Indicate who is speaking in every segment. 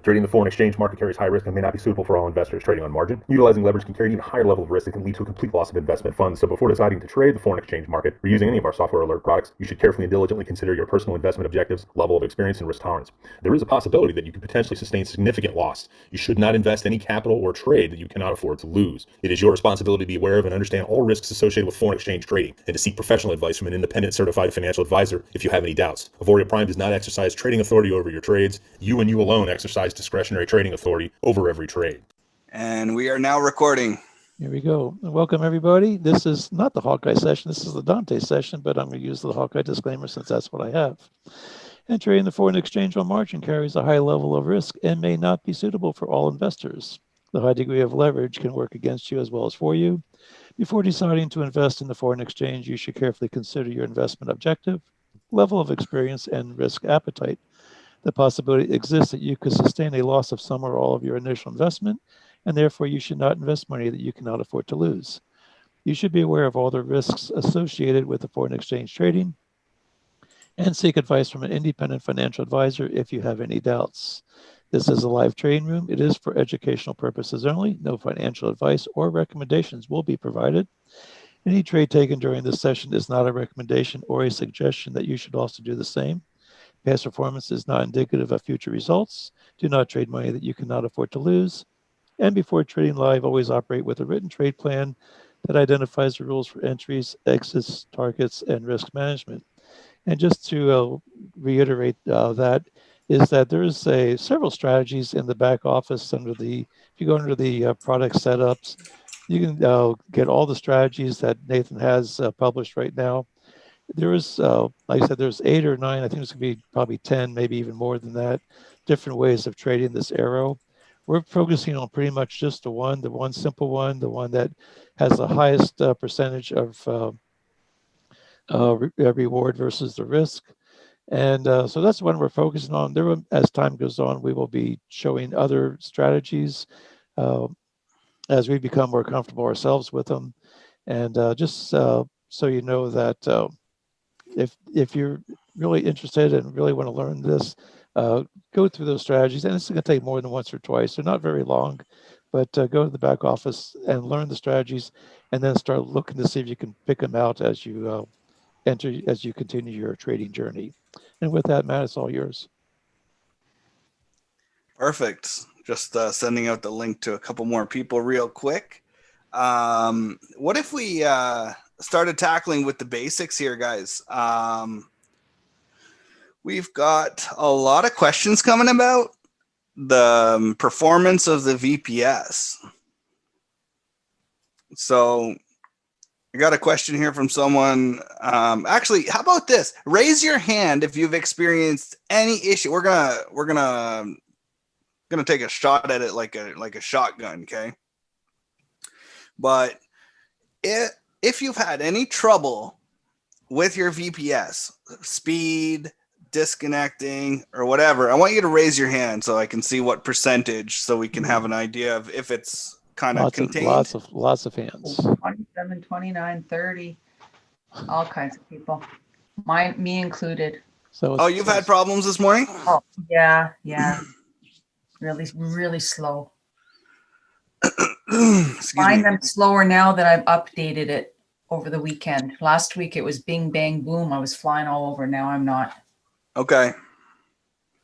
Speaker 1: Trading the foreign exchange market carries high risk and may not be suitable for all investors trading on margin. Utilizing leverage can carry an even higher level of risk that can lead to a complete loss of investment funds. So before deciding to trade the foreign exchange market or using any of our software alert products, you should carefully and diligently consider your personal investment objectives, level of experience, and risk tolerance. There is a possibility that you could potentially sustain significant loss. You should not invest any capital or trade that you cannot afford to lose. It is your responsibility to be aware of and understand all risks associated with foreign exchange trading and to seek professional advice from an independent certified financial advisor if you have any doubts. Auvoria Prime does not exercise trading authority over your trades. You and you alone exercise discretionary trading authority over every trade.
Speaker 2: And we are now recording.
Speaker 3: Here we go. Welcome, everybody. This is not the Hawkeye session. This is the Dante session, but I'm going to use the Hawkeye disclaimer since that's what I have. Entering the foreign exchange on margin carries a high level of risk and may not be suitable for all investors. The high degree of leverage can work against you as well as for you. Before deciding to invest in the foreign exchange, you should carefully consider your investment objective, level of experience, and risk appetite. The possibility exists that you could sustain a loss of some or all of your initial investment, and therefore you should not invest money that you cannot afford to lose. You should be aware of all the risks associated with the foreign exchange trading and seek advice from an independent financial advisor if you have any doubts. This is a live trading room. It is for educational purposes only. No financial advice or recommendations will be provided. Any trade taken during this session is not a recommendation or a suggestion that you should also do the same. Past performance is not indicative of future results. Do not trade money that you cannot afford to lose. And before trading live, always operate with a written trade plan that identifies the rules for entries, exits, targets, and risk management. And just to reiterate that there's several strategies in the back office if you go under the product setups, you can get all the strategies that Nathan has published right now. There is, like I said, there's 8 or 9, I think it's going to be probably 10, maybe even more than that, different ways of trading this AIRO. We're focusing on pretty much just the one simple one, the one that has the highest percentage of reward versus the risk. And so that's the one we're focusing on. As time goes on, we will be showing other strategies as we become more comfortable ourselves with them. And just so you know that if you're really interested and really want to learn this, go through those strategies. And it's going to take more than once or twice. They're not very long, but go to the back office and learn the strategies, and then start looking to see if you can pick them out as you continue your trading journey. And with that, Matt, it's all yours.
Speaker 2: Perfect. Just sending out the link to a couple more people real quick. What if we started tackling with the basics here, guys? We've got a lot of questions coming about the performance of the VPS. So I got a question here from someone. Actually, how about this? Raise your hand if you've experienced any issue. We're gonna take a shot at it like a shotgun, okay? But if you've had any trouble with your VPS, speed, disconnecting, or whatever, I want you to raise your hand so I can see what percentage, so we can have an idea of if it's kind of contained.
Speaker 3: Lots of hands.
Speaker 4: 27, 29, 30, all kinds of people. Me included.
Speaker 2: So you've had problems this morning?
Speaker 4: Oh, yeah. Really slow. Find them slower now that I've updated it over the weekend. Last week it was bing, bang, boom. I was flying all over. Now I'm not.
Speaker 2: Okay.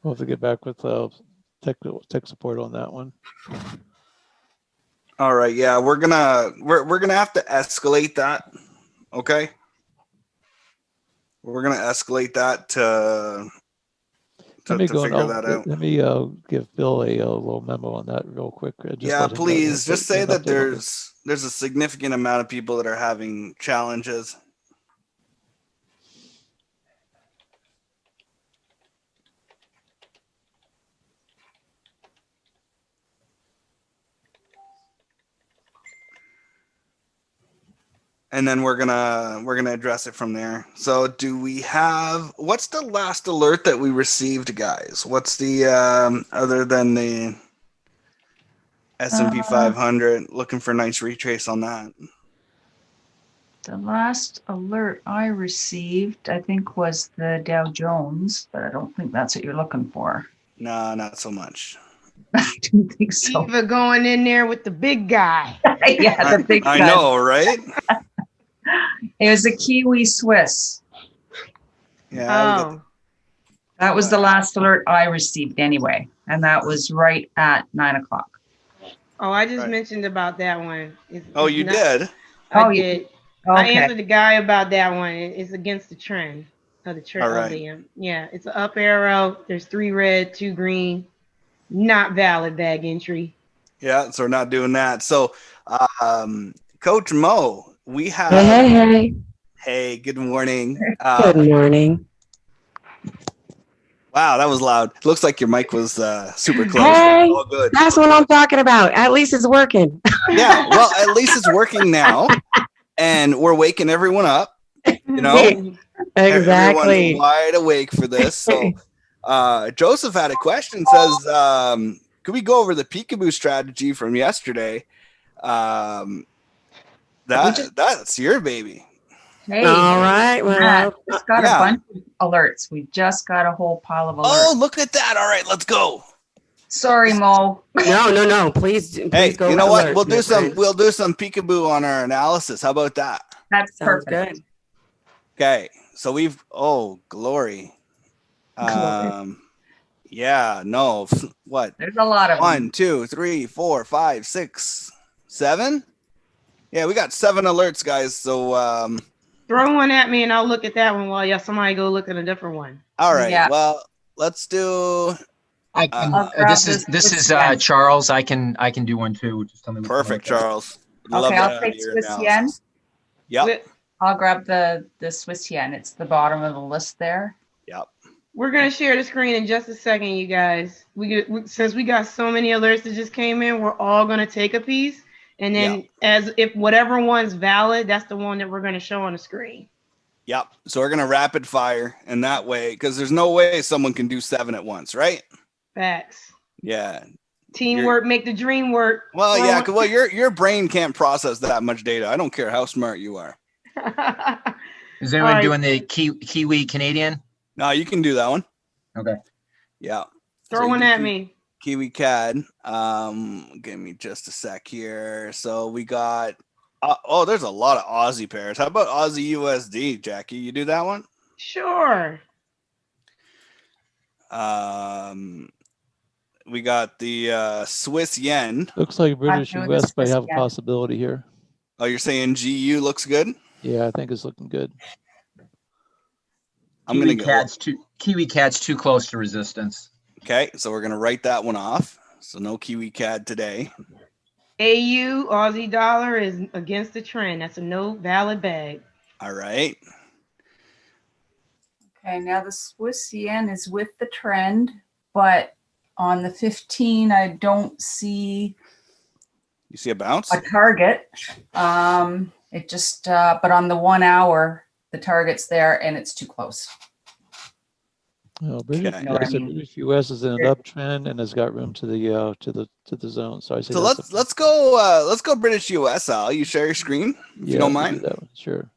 Speaker 3: We'll have to get back with tech support on that one.
Speaker 2: All right. Yeah, we're gonna have to escalate that. Okay. We're gonna escalate that to figure that out.
Speaker 3: Let me give Bill a little memo on that real quick.
Speaker 2: Yeah, please. Just say that there's a significant amount of people that are having challenges. And then we're gonna address it from there. So what's the last alert that we received, guys? What's the other than the S&P 500? Looking for a nice retrace on that.
Speaker 4: The last alert I received, I think, was the Dow Jones, but I don't think that's what you're looking for.
Speaker 2: No, not so much.
Speaker 4: I don't think so.
Speaker 5: Eva going in there with the big guy.
Speaker 4: Yeah, the big
Speaker 2: I
Speaker 4: guy.
Speaker 2: know, right?
Speaker 4: It was a Kiwi Swiss.
Speaker 2: Yeah. we got
Speaker 5: Oh,
Speaker 4: That was the last alert I received anyway, and that was right at 9 o'clock.
Speaker 5: oh, I just
Speaker 2: Right.
Speaker 5: mentioned about that one.
Speaker 2: Oh, you did?
Speaker 5: I
Speaker 4: Oh, you-
Speaker 5: did. I
Speaker 4: Okay.
Speaker 5: answered the guy about that one. It's against the trend of the trend.
Speaker 2: All
Speaker 5: Of
Speaker 2: right.
Speaker 5: the, yeah, it's an up arrow. There's 3 red, 2 green. Not valid bag entry.
Speaker 2: Yeah. So we're not doing that. So, Coach Mo, we have.
Speaker 6: Hey.
Speaker 2: Hey, good morning.
Speaker 6: Good morning.
Speaker 2: Wow, that was loud. Looks like your mic was super close.
Speaker 6: Hey,
Speaker 2: All good.
Speaker 6: that's what I'm talking about. At least it's working.
Speaker 2: Yeah. Well, at least it's working now, and we're waking everyone up. You know, everyone's
Speaker 6: Exactly.
Speaker 2: wide awake for this. So, Joseph had a question. Says, could we go over the peekaboo strategy from yesterday? That's your baby.
Speaker 4: Hey,
Speaker 6: All right.
Speaker 4: Matt,
Speaker 6: Well,
Speaker 4: just got
Speaker 2: yeah.
Speaker 4: a bunch of alerts. We just got a whole pile of alerts.
Speaker 2: Oh, look at that! All right, let's go.
Speaker 4: Sorry, Mo.
Speaker 6: no. Please
Speaker 2: Hey,
Speaker 6: go.
Speaker 2: you know
Speaker 6: with
Speaker 2: what?
Speaker 6: alerts,
Speaker 2: We'll do
Speaker 6: my
Speaker 2: some.
Speaker 6: friends.
Speaker 2: We'll do some peekaboo on our analysis. How about that?
Speaker 4: That's
Speaker 6: Sounds
Speaker 4: perfect.
Speaker 6: good.
Speaker 2: Okay, so we've glory. Yeah, no. What?
Speaker 4: There's a lot of them.
Speaker 2: 1, 2, 3, 4, 5, 6, 7. Yeah, we got 7 alerts, guys. So
Speaker 5: Throw one at me and I'll look at that one while somebody go look at a different one.
Speaker 2: all right.
Speaker 4: Yeah.
Speaker 2: Well, let's do
Speaker 7: I can.
Speaker 4: I'll grab
Speaker 7: This
Speaker 4: this
Speaker 7: is
Speaker 4: Swiss
Speaker 7: Charles. I can do one too. Just tell me. which one
Speaker 2: perfect,
Speaker 7: to look at.
Speaker 2: Charles. Love
Speaker 4: Okay,
Speaker 2: that
Speaker 4: I'll take
Speaker 2: for your
Speaker 4: Swiss yen.
Speaker 2: analysis. Yep.
Speaker 4: I'll grab the Swiss yen. It's the bottom of the list there.
Speaker 2: Yep.
Speaker 5: We're gonna share the screen in just a second, you guys. Since we got so many alerts that just came in, we're all gonna take a piece, and then as if whatever one's valid, that's the one that we're gonna show on the screen.
Speaker 2: Yep. So we're gonna rapid fire, and that way, because there's no way someone can do 7 at once, right?
Speaker 5: Facts.
Speaker 2: Yeah.
Speaker 5: Teamwork make the dream work.
Speaker 2: Well,
Speaker 5: Throw
Speaker 2: yeah.
Speaker 5: one-
Speaker 2: Well, your brain can't process that much data. I don't care how smart you are.
Speaker 7: Is anyone
Speaker 5: All right.
Speaker 7: doing the Kiwi Canadian?
Speaker 2: No, you can do that one.
Speaker 7: Okay.
Speaker 2: Yeah.
Speaker 5: Throw
Speaker 2: you
Speaker 5: one
Speaker 2: can
Speaker 5: at
Speaker 2: keep
Speaker 5: me.
Speaker 2: Kiwi CAD. Give me just a sec here. So we got. There's a lot of Aussie pairs. How about Aussie USD, Jackie? You do that one?
Speaker 5: Sure.
Speaker 2: We got the Swiss yen.
Speaker 3: Looks like British
Speaker 4: doing the
Speaker 3: US might
Speaker 4: Swiss
Speaker 3: have a
Speaker 4: yen.
Speaker 3: possibility here.
Speaker 2: Oh, you're saying GU looks good?
Speaker 3: Yeah, I think it's looking good.
Speaker 2: I'm gonna go.
Speaker 7: Kiwi CAD's too close to resistance.
Speaker 2: Okay, so we're gonna write that one off. So no Kiwi CAD today.
Speaker 5: AU Aussie dollar is against the trend. That's a no valid bag.
Speaker 2: All right.
Speaker 4: Okay, now the Swiss yen is with the trend, but on the 15, I don't see
Speaker 2: You see a bounce?
Speaker 4: a target. It just, but on the 1 hour, the target's there and it's too close.
Speaker 3: Well, British,
Speaker 2: Okay.
Speaker 4: You know what I
Speaker 3: I said
Speaker 4: mean?
Speaker 3: British US is in an
Speaker 4: Yeah.
Speaker 3: uptrend and has got room to the zone. So I say
Speaker 2: So
Speaker 3: that's
Speaker 2: let's go British US. Al, you share your screen if you don't
Speaker 3: we can
Speaker 2: mind.
Speaker 3: do that one, sure.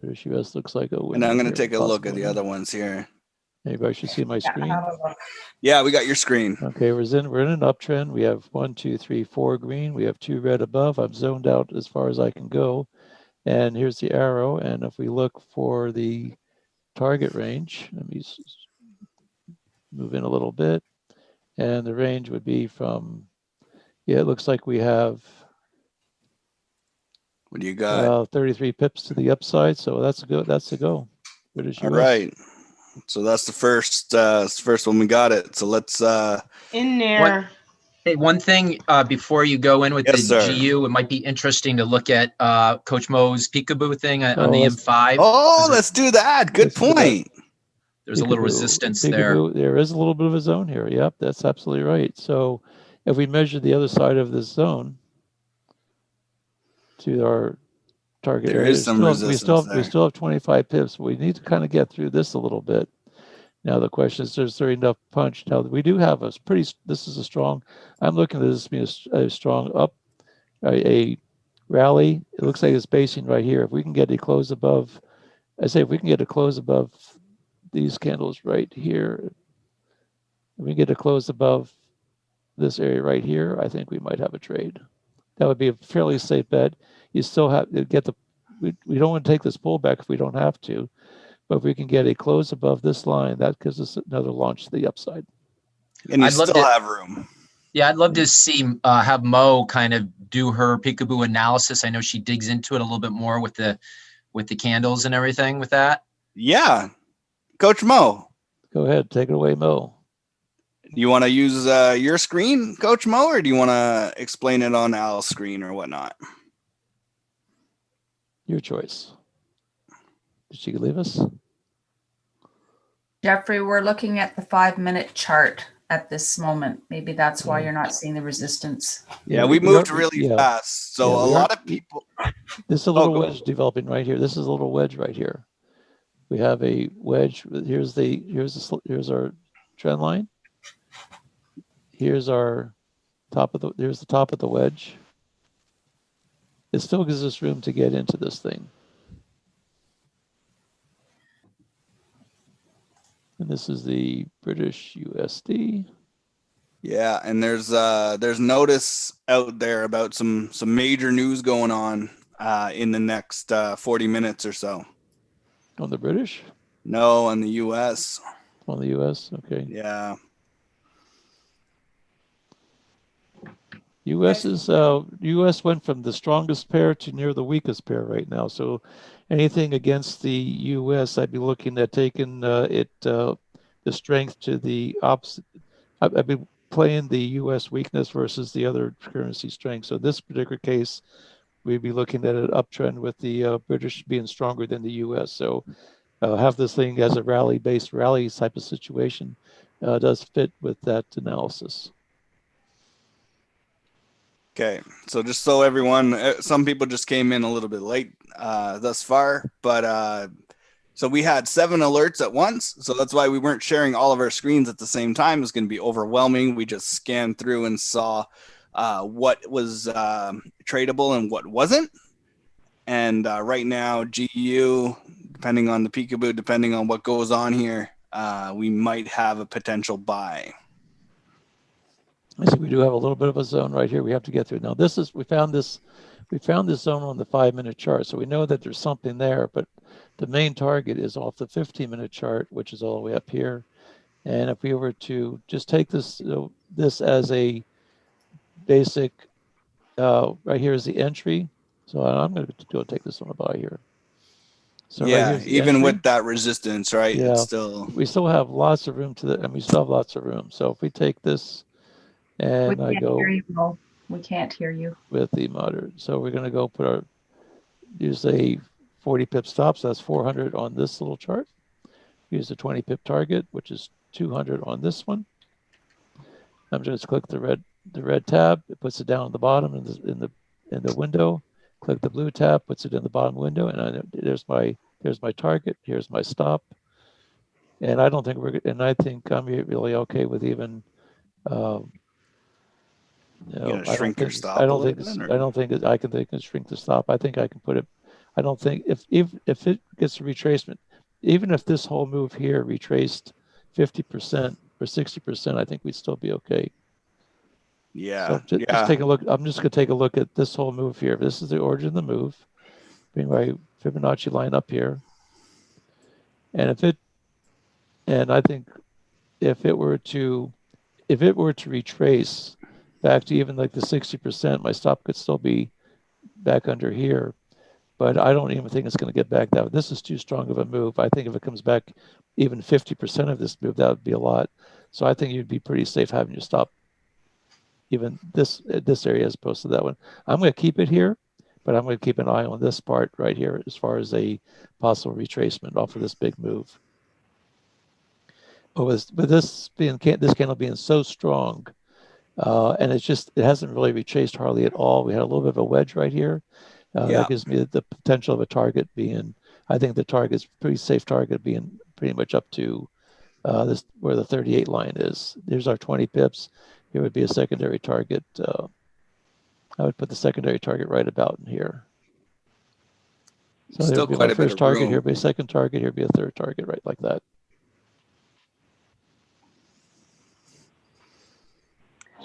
Speaker 3: British US looks like a
Speaker 2: And
Speaker 3: winner
Speaker 2: I'm gonna
Speaker 3: here,
Speaker 2: take a look at the
Speaker 3: possible
Speaker 2: other
Speaker 3: winner.
Speaker 2: ones here.
Speaker 3: Anybody should see my
Speaker 4: Yeah,
Speaker 3: screen.
Speaker 4: have a look.
Speaker 2: Yeah, we got your screen.
Speaker 3: Okay, we're in an uptrend. We have 1, 2, 3, 4 green. We have 2 red above. I'm zoned out as far as I can go. And here's the arrow. And if we look for the target range, let me move in a little bit. And the range would be from, it looks like we have
Speaker 2: What do you got?
Speaker 3: 33 pips to the upside. So that's a go. That's a go. British
Speaker 2: All
Speaker 3: US.
Speaker 2: right. So that's the first one we got it. So let's
Speaker 5: In there.
Speaker 7: Hey, one thing before you go in with
Speaker 2: Yes,
Speaker 7: the
Speaker 2: sir.
Speaker 7: GU, it might be interesting to look at Coach Mo's peekaboo thing on the
Speaker 3: let's-
Speaker 7: M5.
Speaker 2: Oh, let's do that. Good
Speaker 3: Let's do that.
Speaker 2: point.
Speaker 7: There's a little
Speaker 3: Peekaboo.
Speaker 7: resistance there.
Speaker 3: Peekaboo. There is a little bit of a zone here. Yep, that's absolutely right. So if we measure the other side of this zone to our target
Speaker 2: There
Speaker 3: area,
Speaker 2: is some
Speaker 3: we
Speaker 2: resistance there.
Speaker 3: still have 25 pips. But we need to kind of get through this a little bit. Now the question is there enough punch? Now we do have this is a strong, I'm looking at this being a strong up, a rally. It looks like it's basing right here. If we can get a close above, I say if we can get a close above these candles right here, if we can get a close above this area right here, I think we might have a trade. That would be a fairly safe bet. You still have to get the, we don't want to take this pullback if we don't have to, but if we can get a close above this line, that gives us another launch to the upside.
Speaker 2: And you
Speaker 7: I'd love
Speaker 2: still
Speaker 7: to-
Speaker 2: have room.
Speaker 7: Yeah, I'd love to see have Mo kind of do her peekaboo analysis. I know she digs into it a little bit more with the candles and everything with that.
Speaker 2: Yeah. Coach Mo,
Speaker 3: Go ahead, take it away, Mo.
Speaker 2: do you want to use your screen, Coach Mo, or do you want to explain it on Al's screen or whatnot?
Speaker 3: Your choice. Did she leave us?
Speaker 4: Jeffrey, we're looking at the 5-minute chart at this moment. Maybe that's why you're not seeing the resistance.
Speaker 2: Yeah, we moved really fast. So
Speaker 3: Yeah,
Speaker 2: a lot of people.
Speaker 3: This is a little
Speaker 2: go.
Speaker 3: wedge developing right here. This is a little wedge right here. We have a wedge. Here's our trend line. Here's our here's the top of the wedge. It still gives us room to get into this thing. And this is the British USD.
Speaker 2: Yeah, and there's notice out there about some major news going on in the next 40 minutes or so.
Speaker 3: On the British?
Speaker 2: No, on the US.
Speaker 3: On the US, okay.
Speaker 2: Yeah.
Speaker 3: US went from the strongest pair to near the weakest pair right now. So anything against the US, I'd be looking at taking the strength to the opposite. I'd be playing the US weakness versus the other currency strength. So this particular case, we'd be looking at an uptrend with the British being stronger than the US. So have this thing as a rally-based rally type of situation does fit with that analysis.
Speaker 2: Okay, so just so everyone, some people just came in a little bit late thus far, but so we had 7 alerts at once, so that's why we weren't sharing all of our screens at the same time. It's going to be overwhelming. We just scanned through and saw what was tradable and what wasn't. And right now, GU, depending on the peekaboo, depending on what goes on here, we might have a potential buy.
Speaker 3: I see we do have a little bit of a zone right here we have to get through. Now we found this zone on the 5-minute chart. So we know that there's something there, but the main target is off the 15-minute chart, which is all the way up here. And if we were to just take this as a basic, right here is the entry. So I'm going to go take this one by here. So
Speaker 2: yeah,
Speaker 3: right
Speaker 2: even
Speaker 3: entry.
Speaker 2: with that resistance, right?
Speaker 3: Yeah,
Speaker 2: it's
Speaker 3: we still have lots of room we still have lots of room. So if we take this, and I go.
Speaker 4: Hear you, Mo. We can't hear you.
Speaker 3: With the moderate. So we're going to go use a 40 pip stop. So that's 400 on this little chart. Use a 20 pip target, which is 200 on this one. I'm just click the red tab. It puts it down at the bottom in the window. Click the blue tab, puts it in the bottom window, and there's my target. Here's my stop. And I think I'm really okay with even.
Speaker 2: shrink your stop.
Speaker 3: I don't think I can shrink the stop. I think I can put it. I don't think if it gets a retracement, even if this whole move here retraced 50% or 60%, I think we'd still be okay.
Speaker 2: Yeah.
Speaker 3: So just take a look. I'm just going to take a look at this whole move here. This is the origin of the move, being my Fibonacci line up here. And I think if it were to retrace back to even like the 60%, my stop could still be back under here, but I don't even think it's going to get back that. This is too strong of a move. I think if it comes back even 50% of this move, that would be a lot. So I think you'd be pretty safe having your stop even this area as opposed to that one. I'm going to keep it here, but I'm going to keep an eye on this part right here as far as a possible retracement off of this big move. But this candle being so strong, and it hasn't really retraced hardly at all. We had a little bit of a wedge right here. That gives me the potential of a target being, I think the target's pretty safe target being pretty much up to this where the 38 line is. There's our 20 pips. Here would be a secondary target. I would put the secondary target right about in here. So
Speaker 2: Still
Speaker 3: there'd be
Speaker 2: quite
Speaker 3: my
Speaker 2: a bit
Speaker 3: first
Speaker 2: of
Speaker 3: target,
Speaker 2: room.
Speaker 3: here be a second target, here be a third target, right like that.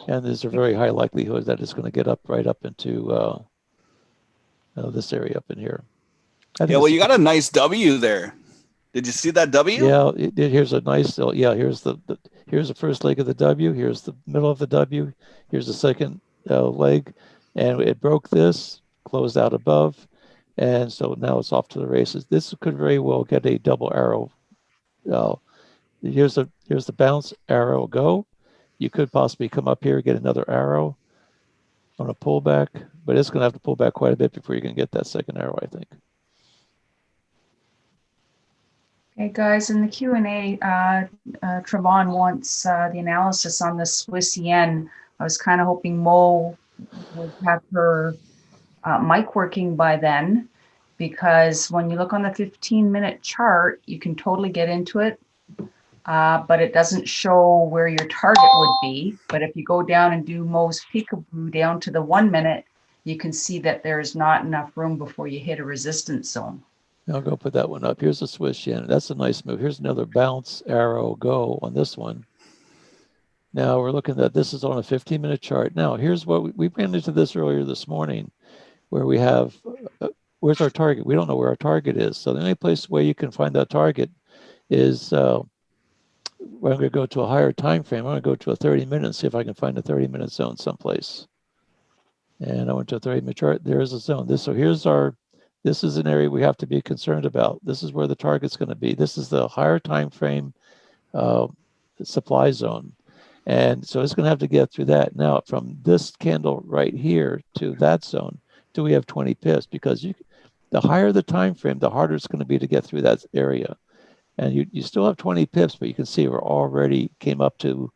Speaker 3: And there's a very high likelihood that it's going to get up right up into this area up in here. I think
Speaker 2: Yeah, well,
Speaker 3: it's
Speaker 2: you got a nice W there. Did you see that W?
Speaker 3: Yeah, here's a nice, yeah, here's here's the first leg of the W, here's the middle of the W, here's the second leg, and it broke this, closed out above, and so now it's off to the races. This could very well get a double arrow. Here's the bounce, arrow, go. You could possibly come up here, get another arrow on a pullback, but it's going to have to pull back quite a bit before you can get that second arrow, I think.
Speaker 4: Okay, guys, in the Q&A, Trevon wants the analysis on the Swiss yen. I was kind of hoping Mo would have her mic working by then, because when you look on the 15-minute chart, you can totally get into it, but it doesn't show where your target would be. But if you go down and do Mo's peekaboo down to the 1 minute, you can see that there's not enough room before you hit a resistance zone.
Speaker 3: I'll go put that one up. Here's a Swiss yen. That's a nice move. Here's another bounce, arrow, go on this one. Now we're looking at, this is on a 15-minute chart. Now here's what we ran into this earlier this morning, where we have, where's our target? We don't know where our target is. So the only place where you can find that target is, I'm going to go to a higher time frame. I'm going to go to a 30-minute and see if I can find a 30-minute zone someplace. And I went to a 30-minute chart. There is a zone. So here's our, this is an area we have to be concerned about. This is where the target's going to be. This is the higher time frame supply zone. And so it's going to have to get through that. Now, from this candle right here to that zone, do we have 20 pips? Because the higher the time frame, the harder it's going to be to get through that area. And you still have 20 pips, but you can see we're already came up to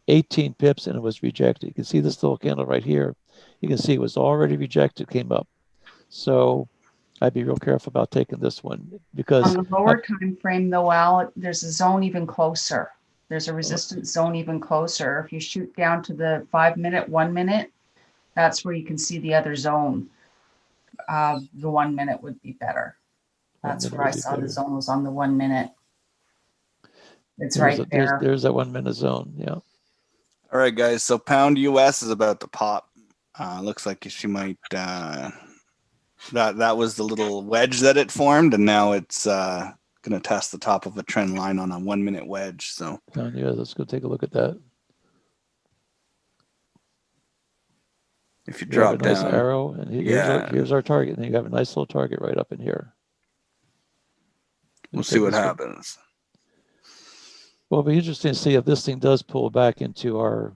Speaker 3: 18 pips and it was rejected. You can see this little candle right here. You can see it was already rejected, came up. So I'd be real careful about taking this one, because
Speaker 4: on the lower time frame, though, Al, there's a zone even closer. There's a resistance zone even closer. If you shoot down to the 5 minute, 1 minute, that's where you can see the other zone. The 1 minute would be better. That's where I saw the zone was on the 1 minute. It's right there.
Speaker 3: There's that 1 minute zone. Yeah.
Speaker 2: All right, guys. So pound US is about to pop. Looks like she might. That was the little wedge that it formed, and now it's going to test the top of a trend line on a 1 minute wedge. So
Speaker 3: Pound US. Let's go take a look at that.
Speaker 2: if you drop
Speaker 3: down, nice
Speaker 2: down,
Speaker 3: arrow, and here's our target. And you have a nice little target right up in here.
Speaker 2: We'll see what happens.
Speaker 3: Well, it'll be interesting to see if this thing does pull back into our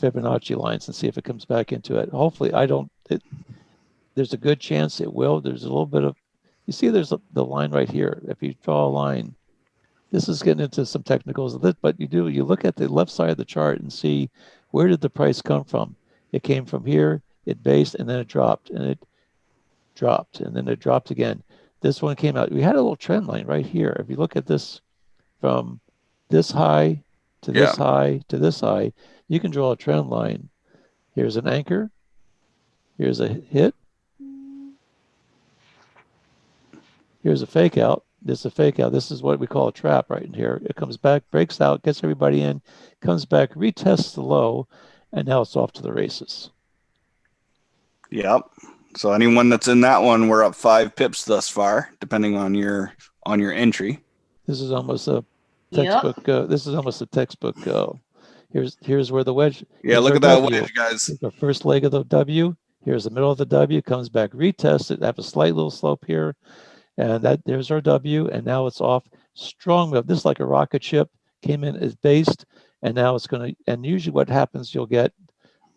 Speaker 3: Fibonacci lines and see if it comes back into it. Hopefully, there's a good chance it will. There's a little bit of, you see there's the line right here. If you draw a line, this is getting into some technicals, but you look at the left side of the chart and see, where did the price come from? It came from here, it based, and then it dropped, and it dropped, and then it dropped again. This one came out. We had a little trend line right here. If you look at this from this high to this high to this high, you can draw a trend line. Here's an anchor. Here's a hit. Here's a fake out. This is a fake out. This is what we call a trap right in here. It comes back, breaks out, gets everybody in, comes back, retests the low, and now it's off to the races.
Speaker 2: Yep. So anyone that's in that one, we're up 5 pips thus far, depending on your entry.
Speaker 3: This is almost a textbook. This is almost a textbook. Here's where the wedge.
Speaker 2: Yeah, look at that wedge, guys.
Speaker 3: Here's the first leg of the W. Here's the middle of the W. Comes back, retests it. Have a slight little slope here, and there's our W. And now it's off. Strong move. This is like a rocket ship. Came in as based, and now it's going to. And usually, what happens, you'll get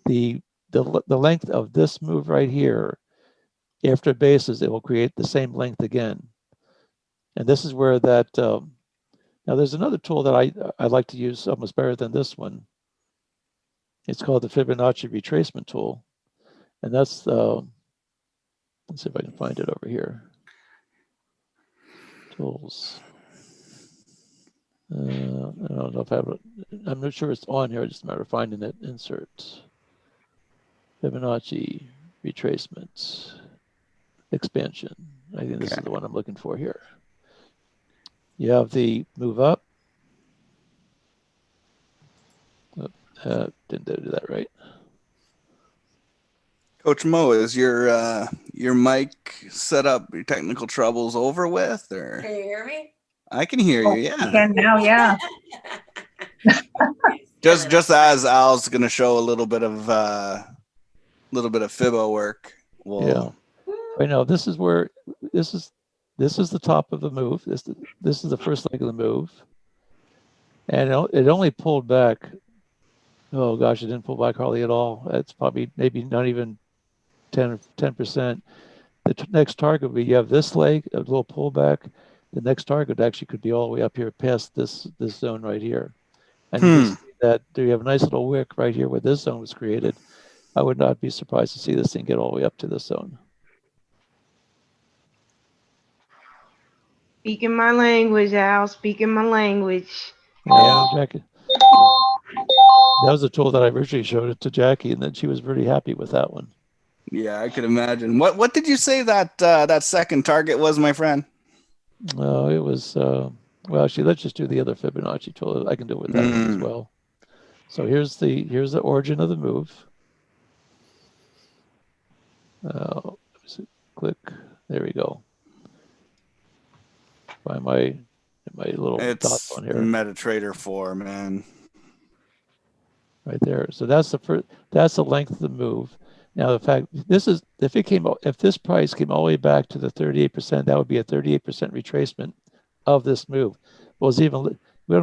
Speaker 3: the length of this move right here. After it bases, it will create the same length again. And this is where that. Now, there's another tool that I like to use almost better than this one. It's called the Fibonacci retracement tool. And that's, let's see if I can find it over here. Tools. I don't know if I have it. I'm not sure it's on here. It's just a matter of finding it. Insert. Fibonacci retracement expansion. I think this is the one I'm looking for here. You have the move up. Didn't do that right.
Speaker 2: Coach Mo, is your mic set up? Your technical troubles over with, or
Speaker 6: Can you hear me?
Speaker 2: I can hear you.
Speaker 4: You
Speaker 2: Yeah.
Speaker 4: can now, yeah.
Speaker 2: Just as Al's gonna show a little bit of Fibo work.
Speaker 3: Yeah. Right now, this is where this is the top of the move. This is the first leg of the move, and it only pulled back. Oh gosh, it didn't pull back hardly at all. It's probably maybe not even 10%. The next target would be, you have this leg, a little pullback. The next target actually could be all the way up here past this zone right here. And you can see that you have a nice little wick right here where this zone was created. I would not be surprised to see this thing get all the way up to this zone.
Speaker 5: Speaking my language, Al. Speaking my language.
Speaker 3: Yeah, Jackie. That was a tool that I originally showed it to Jackie, and then she was pretty happy with that one.
Speaker 2: Yeah, I could imagine. What did you say that second target was, my friend?
Speaker 3: It was well, actually, let's just do the other Fibonacci tool. I can do it with that one as well. So here's the origin of the move. Click. There we go. By my little dots on here.
Speaker 2: MetaTrader 4, man.
Speaker 3: Right there. So that's the length of the move. Now the fact if this price came all the way back to the 38%, that would be a 38% retracement of this move. Well, we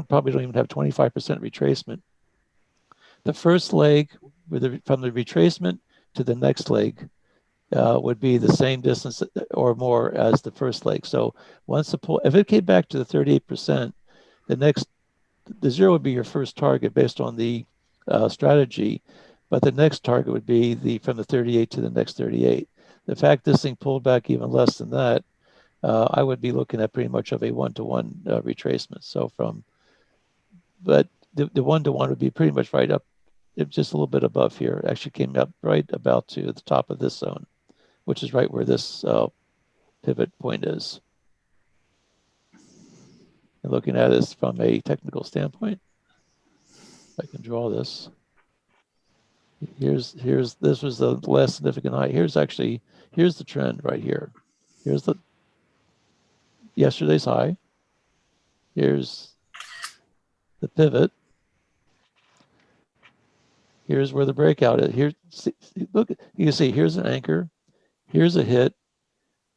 Speaker 3: probably don't even have 25% retracement. The first leg from the retracement to the next leg would be the same distance or more as the first leg. So if it came back to the 38%, the zero would be your first target based on the strategy, but the next target would be from the 38 to the next 38. The fact this thing pulled back even less than that, I would be looking at pretty much of a one-to-one retracement. But the one-to-one would be pretty much right up, just a little bit above here. Actually came up right about to the top of this zone, which is right where this pivot point is. And looking at this from a technical standpoint, I can draw this. This was the last significant high. Here's the trend right here. Here's yesterday's high. Here's the pivot. Here's where the breakout is. Here, look, you can see here's an anchor. Here's a hit.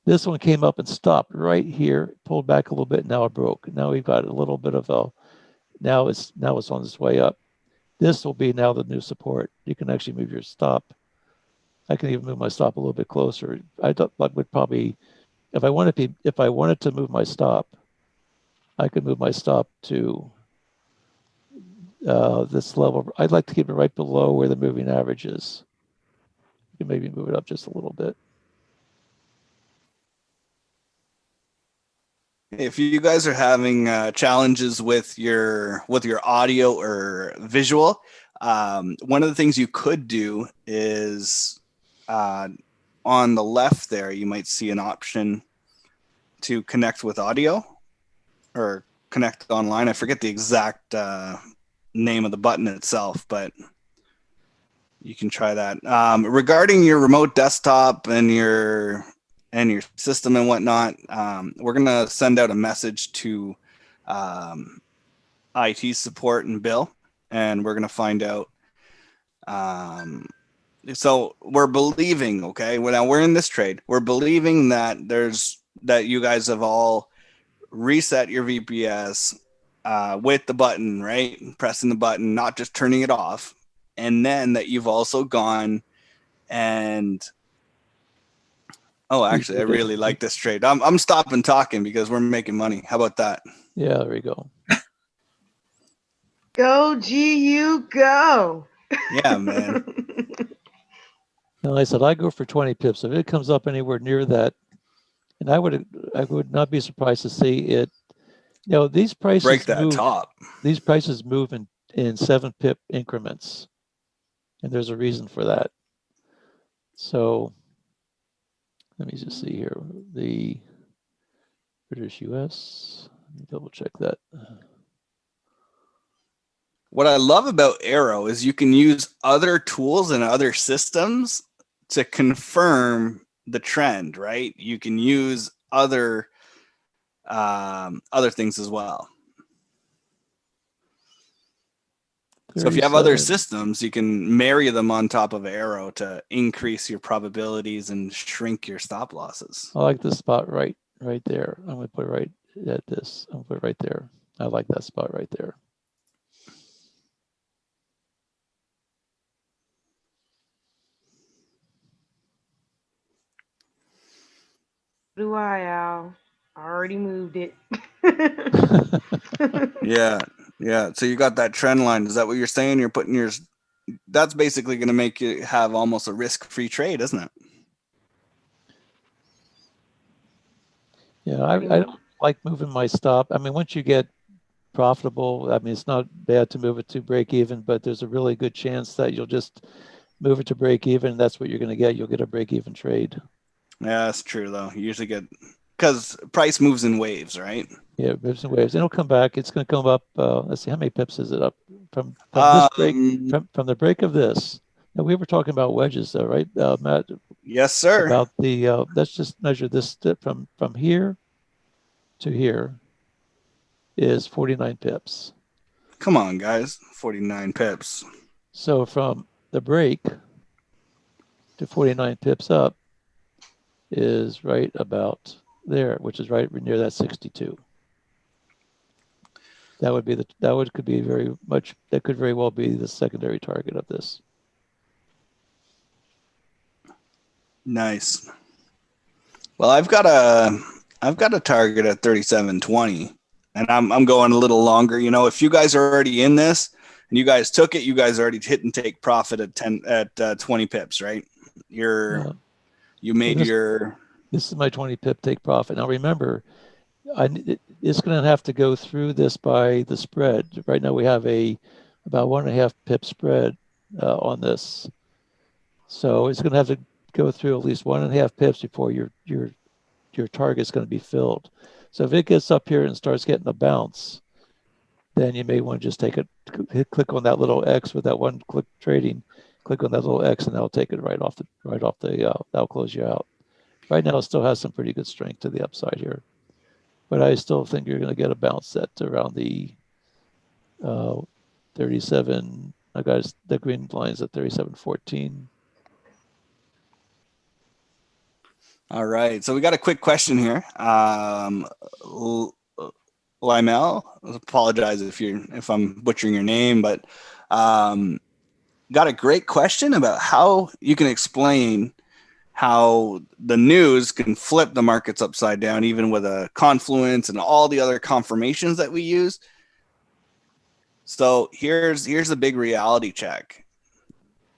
Speaker 3: This one came up and stopped right here, pulled back a little bit. Now it broke. Now we've got a little bit of now it's on its way up. This will be now the new support. You can actually move your stop. I can even move my stop a little bit closer. I thought I would probably, if I wanted to move my stop, I could move my stop to this level. I'd like to keep it right below where the moving average is. You can maybe move it up just a little bit.
Speaker 2: If you guys are having challenges with your audio or visual, one of the things you could do is on the left there, you might see an option to connect with audio or connect online. I forget the exact name of the button itself, but you can try that. Regarding your remote desktop and your system and whatnot, we're going to send out a message to IT support and Bill, and we're going to find out. So we're believing, okay, now we're in this trade. We're believing that you guys have all reset your VPS with the button, right? Pressing the button, not just turning it off. And then that you've also gone and actually, I really like this trade. I'm stopping talking because we're making money. How about that?
Speaker 3: Yeah, there we go.
Speaker 5: Go, GU, go.
Speaker 3: Yeah, man. And I said, I go for 20 pips. If it comes up anywhere near that, and I would not be surprised to see it. These prices
Speaker 2: break that top.
Speaker 3: These prices move in 7 pip increments, and there's a reason for that. So let me just see here. The British US, let me double check that.
Speaker 2: What I love about AIRO is you can use other tools and other systems to confirm the trend, right? You can use other things as well. So if you have other
Speaker 3: 37.
Speaker 2: systems, you can marry them on top of AIRO to increase your probabilities and shrink your stop losses.
Speaker 3: I like this spot right there. I'm going to put it right at this. I'm going to put it right there. I like that spot right there.
Speaker 5: Blue eye, Al. I already moved it.
Speaker 2: Yeah. So you got that trend line. Is that what you're saying? You're putting yours. That's basically going to make you have almost a risk-free trade, isn't it?
Speaker 3: Yeah, I don't like moving my stop. I mean, once you get profitable, I mean, it's not bad to move it to break even, but there's a really good chance that you'll just move it to break even. That's what you're going to get. You'll get a break even trade.
Speaker 2: Yeah, that's true though. You usually get, because price moves in waves, right?
Speaker 3: Yeah, moves and waves. It'll come back. It's going to come up. Let's see, how many pips is it up from this break? From the break of this. Now, we were talking about wedges, though, right, Matt?
Speaker 2: Yes, sir.
Speaker 3: About the let's just measure this from here to here is 49 pips.
Speaker 2: Come on, guys, 49 pips.
Speaker 3: So from the break to 49 pips up is right about there, which is right near that 62. That would be could very well be the secondary target of this.
Speaker 2: Nice. Well, I've got a target at 37.20, and I'm going a little longer. You know, if you guys are already in this and you guys took it, you guys already hit and take profit at 20 pips, right? You made your.
Speaker 3: This is my 20 pip take profit. Now remember, it's going to have to go through this by the spread. Right now we have about 1.5 pip spread on this, so it's going to have to go through at least 1.5 pips before your target's going to be filled. So if it gets up here and starts getting a bounce, then you may want to just click on that little X with that one click trading. Click on that little X and that'll take it right off that'll close you out. Right now, it still has some pretty good strength to the upside here, but I still think you're going to get a bounce at around the 37. I got the green lines at 37.14.
Speaker 2: All right, so we got a quick question here. Lymel, I apologize if I'm butchering your name, but got a great question about how you can explain how the news can flip the markets upside down, even with a confluence and all the other confirmations that we use. So here's a big reality check.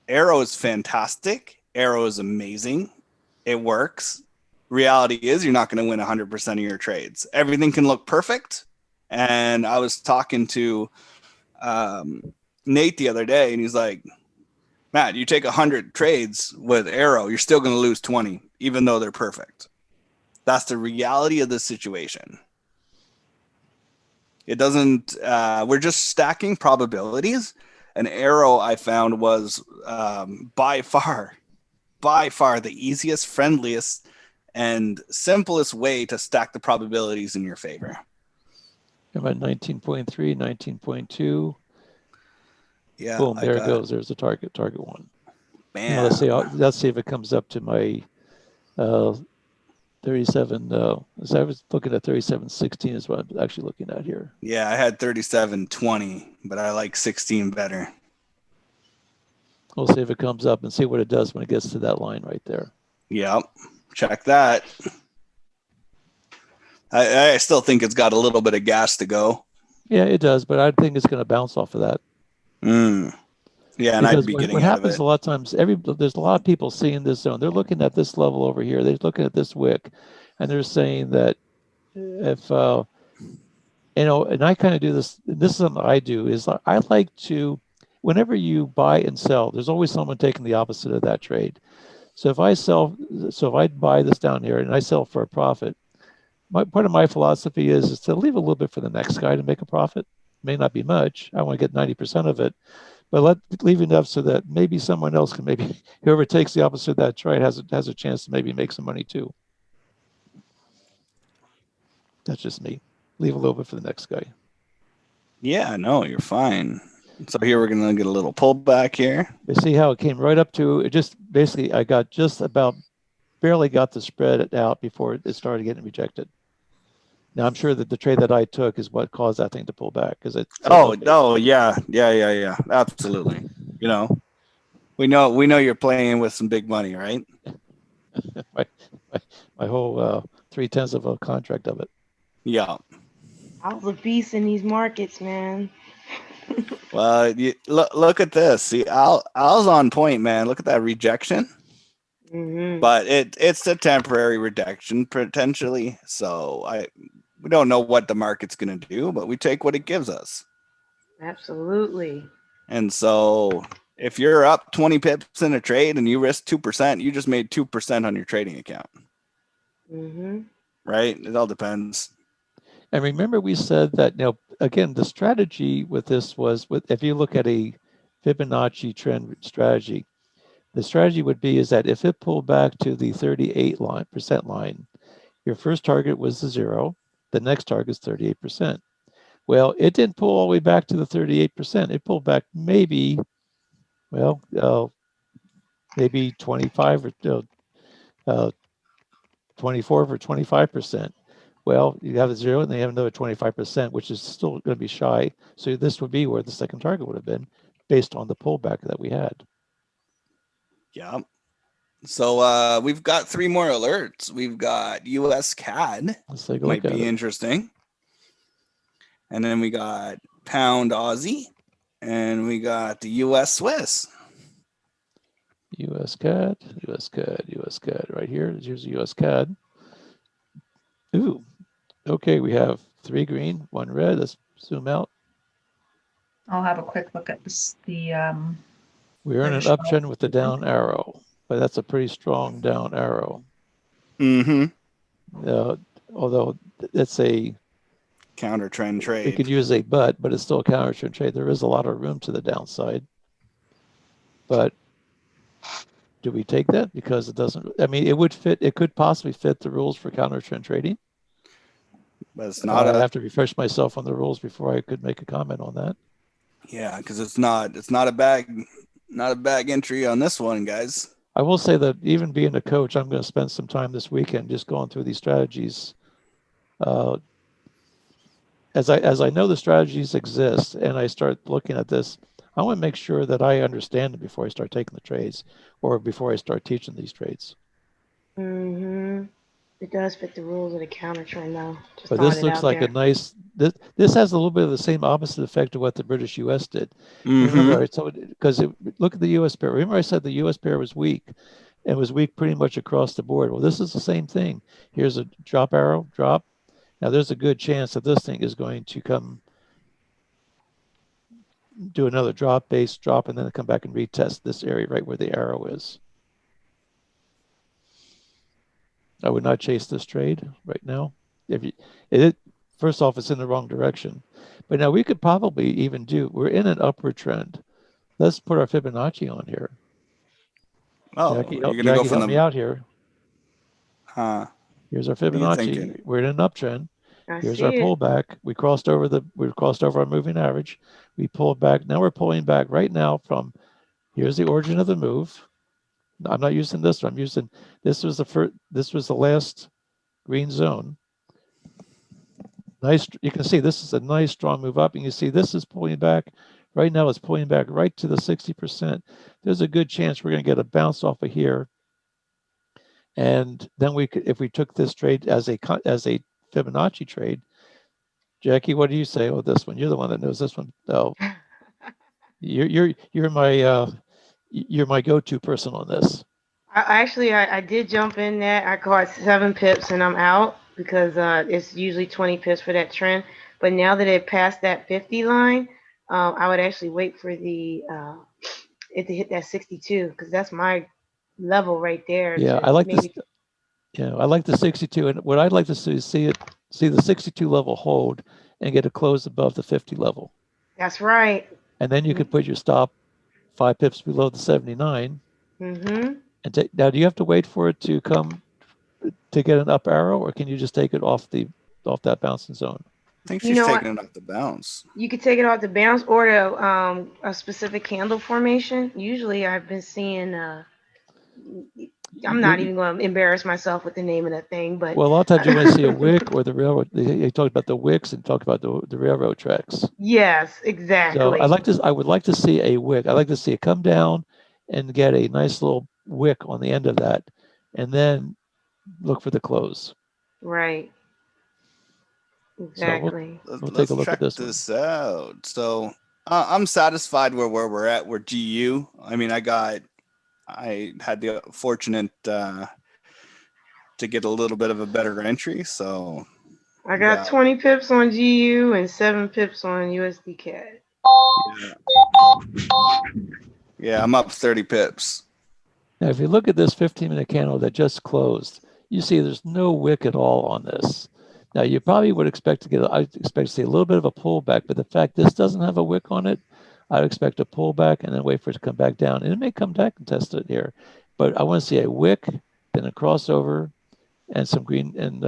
Speaker 2: AIRO is fantastic. AIRO is amazing. It works. Reality is you're not going to win 100% of your trades. Everything can look perfect. And I was talking to Nate the other day, and he's like, Matt, you take 100 trades with AIRO, you're still going to lose 20, even though they're perfect. That's the reality of the situation. It doesn't, we're just stacking probabilities. And AIRO, I found, was by far the easiest, friendliest, and simplest way to stack the probabilities in your favor.
Speaker 3: About 19.3, 19.2.
Speaker 2: Yeah.
Speaker 3: Boom, there it goes. There's the target one.
Speaker 2: Man.
Speaker 3: Now, let's see if it comes up to my 37. So I was looking at 37.16 is what I'm actually looking at here.
Speaker 2: Yeah, I had 37.20, but I like 16 better.
Speaker 3: We'll see if it comes up and see what it does when it gets to that line right there.
Speaker 2: Yep. Check that. I still think it's got a little bit of gas to go.
Speaker 3: Yeah, it does, but I think it's going to bounce off of that.
Speaker 2: Yeah, and
Speaker 3: because
Speaker 2: I'd be getting
Speaker 3: what
Speaker 2: out
Speaker 3: happens
Speaker 2: of it.
Speaker 3: a lot of times, there's a lot of people seeing this zone. They're looking at this level over here. They're looking at this wick, and they're saying that if and I kind of do this. This is something I do. Is I like to, whenever you buy and sell, there's always someone taking the opposite of that trade. So if I buy this down here and I sell for a profit, part of my philosophy is to leave a little bit for the next guy to make a profit. May not be much. I want to get 90% of it, but leave enough so that maybe someone else can, maybe whoever takes the opposite of that trade has a chance to maybe make some money too. That's just me. Leave a little bit for the next guy.
Speaker 2: Yeah, no, you're fine. So here we're gonna get a little pullback here.
Speaker 3: You see how it came right up to it? Just basically, I got just about barely got the spread out before it started getting rejected. Now I'm sure that the trade that I took is what caused that thing to pull back because it.
Speaker 2: Yeah, absolutely. You know, we know you're playing with some big money, right?
Speaker 3: my whole 3/10 of a contract of it.
Speaker 2: Yeah.
Speaker 5: I was a beast in these markets, man.
Speaker 2: Well, look at this. See, Al's on point, man. Look at that rejection.
Speaker 5: Mm-hmm.
Speaker 2: But it's a temporary rejection potentially. So we don't know what the market's gonna do, but we take what it gives us.
Speaker 5: Absolutely.
Speaker 2: And so if you're up 20 pips in a trade and you risk 2%, you just made 2% on your trading account.
Speaker 5: Mm-hmm.
Speaker 2: Right? It all depends.
Speaker 3: And remember, we said that, again, the strategy with this was, if you look at a Fibonacci trend strategy, the strategy would be is that if it pulled back to the 38% line, your first target was the 0, the next target is 38%. Well, it didn't pull all the way back to the 38%. It pulled back maybe 25 or 24 or 25%. Well, you have a 0 and they have another 25%, which is still going to be shy. So this would be where the second target would have been based on the pullback that we had.
Speaker 2: Yeah. So we've got 3 more alerts. We've got US CAD.
Speaker 3: Let's take a
Speaker 2: Might
Speaker 3: look at
Speaker 2: be
Speaker 3: it.
Speaker 2: interesting. And then we got Pound Aussie. And we got the US Swiss.
Speaker 3: US CAD right here. Here's US CAD. Ooh, okay. We have 3 green, 1 red. Let's zoom out.
Speaker 4: I'll have a quick look at this.
Speaker 3: We're in an uptrend with the down arrow, but that's a pretty strong down arrow.
Speaker 2: Mm-hmm.
Speaker 3: Although it's a
Speaker 2: counter trend trade.
Speaker 3: We could use a but it's still a counter trend trade. There is a lot of room to the downside. But do we take that? Because it doesn't, it could possibly fit the rules for counter trend trading.
Speaker 2: But it's not.
Speaker 3: I have to refresh myself on the rules before I could make a comment on that.
Speaker 2: Yeah, because it's not a bag entry on this one, guys.
Speaker 3: I will say that even being a coach, I'm going to spend some time this weekend just going through these strategies. As I know the strategies exist and I start looking at this, I want to make sure that I understand it before I start taking the trades or before I start teaching these trades.
Speaker 5: Mm-hmm. It does fit the rules of the counter trend, though.
Speaker 3: But this looks like a nice. This has a little bit of the same opposite effect of what the British U.S. did.
Speaker 2: Mm-hmm.
Speaker 3: Remember, because look at the U.S. pair. Remember, I said the U.S. pair was weak. It was weak pretty much across the board. Well, this is the same thing. Here's a drop arrow, drop. Now, there's a good chance that this thing is going to come do another drop, base drop, and then come back and retest this area right where the arrow is. I would not chase this trade right now. First off, it's in the wrong direction. But now we could probably even we're in an upward trend. Let's put our Fibonacci on here.
Speaker 2: Oh,
Speaker 3: Jackie,
Speaker 2: you're gonna
Speaker 3: Jackie,
Speaker 2: go from
Speaker 3: help me out here.
Speaker 2: Huh.
Speaker 3: Here's our Fibonacci. We're in an uptrend. Here's our pullback. We crossed over our moving average. We pulled back. Now we're pulling back right now from here's the origin of the move. I'm not using this one. I'm using this was the last green zone. Nice. You can see this is a nice strong move up, and you see this is pulling back. Right now it's pulling back right to the 60%. There's a good chance we're going to get a bounce off of here. And then we could, if we took this trade as a Fibonacci trade, Jackie, what do you say about this one? You're the one that knows this one. Oh, you're my go-to person on this.
Speaker 5: I did jump in there. I caught 7 pips and I'm out because it's usually 20 pips for that trend. But now that it passed that 50 line, I would actually wait for it to hit that 62 because that's my level right there.
Speaker 3: Yeah,
Speaker 5: to
Speaker 3: I like
Speaker 5: maybe,
Speaker 3: this. Yeah, I like the 62, and what I'd like to see is see the 62 level hold and get a close above the 50 level,
Speaker 5: That's right.
Speaker 3: and then you could put your stop 5 pips below the 79.
Speaker 5: Mm-hmm.
Speaker 3: And take, now, do you have to wait for it to come to get an up arrow, or can you just take it off that bouncing zone?
Speaker 2: I think
Speaker 5: You
Speaker 2: she's
Speaker 5: know
Speaker 2: taking
Speaker 5: what?
Speaker 2: it off the bounce.
Speaker 5: You could take it off the bounce or to a specific candle formation. Usually, I've been seeing. I'm not even going to embarrass myself with the name of that thing, but
Speaker 3: Well, a lot of times you want to see a wick or the railroad. They talked about the wicks and talked about the railroad tracks.
Speaker 5: yes,
Speaker 3: So
Speaker 5: exactly.
Speaker 3: I would like to see a wick. I like to see it come down and get a nice little wick on the end of that, and then look for the close.
Speaker 5: Right. Exactly.
Speaker 3: So we'll take
Speaker 2: Let's
Speaker 3: a look
Speaker 2: check
Speaker 3: at this
Speaker 2: this out. So I'm satisfied where we're at. We're GU. I mean, I had the fortunate to get a little bit of a better entry. So
Speaker 5: I got 20 pips on GU and 7 pips on USD CAD.
Speaker 2: Yeah, I'm up 30 pips.
Speaker 3: Now, if you look at this 15-minute candle that just closed, you see there's no wick at all on this. Now, you probably would expect I expect to see a little bit of a pullback, but the fact this doesn't have a wick on it, I'd expect a pullback and then wait for it to come back down. And it may come back and test it here, but I want to see a wick, then a crossover, and some green, and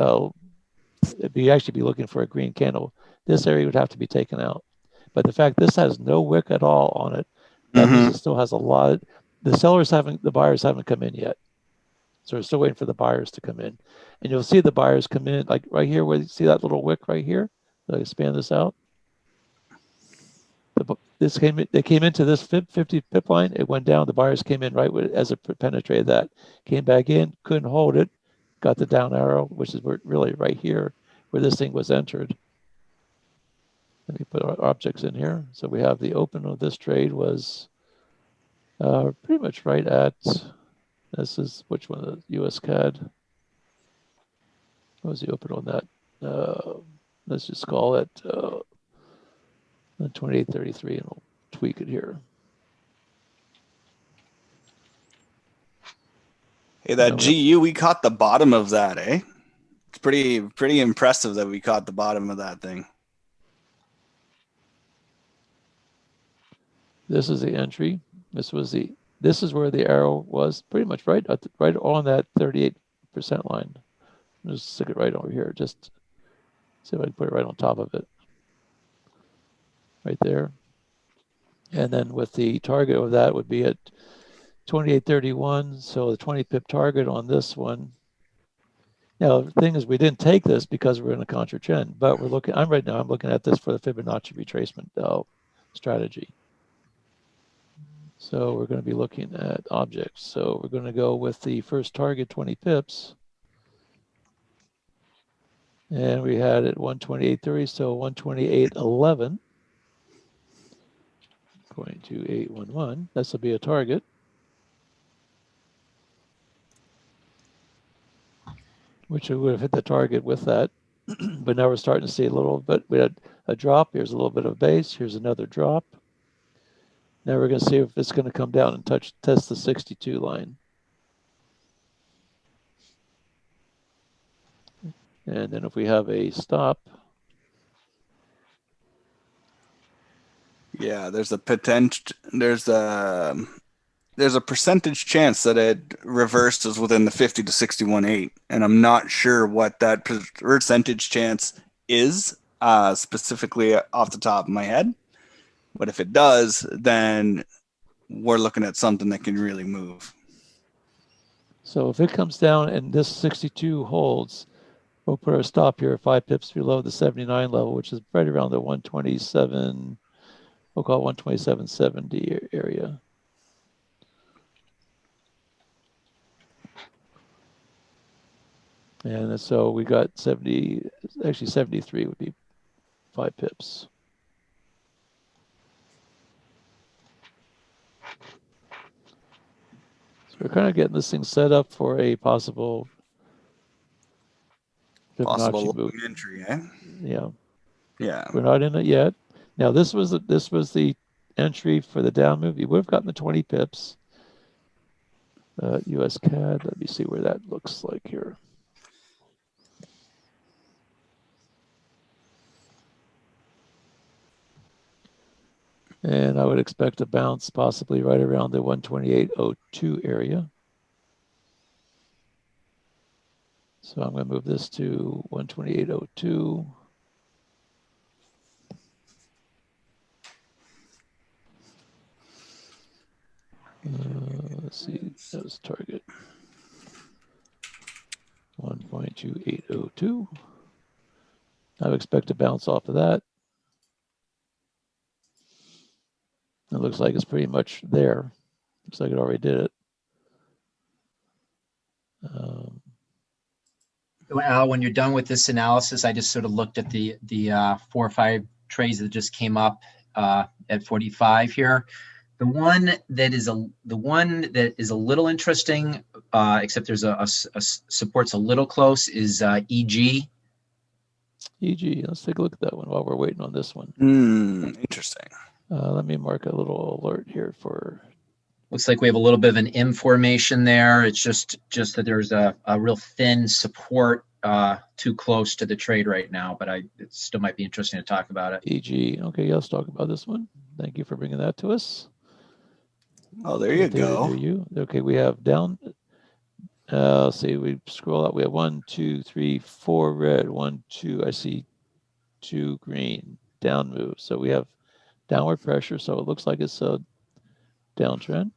Speaker 3: actually be looking for a green candle. This area would have to be taken out. But the fact this has no wick at all on it, that means it still has a lot. The buyers haven't come in yet. So we're still waiting for the buyers to come in. And you'll see the buyers come in, like right here, where you see that little wick right here. So I expand this out. They came into this 50 pip line. It went down. The buyers came in right as it penetrated that. Came back in, couldn't hold it. Got the down arrow, which is really right here where this thing was entered. Let me put our objects in here. So we have the open of this trade was pretty much right at, this is which one, the US CAD. What was the open on that? Let's just call it 2833, and we'll tweak it here.
Speaker 2: Hey, that GU, we caught the bottom of that, eh? It's pretty impressive that we caught the bottom of that thing.
Speaker 3: This is the entry. This is where the arrow was, pretty much right on that 38% line. I'll just stick it right over here. Just see if I can put it right on top of it. Right there. And then with the target of that would be at 2831. So the 20 pip target on this one. Now the thing is, we didn't take this because we're in a contra trend, but I'm looking at this for the Fibonacci retracement strategy. So we're going to be looking at objects. So we're going to go with the first target, 20 pips. And we had it 128.30, so 128.11. 0.2811. This will be a target. Which we would have hit the target with that. But now we're starting to see a little bit. We had a drop. Here's a little bit of base. Here's another drop. Now we're going to see if it's going to come down and test the 62 line. And then if we have a stop.
Speaker 2: Yeah, there's a percentage chance that it reverses within the 50 to 61.8, and I'm not sure what that percentage chance is specifically off the top of my head. But if it does, then we're looking at something that can really move.
Speaker 3: So if it comes down and this 62 holds, we'll put our stop here 5 pips below the 79 level, which is right around the 127, we'll call it 127.70 area. And so we got 73 would be 5 pips. So we're kind of getting this thing set up for a possible Fibonacci move.
Speaker 2: Entry, eh?
Speaker 3: Yeah.
Speaker 2: Yeah.
Speaker 3: We're not in it yet. Now this was the entry for the down move. You would have gotten the 20 pips. US CAD. Let me see where that looks like here. And I would expect a bounce possibly right around the 128.02 area. So I'm going to move this to 128.02. Let's see, that was target 1.2802. I would expect a bounce off of that. It looks like it's pretty much there. Looks like it already did it.
Speaker 7: Al, when you're done with this analysis, I just sort of looked at the 4 or 5 trades that just came up at 45 here. The one that is a little interesting, except there's a support's a little close, is EG.
Speaker 3: EG, let's take a look at that one while we're waiting on this one.
Speaker 2: Interesting.
Speaker 3: Let me mark a little alert here for.
Speaker 7: Looks like we have a little bit of an M formation there. It's just that there's a real thin support too close to the trade right now, but it still might be interesting to talk about it.
Speaker 3: EG, okay, yeah, let's talk about this one. Thank you for bringing that to us.
Speaker 2: Oh, there you go.
Speaker 3: Okay, we have down. Let's see, we scroll up. We have 1, 2, 3, 4 red. 1, 2. I see 2 green. Down move. So we have downward pressure. So it looks like it's a downtrend.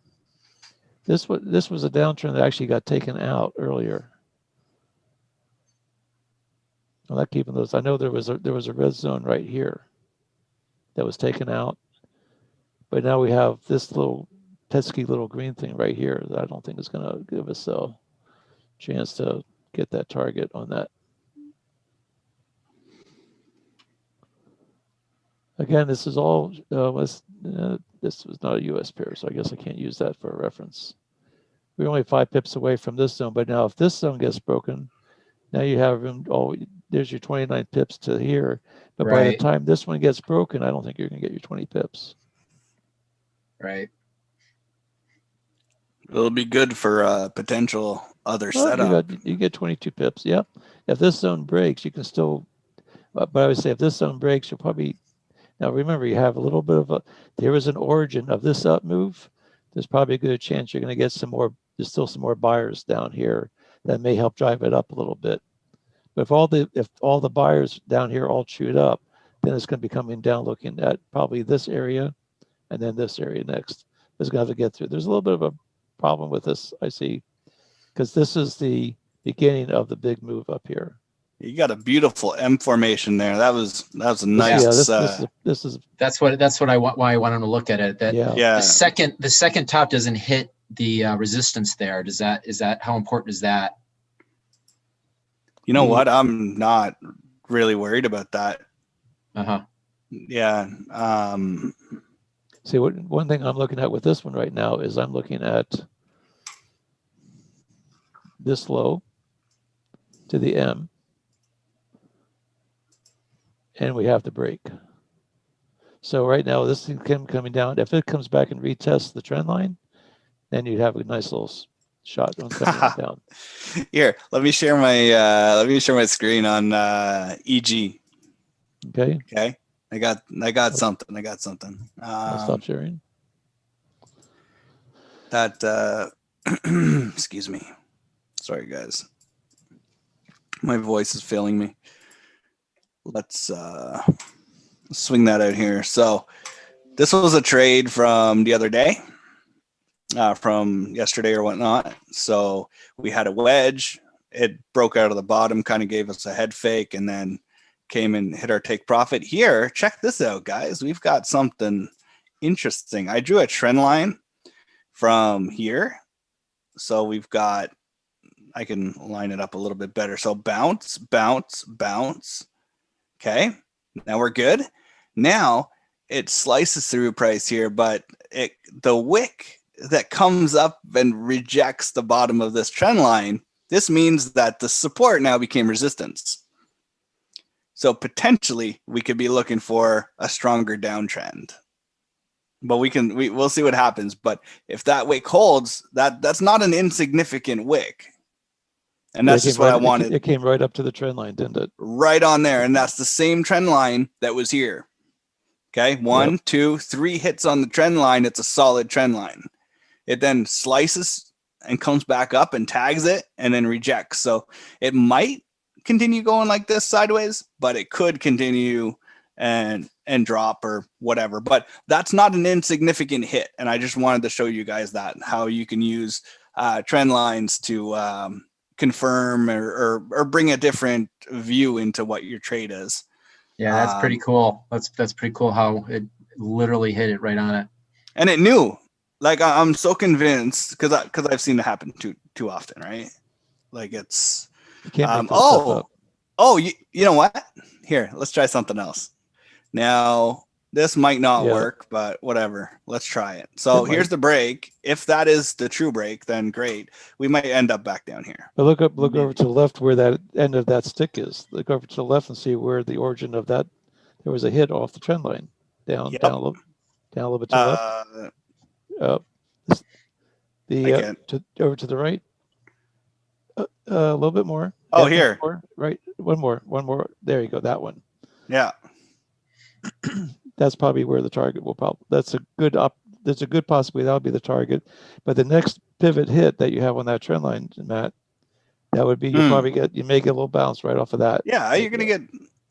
Speaker 3: This was a downtrend that actually got taken out earlier. I'm not keeping those. I know there was a red zone right here that was taken out, but now we have this little pesky little green thing right here that I don't think is going to give us a chance to get that target on that. Again, this is all this was not a US pair, so I guess I can't use that for a reference. We're only 5 pips away from this zone, but now if this zone gets broken, now you have room. Oh, there's your 29 pips to here, but by the time this one gets broken, I don't think you're going to get your 20 pips.
Speaker 7: Right.
Speaker 2: It'll be good for potential other setup.
Speaker 3: You get 22 pips. Yep. If this zone breaks, you can still. But I would say if this zone breaks, you'll probably. Now remember, you have a little bit of a. There is an origin of this up move. There's probably a good chance you're going to get some more. There's still some more buyers down here that may help drive it up a little bit. But if all the buyers down here all chewed up, then it's going to be coming down, looking at probably this area, and then this area next. It's going to have to get through. There's a little bit of a problem with this, I see, because this is the beginning of the big move up here.
Speaker 2: You got a beautiful M formation there. That was a nice.
Speaker 3: Yeah, this is.
Speaker 7: That's why I wanted to look at it. That
Speaker 3: yeah.
Speaker 7: The second top doesn't hit the resistance there. Is that how important is that?
Speaker 2: You know what? I'm not really worried about that. Yeah.
Speaker 3: See, one thing I'm looking at with this one right now is I'm looking at this low to the M, and we have to break. So right now, this thing coming down. If it comes back and retests the trend line, then you'd have a nice little shot on coming down.
Speaker 2: Here, let me share my screen on EG.
Speaker 3: Okay.
Speaker 2: Okay. I got something.
Speaker 3: I'll stop sharing.
Speaker 2: That excuse me. Sorry guys. My voice is failing me. Let's swing that out here. So this was a trade from the other day, from yesterday or whatnot. So we had a wedge. It broke out of the bottom, kind of gave us a head fake, and then came and hit our take profit. Here, check this out, guys. We've got something interesting. I drew a trend line from here. So we've got, I can line it up a little bit better. So bounce, bounce, bounce. Okay, now we're good. Now it slices through price here, but the wick that comes up and rejects the bottom of this trend line, this means that the support now became resistance. So potentially we could be looking for a stronger downtrend. but we'll see what happens. But if that wick holds, that's not an insignificant wick. And that's just what I wanted.
Speaker 3: It came right up to the trend line, didn't it?
Speaker 2: Right on there. And that's the same trend line that was here. Okay. 1, 2, 3 hits on the trend line. It's a solid trend line. It then slices and comes back up and tags it and then rejects. So it might continue going like this sideways, but it could continue and drop or whatever. But that's not an insignificant hit. And I just wanted to show you guys that, how you can use trend lines to confirm or bring a different view into what your trade is.
Speaker 7: Yeah, that's pretty cool. That's pretty cool how it literally hit it right on it.
Speaker 2: And it knew. Like, I'm so convinced because I've seen it happen too often, right? Like, it's you know what? Here, let's try something else. Now, this might not work, but whatever. Let's try it. So here's the break. If that is the true break, then great. We might end up back down here.
Speaker 3: But look over to the left where that end of that stick is. Look over to the left and see where the origin of that. There was a hit off the trend line. Down a little bit to the left. Over to the right. A little bit more.
Speaker 2: Oh, here.
Speaker 3: More, right. One more. There you go. That one.
Speaker 2: Yeah.
Speaker 3: That's probably where the target will probably. That's a good possibility that'll be the target. But the next pivot hit that you have on that trend line, Matt, that would be you may get a little bounce right off of that.
Speaker 2: Yeah, you're gonna get.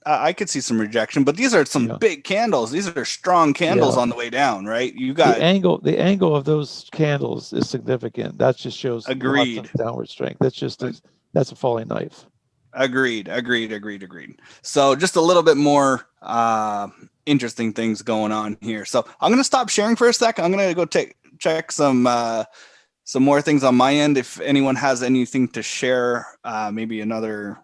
Speaker 2: I could see some rejection, but these are some big candles. These are strong candles on the way down, right? You got
Speaker 3: the angle of those candles is significant. That just shows
Speaker 2: agreed
Speaker 3: downward strength. That's a falling knife.
Speaker 2: Agreed. So just a little bit more interesting things going on here. So I'm going to stop sharing for a second. I'm going to go check some more things on my end. If anyone has anything to share, maybe another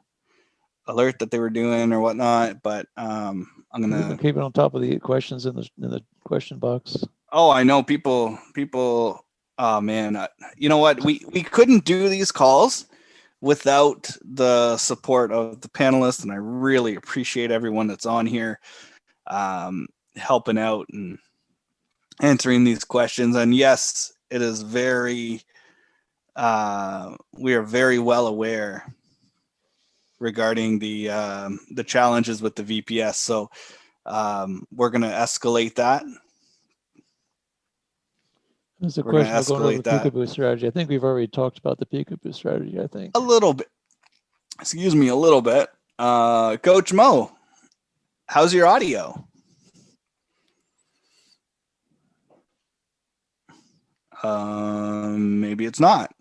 Speaker 2: alert that they were doing or whatnot. But I'm going to
Speaker 3: keep it on top of the questions in the question box.
Speaker 2: Oh, I know people. Oh man, you know what? We couldn't do these calls without the support of the panelists, and I really appreciate everyone that's on here helping out and answering these questions. And yes, it is very we are very well aware regarding the challenges with the VPS. So we're going to escalate that.
Speaker 3: There's a question going over the peekaboo strategy. I think we've already talked about the peekaboo strategy, I think.
Speaker 2: A little bit. Excuse me, a little bit. Coach Mo, how's your audio? Maybe it's not.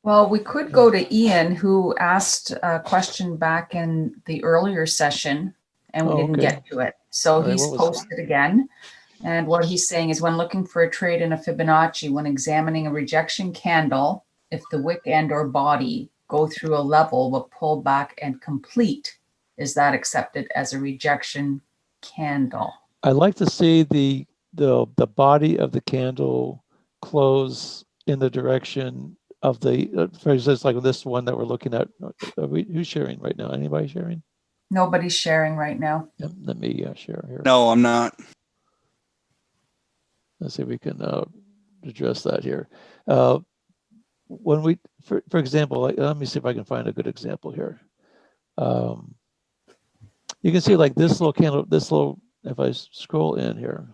Speaker 4: Well, we could go to Ian, who asked a question back in the earlier session, and we didn't get to it. So he's posted again. And what he's saying is, when looking for a trade in a Fibonacci, when examining a rejection candle, if the wick end or body go through a level but pull back and complete, is that accepted as a rejection candle?
Speaker 3: I'd like to see the body of the candle close in the direction of the, for instance, like this one that we're looking at. Who's sharing right now? Anybody sharing?
Speaker 4: Nobody's sharing right now.
Speaker 3: Yep, let me share here.
Speaker 2: No, I'm not.
Speaker 3: Let's see if we can address that here. When we, for example, let me see if I can find a good example here. You can see like this little candle, if I scroll in here,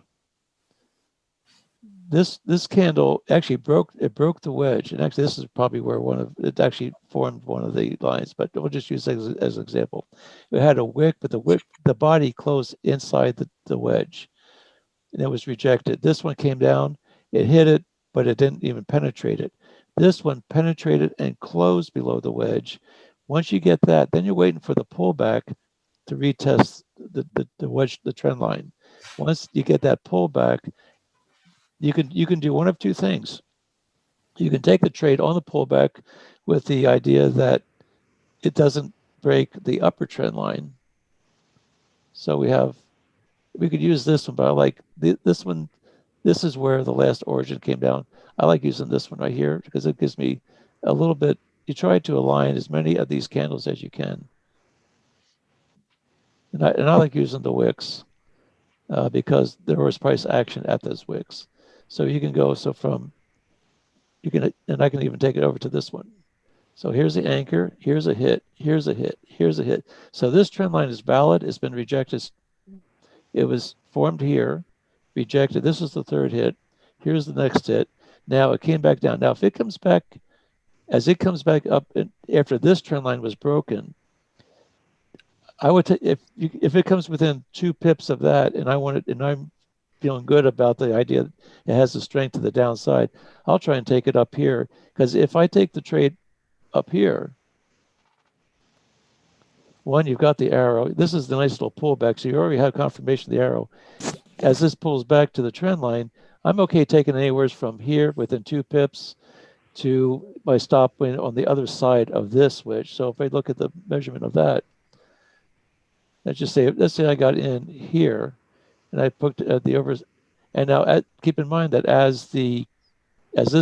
Speaker 3: this candle actually broke the wedge. And actually this is probably where it actually formed one of the lines, but we'll just use it as an example. It had a wick, but the body closed inside the wedge. And it was rejected. This one came down, it hit it, but it didn't even penetrate it. This one penetrated and closed below the wedge. Once you get that, then you're waiting for the pullback to retest the wedge, the trend line. Once you get that pullback, you can do one of two things. You can take the trade on the pullback with the idea that it doesn't break the upper trend line. So we could use this one, but I like this one. This is where the last origin came down. I like using this one right here because it gives me a little bit. You try to align as many of these candles as you can. And I like using the wicks. because there was price action at those wicks. So you can go, and I can even take it over to this one. So here's the anchor, here's a hit, here's a hit, here's a hit. So this trend line is valid, it's been rejected. It was formed here, rejected. This is the third hit. Here's the next hit. Now it came back down. Now, if it comes back, as it comes back up after this trend line was broken, I would take, if it comes within 2 pips of that, and I'm feeling good about the idea that it has the strength to the downside, I'll try and take it up here. Because if I take the trade up here, one, you've got the arrow. This is the nice little pullback. So you already have confirmation of the arrow. As this pulls back to the trend line, I'm okay taking anywhere from here within 2 pips to my stop on the other side of this switch. So if I look at the measurement of that, let's say I got in here and I put the overs. And now keep in mind that as this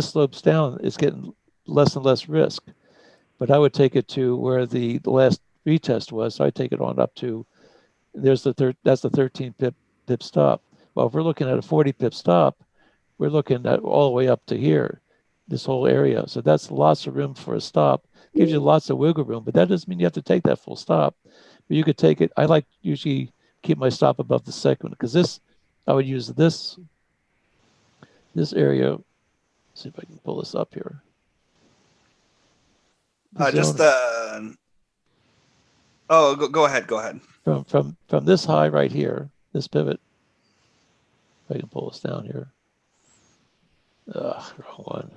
Speaker 3: slopes down, it's getting less and less risk. But I would take it to where the last retest was. So I take it on up to, that's the 13 pip stop. Well, if we're looking at a 40 pip stop, we're looking at all the way up to here, this whole area. So that's lots of room for a stop. Gives you lots of wiggle room, but that doesn't mean you have to take that full stop. But you could take it. I like usually keep my stop above the second, because I would use this area. Let's see if I can pull this up here.
Speaker 2: Go ahead.
Speaker 3: From this high right here, this pivot. If I can pull this down here. Wrong one.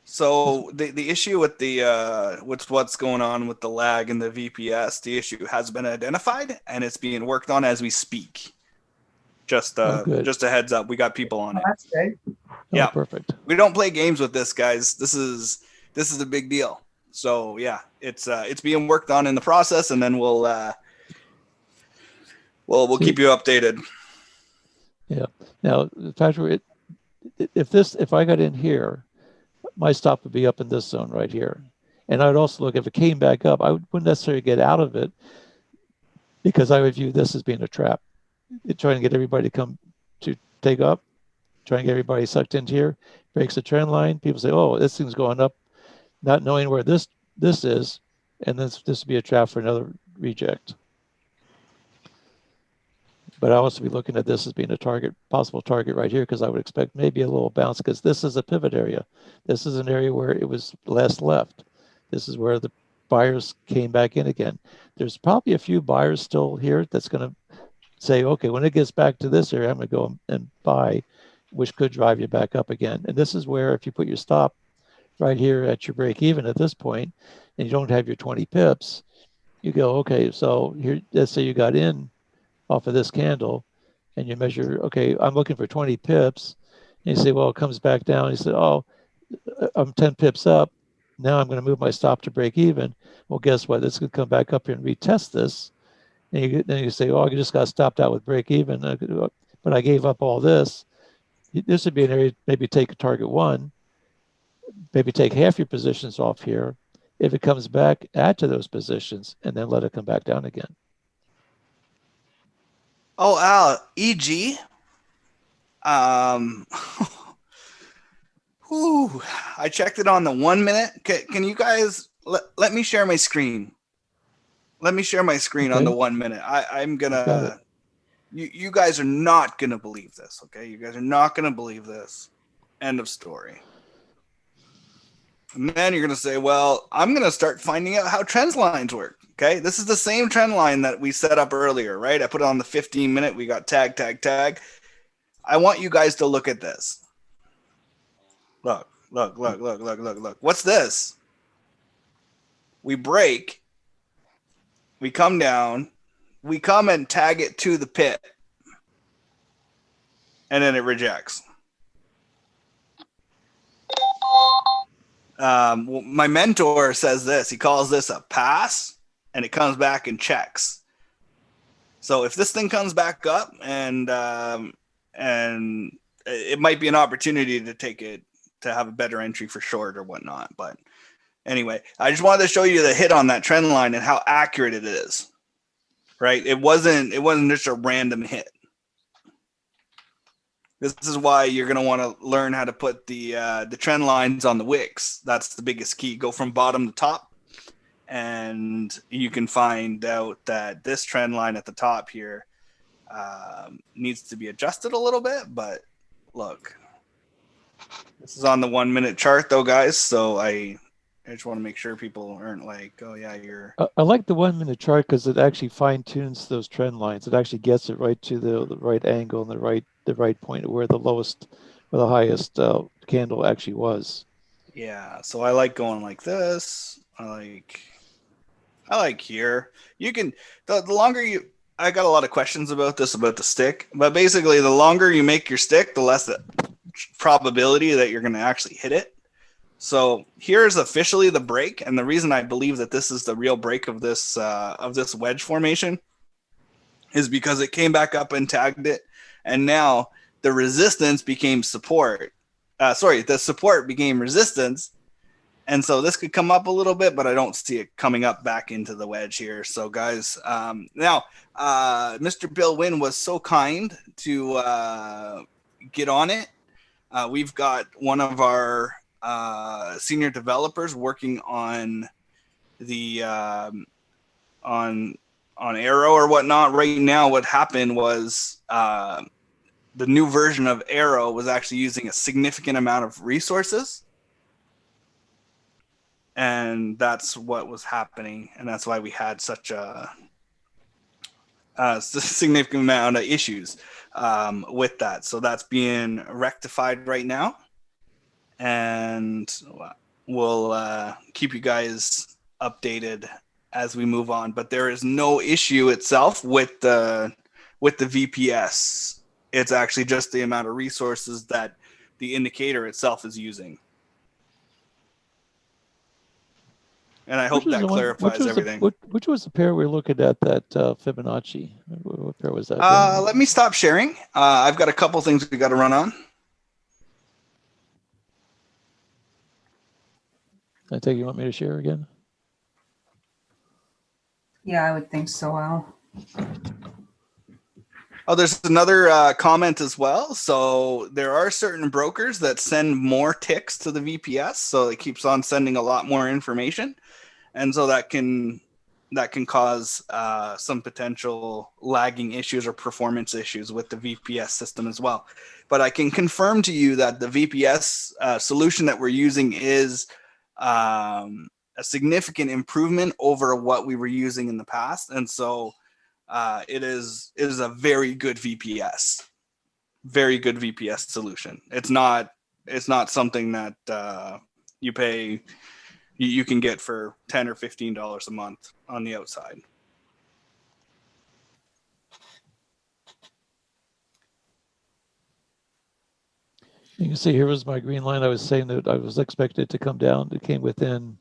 Speaker 2: So the issue with with what's going on with the lag and the VPS, the issue has been identified and it's being worked on as we speak. Just a heads up, we got people on it.
Speaker 4: That's good.
Speaker 2: Yeah,
Speaker 3: perfect.
Speaker 2: We don't play games with this, guys. This is a big deal. So yeah, it's being worked on in the process, and then we'll keep you updated.
Speaker 3: Yeah. Now, Patrick, if I got in here, my stop would be up in this zone right here. And I would also look, if it came back up, I wouldn't necessarily get out of it, because I would view this as being a trap. Trying to get everybody to take up, trying to get everybody sucked into here, breaks the trend line. People say, oh, this thing's going up, not knowing where this is, and this would be a trap for another reject. But I also be looking at this as being a possible target right here, because I would expect maybe a little bounce, because this is a pivot area. This is an area where it was last left. This is where the buyers came back in again. There's probably a few buyers still here that's going to say, okay, when it gets back to this area, I'm going to go and buy, which could drive you back up again. And this is where, if you put your stop right here at your break even at this point, and you don't have your 20 pips, you go, okay, so here, let's say you got in off of this candle, and you measure, okay, I'm looking for 20 pips, and you say, well, it comes back down. You say, oh, I'm 10 pips up. Now I'm going to move my stop to break even. Well, guess what? It's going to come back up here and retest this. And then you say, oh, I just got stopped out with break even, but I gave up all this. This would be an area, maybe take a target one, maybe take half your positions off here. If it comes back, add to those positions, and then let it come back down again.
Speaker 2: Oh, Al, EG. Whew, I checked it on the 1 minute. Can you guys let me share my screen? Let me share my screen on the 1 minute. I'm gonna. You guys are not gonna believe this, okay? You guys are not gonna believe this. End of story. And then you're gonna say, "Well, I'm gonna start finding out how trend lines work." Okay, this is the same trend line that we set up earlier, right? I put it on the 15 minute. We got tag. I want you guys to look at this. Look. What's this? We break. We come down. We come and tag it to the pit. And then it rejects. My mentor says this. He calls this a pass, and it comes back and checks. So if this thing comes back up, and it might be an opportunity to take it, to have a better entry for short or whatnot. But anyway, I just wanted to show you the hit on that trend line and how accurate it is. Right? It wasn't just a random hit. This is why you're going to want to learn how to put the trend lines on the wicks. That's the biggest key. Go from bottom to top, and you can find out that this trend line at the top here needs to be adjusted a little bit. But look, this is on the 1 minute chart though, guys. So I just want to make sure people aren't like, oh yeah, you're.
Speaker 3: I like the 1 minute chart because it actually fine tunes those trend lines. It actually gets it right to the right angle and the right point where the lowest or the highest candle actually was.
Speaker 2: Yeah, so I like going like this. I like here. You can the longer you. I got a lot of questions about this about the stick, but basically the longer you make your stick, the less the probability that you're going to actually hit it. So here's officially the break, and the reason I believe that this is the real break of this wedge formation is because it came back up and tagged it, and now the resistance became support. The support became resistance, and so this could come up a little bit, but I don't see it coming up back into the wedge here. So guys, now Mr. Bill Wynn was so kind to get on it. We've got one of our senior developers working on the on AIRO or whatnot right now. What happened was the new version of AIRO was actually using a significant amount of resources, and that's what was happening, and that's why we had such a significant amount of issues with that. So that's being rectified right now, and we'll keep you guys updated as we move on. But there is no issue itself with the VPS. It's actually just the amount of resources that the indicator itself is using. And I hope that clarifies everything.
Speaker 3: Which was the pair we were looking at, that Fibonacci? What pair was that?
Speaker 2: Let me stop sharing. I've got a couple things we got to run on.
Speaker 3: I take you want me to share again?
Speaker 4: Yeah, I would think so, Al.
Speaker 2: Oh, there's another comment as well. So there are certain brokers that send more ticks to the VPS, so it keeps on sending a lot more information, and so that can cause some potential lagging issues or performance issues with the VPS system as well. But I can confirm to you that the VPS solution that we're using is a significant improvement over what we were using in the past, and so it is a very good VPS solution. It's not something that you can get for $10 or $15 a month on the outside.
Speaker 3: You can see here was my green line. I was saying that I was expected it to come down. It came within,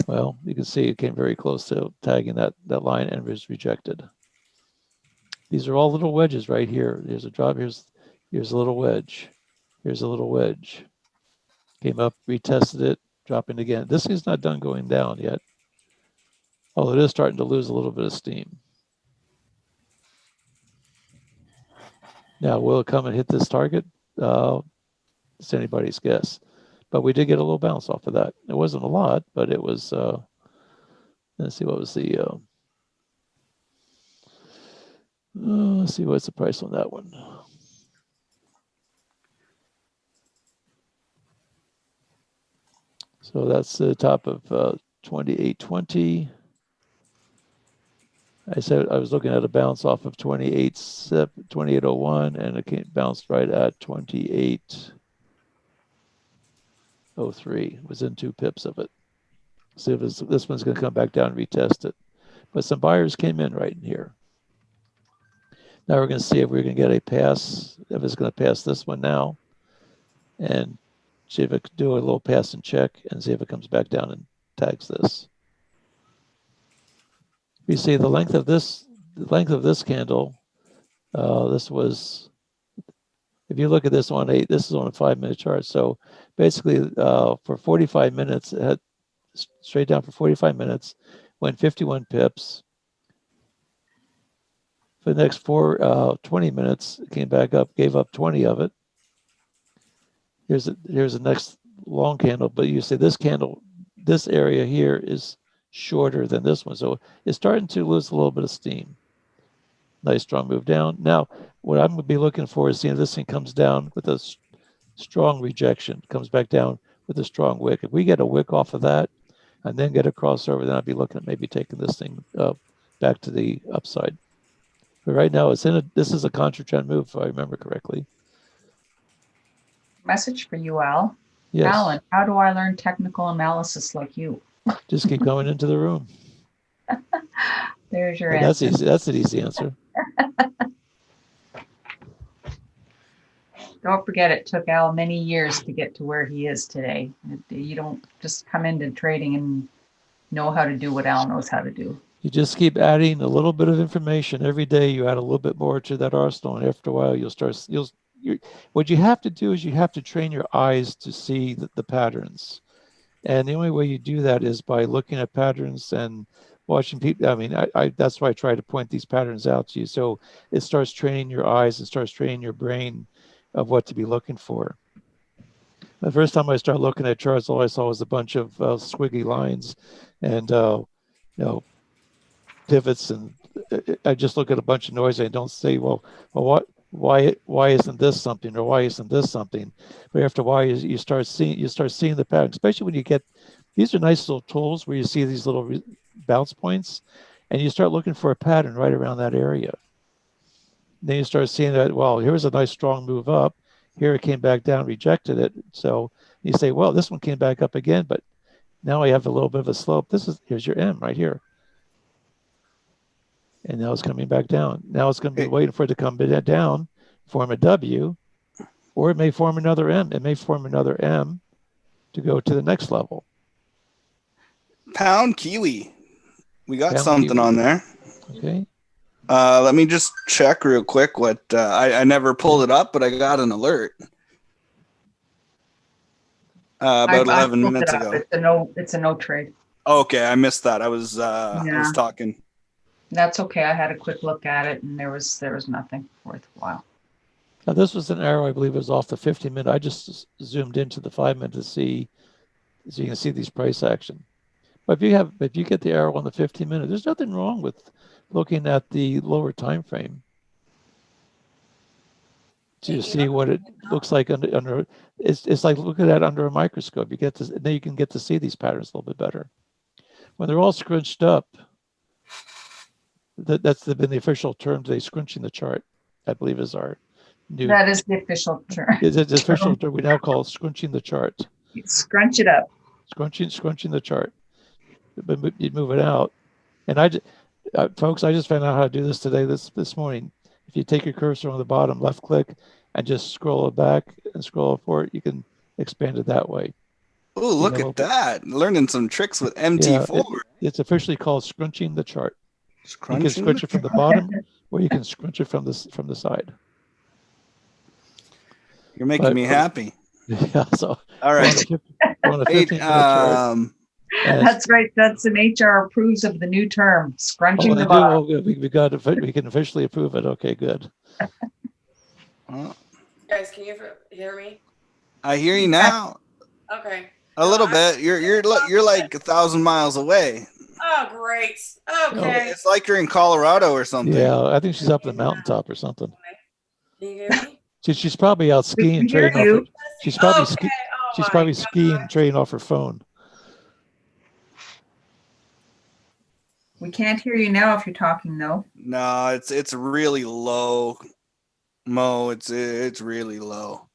Speaker 3: well, you can see it came very close to tagging that line and was rejected. These are all little wedges right here. There's a drop. Here's a little wedge. Here's a little wedge. Came up, retested it, dropping again. This is not done going down yet, although it is starting to lose a little bit of steam. Now, will it come and hit this target? It's anybody's guess. But we did get a little bounce off of that. It wasn't a lot, but it was, let's see, what was the, let's see what's the price on that one. So that's the top of 2820. I said I was looking at a bounce off of 2801, and it bounced right at 2803. It was in 2 pips of it. See if this one's going to come back down and retest it. But some buyers came in right in here. Now we're going to see if we're going to get a pass, if it's going to pass this one now, and see if it can do a little pass and check, and see if it comes back down and tags this. You see the length of this candle. This was, if you look at this on this is on a 5-minute chart. So basically, for 45 minutes, it had straight down for 45 minutes, went 51 pips. For the next 20 minutes, it came back up, gave up 20 of it, here's the next long candle, but you say this candle, this area here is shorter than this one. So it's starting to lose a little bit of steam. Nice strong move down. Now, what I'm going to be looking for is seeing this thing comes down with a strong rejection, comes back down with a strong wick. If we get a wick off of that and then get a crossover, then I'd be looking at maybe taking this thing back to the upside. But right now, this is a contra-trend move, if I remember correctly.
Speaker 4: Message for you, Al.
Speaker 3: Yes.
Speaker 4: Alan, how do I learn technical analysis like you?
Speaker 3: Just keep going into the room.
Speaker 4: There's your
Speaker 3: That's
Speaker 4: answer.
Speaker 3: easy. That's an easy answer.
Speaker 4: Don't forget, it took Al many years to get to where he is today. You don't just come into trading and know how to do what Al knows how to do.
Speaker 3: You just keep adding a little bit of information every day. You add a little bit more to that arsenal, and after a while, what you have to do is you have to train your eyes to see the patterns. And the only way you do that is by looking at patterns and watching people. I mean, that's why I try to point these patterns out to you. So it starts training your eyes, it starts training your brain of what to be looking for. The first time I started looking at charts, all I saw was a bunch of squiggly lines and pivots, and I just look at a bunch of noise. I don't say, well, why isn't this something, or why isn't this something? But after a while, you start seeing the pattern, especially when you get these are nice little tools where you see these little bounce points, and you start looking for a pattern right around that area. Then you start seeing that, well, here's a nice strong move up. Here it came back down, rejected it. So you say, well, this one came back up again, but now I have a little bit of a slope. Here's your M right here. And now it's coming back down. Now it's going to be waiting for it to come down, form a W, or it may form another M. It may form another M to go to the next level.
Speaker 2: Pound Kiwi. We got
Speaker 3: Pound
Speaker 2: something
Speaker 3: Kiwi.
Speaker 2: On there.
Speaker 3: Okay.
Speaker 2: Let me just check real quick what I never pulled it up, but I got an alert about 11 minutes ago.
Speaker 4: It's a no trade.
Speaker 2: Okay, I missed that. I was talking.
Speaker 4: That's okay. I had a quick look at it, and there was nothing worthwhile.
Speaker 3: Now this was an arrow, I believe it was off the 50-minute. I just zoomed into the 5-minute to see, so you can see these price action. But if you get the arrow on the 15-minute, there's nothing wrong with looking at the lower time frame to see what it looks like under. It's like looking at it under a microscope. Then you can get to see these patterns a little bit better. When they're all scrunched up, that's been the official term today. Scrunching the chart, I believe, is our new.
Speaker 4: That is the official term.
Speaker 3: It's the official term we now call scrunching the chart.
Speaker 4: Scrunch it up.
Speaker 3: Scrunching the chart. But you move it out, and folks, I just found out how to do this today. This morning. If you take your cursor on the bottom, left click, and just scroll it back and scroll it forward, you can expand it that way.
Speaker 2: Oh, look at that! Learning some tricks with MT4.
Speaker 3: Yeah, it's officially called scrunching the chart. You can scrunch it from the bottom, or you can scrunch it from the side.
Speaker 2: You're making me happy.
Speaker 3: Yeah. So
Speaker 2: all right.
Speaker 3: We're on a 15-minute chart.
Speaker 4: That's right. That's an HR approves of the new term, scrunching the bottom.
Speaker 3: We can officially approve it. Okay, good.
Speaker 6: Guys, can you hear me?
Speaker 2: I hear you now.
Speaker 6: Okay.
Speaker 2: A little bit. You're like 1,000 miles away.
Speaker 6: Oh, great. Okay.
Speaker 2: It's like you're in Colorado or something.
Speaker 3: Yeah, I think she's up the mountaintop or something.
Speaker 6: Can you hear me?
Speaker 3: She's probably out skiing, trading off. She's probably she's probably skiing, trading off her phone.
Speaker 4: We can't hear you now if you're talking, though.
Speaker 2: No, it's really low, Mo. It's really low.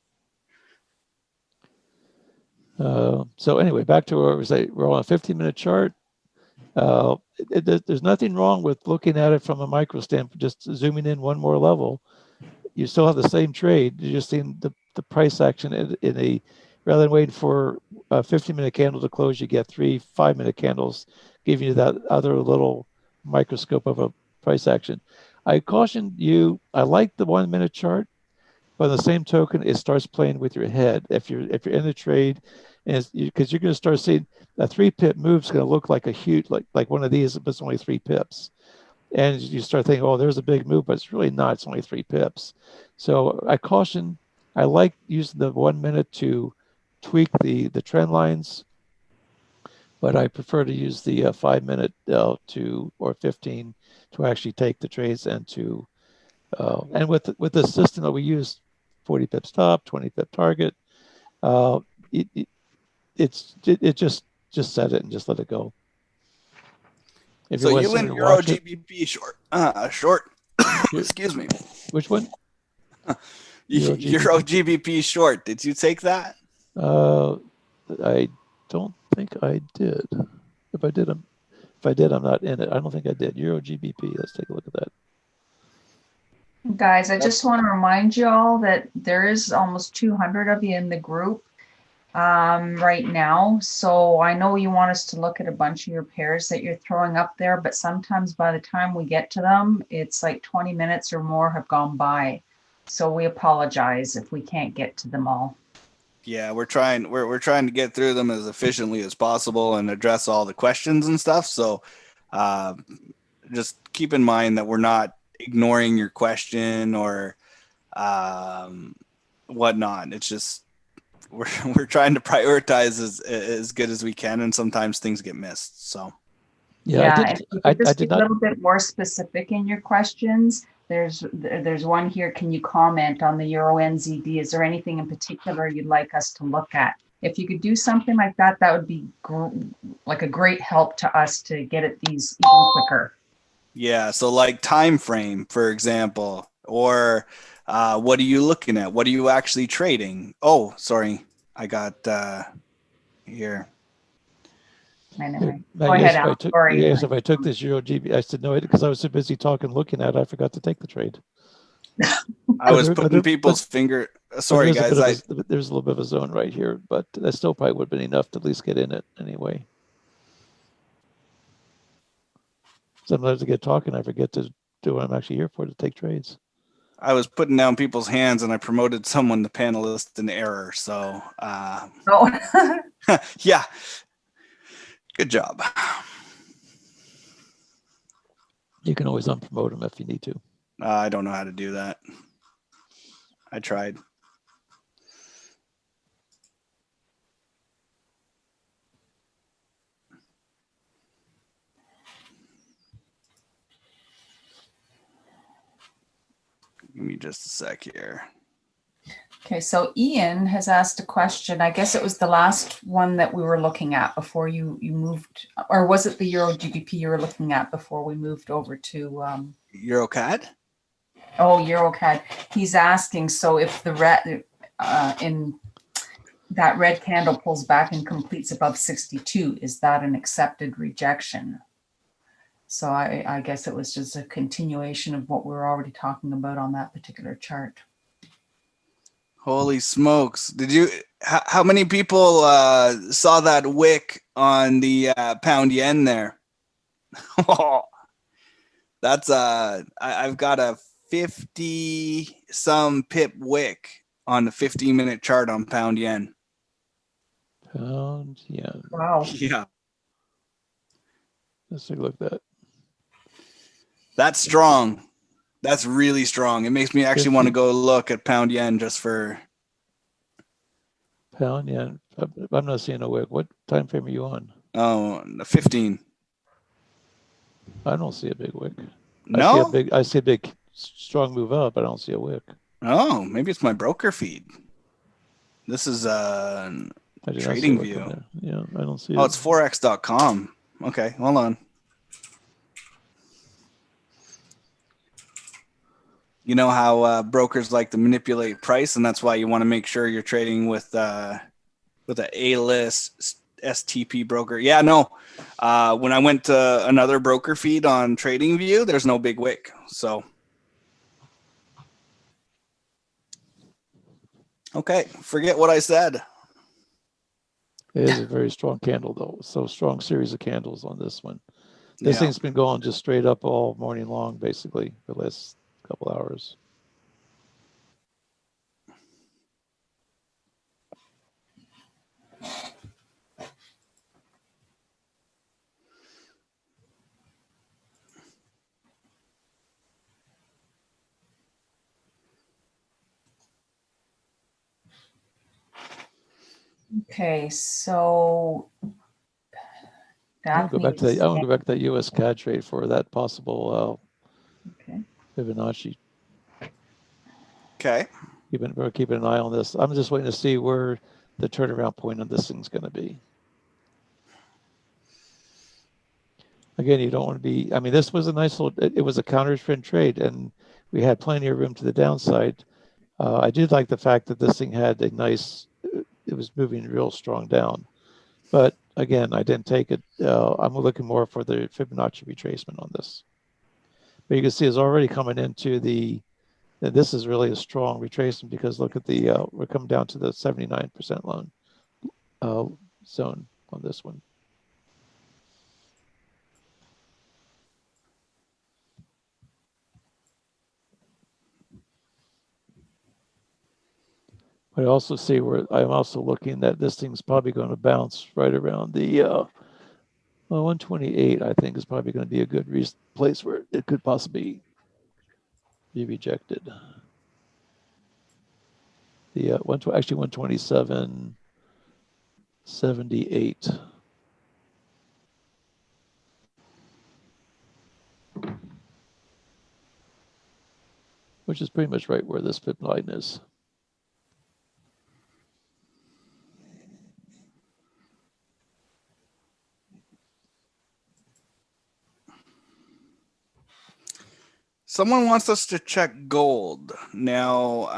Speaker 3: So anyway, back to where we're on a 15-minute chart. There's nothing wrong with looking at it from a micro standpoint, just zooming in one more level. You still have the same trade. You're just seeing the price action in a, rather than waiting for a 15-minute candle to close, you get 3 5-minute candles, giving you that other little microscope of a price action. I caution you, I like the 1-minute chart, but on the same token, it starts playing with your head. If you're in the trade, and because you're going to start seeing a 3-pip move is going to look like a huge, like one of these, but it's only 3 pips. And you start thinking, oh, there's a big move, but it's really not. It's only 3 pips. So I caution I like using the 1 minute to tweak the trend lines, but I prefer to use the 5 minute or 15 to actually take the trades and to and with the system that we use, 40 pips top, 20 pip target, it just set it and just let it go. If
Speaker 2: So you went Euro
Speaker 3: watch it,
Speaker 2: GBP short. Excuse me.
Speaker 3: which one?
Speaker 2: Euro GBP short. Did you take that?
Speaker 3: I don't think I did. If I did, I'm not in it. I don't think I did. Euro GBP. Let's take a look at that.
Speaker 4: Guys, I just want to remind you all that there is almost 200 of you in the group right now. So I know you want us to look at a bunch of your pairs that you're throwing up there, but sometimes by the time we get to them, it's like 20 minutes or more have gone by. So we apologize if we can't get to them all.
Speaker 2: Yeah, we're trying to get through them as efficiently as possible and address all the questions and stuff. So just keep in mind that we're not ignoring your question or whatnot. It's just we're trying to prioritize as good as we can, and sometimes things get missed. So
Speaker 4: yeah, if you could just be a little bit more specific in your questions. There's one here. Can you comment on the Euro NZD? Is there anything in particular you'd like us to look at? If you could do something like that, that would be like a great help to us to get at these even quicker.
Speaker 2: Yeah, so like time frame, for example, or what are you looking at? What are you actually trading? Oh, sorry, I got here.
Speaker 4: Anyway, go ahead, Al.
Speaker 3: If I took this Euro GB, I said no, because I was so busy talking, looking at it, I forgot to take the trade.
Speaker 2: I was putting people's finger. Sorry, guys.
Speaker 3: There's a little bit of a zone right here, but that still probably would have been enough to at least get in it anyway. Sometimes I get talking, I forget to do what I'm actually here for, to take trades.
Speaker 2: I was putting down people's hands, and I promoted someone to panelist in error. So, yeah, good job.
Speaker 3: You can always unpromote them if you need to.
Speaker 2: I don't know how to do that. I tried. Give me just a sec here.
Speaker 4: Okay, so Ian has asked a question. I guess it was the last one that we were looking at before you moved, or was it the Euro GBP you were looking at before we moved over to
Speaker 2: EuroCAD?
Speaker 4: Oh, EuroCAD. He's asking, so if the red in that red candle pulls back and completes above 62, is that an accepted rejection? So I guess it was just a continuation of what we were already talking about on that particular chart.
Speaker 2: Holy smokes. Did you, how many people saw that wick on the pound yen there? That's I've got a 50 some pip wick on the 15-minute chart on pound yen.
Speaker 3: Pound yen.
Speaker 4: Wow.
Speaker 2: Yeah.
Speaker 3: Let's take a look at that.
Speaker 2: That's strong. That's really strong. It makes me actually want to go look at pound yen just for
Speaker 3: pound yen. I'm not seeing a wick. What time frame are you on?
Speaker 2: Oh, 15.
Speaker 3: I don't see a big wick.
Speaker 2: No,
Speaker 3: I see a big strong move up, but I don't see a wick.
Speaker 2: Oh, maybe it's my broker feed. This is trading view.
Speaker 3: Yeah, I don't see it.
Speaker 2: Oh, it's forex.com. Okay, hold on. You know how brokers like to manipulate price, and that's why you want to make sure you're trading with an A-list STP broker. Yeah, no. When I went to another broker feed on TradingView, there's no big wick. So, okay, forget what I said.
Speaker 3: It is a very strong candle, though. So strong series of candles on this one. This thing's been going just straight up all morning long, basically, for the last couple hours.
Speaker 4: Okay, so
Speaker 3: I want to
Speaker 4: Daphne was
Speaker 3: go back to that US CAD trade for that possible
Speaker 4: okay.
Speaker 3: Fibonacci.
Speaker 2: Okay.
Speaker 3: We're keeping an eye on this. I'm just waiting to see where the turnaround point on this thing's going to be. Again, you don't want to be, I mean, this was a nice little, it was a counter trend trade and we had plenty of room to the downside. I did like the fact that this thing had a nice, it was moving real strong down. But again, I didn't take it. I'm looking more for the Fibonacci retracement on this. But you can see it's already coming into this is really a strong retracement because look at we're coming down to the 79% loan zone on this one. But I also see where I'm also looking that this thing's probably going to bounce right around the 128. I think is probably going to be a good place where it could possibly be rejected. The actually 127.78. Which is pretty much right where this fib line is.
Speaker 2: Someone wants us to check gold. Now,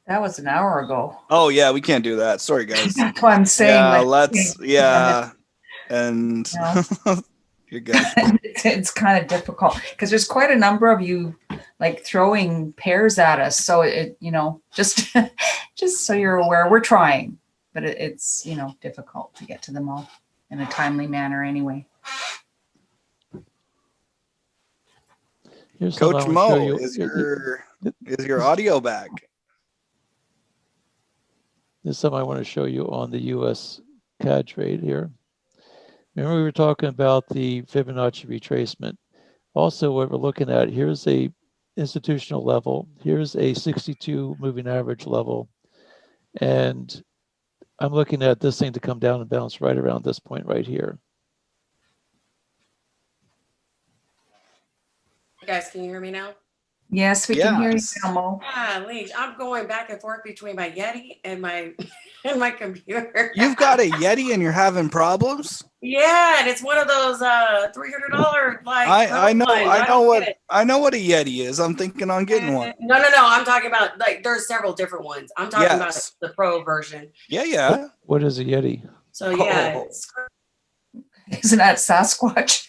Speaker 4: That was an hour ago.
Speaker 2: Oh yeah, we can't do that. Sorry, guys.
Speaker 4: That's what I'm saying.
Speaker 2: Yeah,
Speaker 4: like,
Speaker 2: and
Speaker 4: No.
Speaker 2: you're good.
Speaker 4: It's kind of difficult because there's quite a number of you like throwing pairs at us. So it, just so you're aware, we're trying, but it's, difficult to get to them all in a timely manner anyway.
Speaker 2: Coach Mo, is your audio back?
Speaker 3: There's something I want to show you on the US CAD trade here. Remember we were talking about the Fibonacci retracement. Also, what we're looking at, here's a institutional level. Here's a 62 moving average level. And I'm looking at this thing to come down and bounce right around this point right here.
Speaker 6: Guys, can you hear me now?
Speaker 4: Yes, we can hear you now, Mo.
Speaker 6: Leach, I'm going back and forth between my Yeti and my computer.
Speaker 2: You've got a Yeti and you're having problems?
Speaker 6: Yeah, and it's one of those $300 like.
Speaker 2: I know what a Yeti is. I'm thinking on getting one.
Speaker 6: No. I'm talking about like there's several different ones. I'm talking about the pro version.
Speaker 2: Yeah.
Speaker 3: What is a Yeti?
Speaker 6: So yeah,
Speaker 4: Isn't that Sasquatch?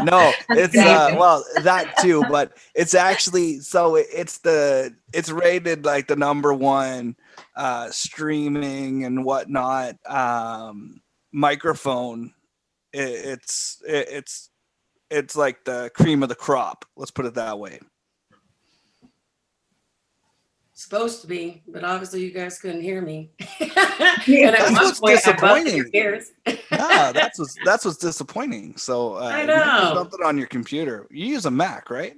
Speaker 2: No, it's well, that too, but it's actually it's rated like the #1 streaming and whatnot microphone. It's like the cream of the crop. Let's put it that way.
Speaker 6: supposed to be, but obviously you guys couldn't hear me.
Speaker 2: That's what's disappointing. Yeah, that's what's disappointing. So
Speaker 6: I know
Speaker 2: something on your computer. You use a Mac, right?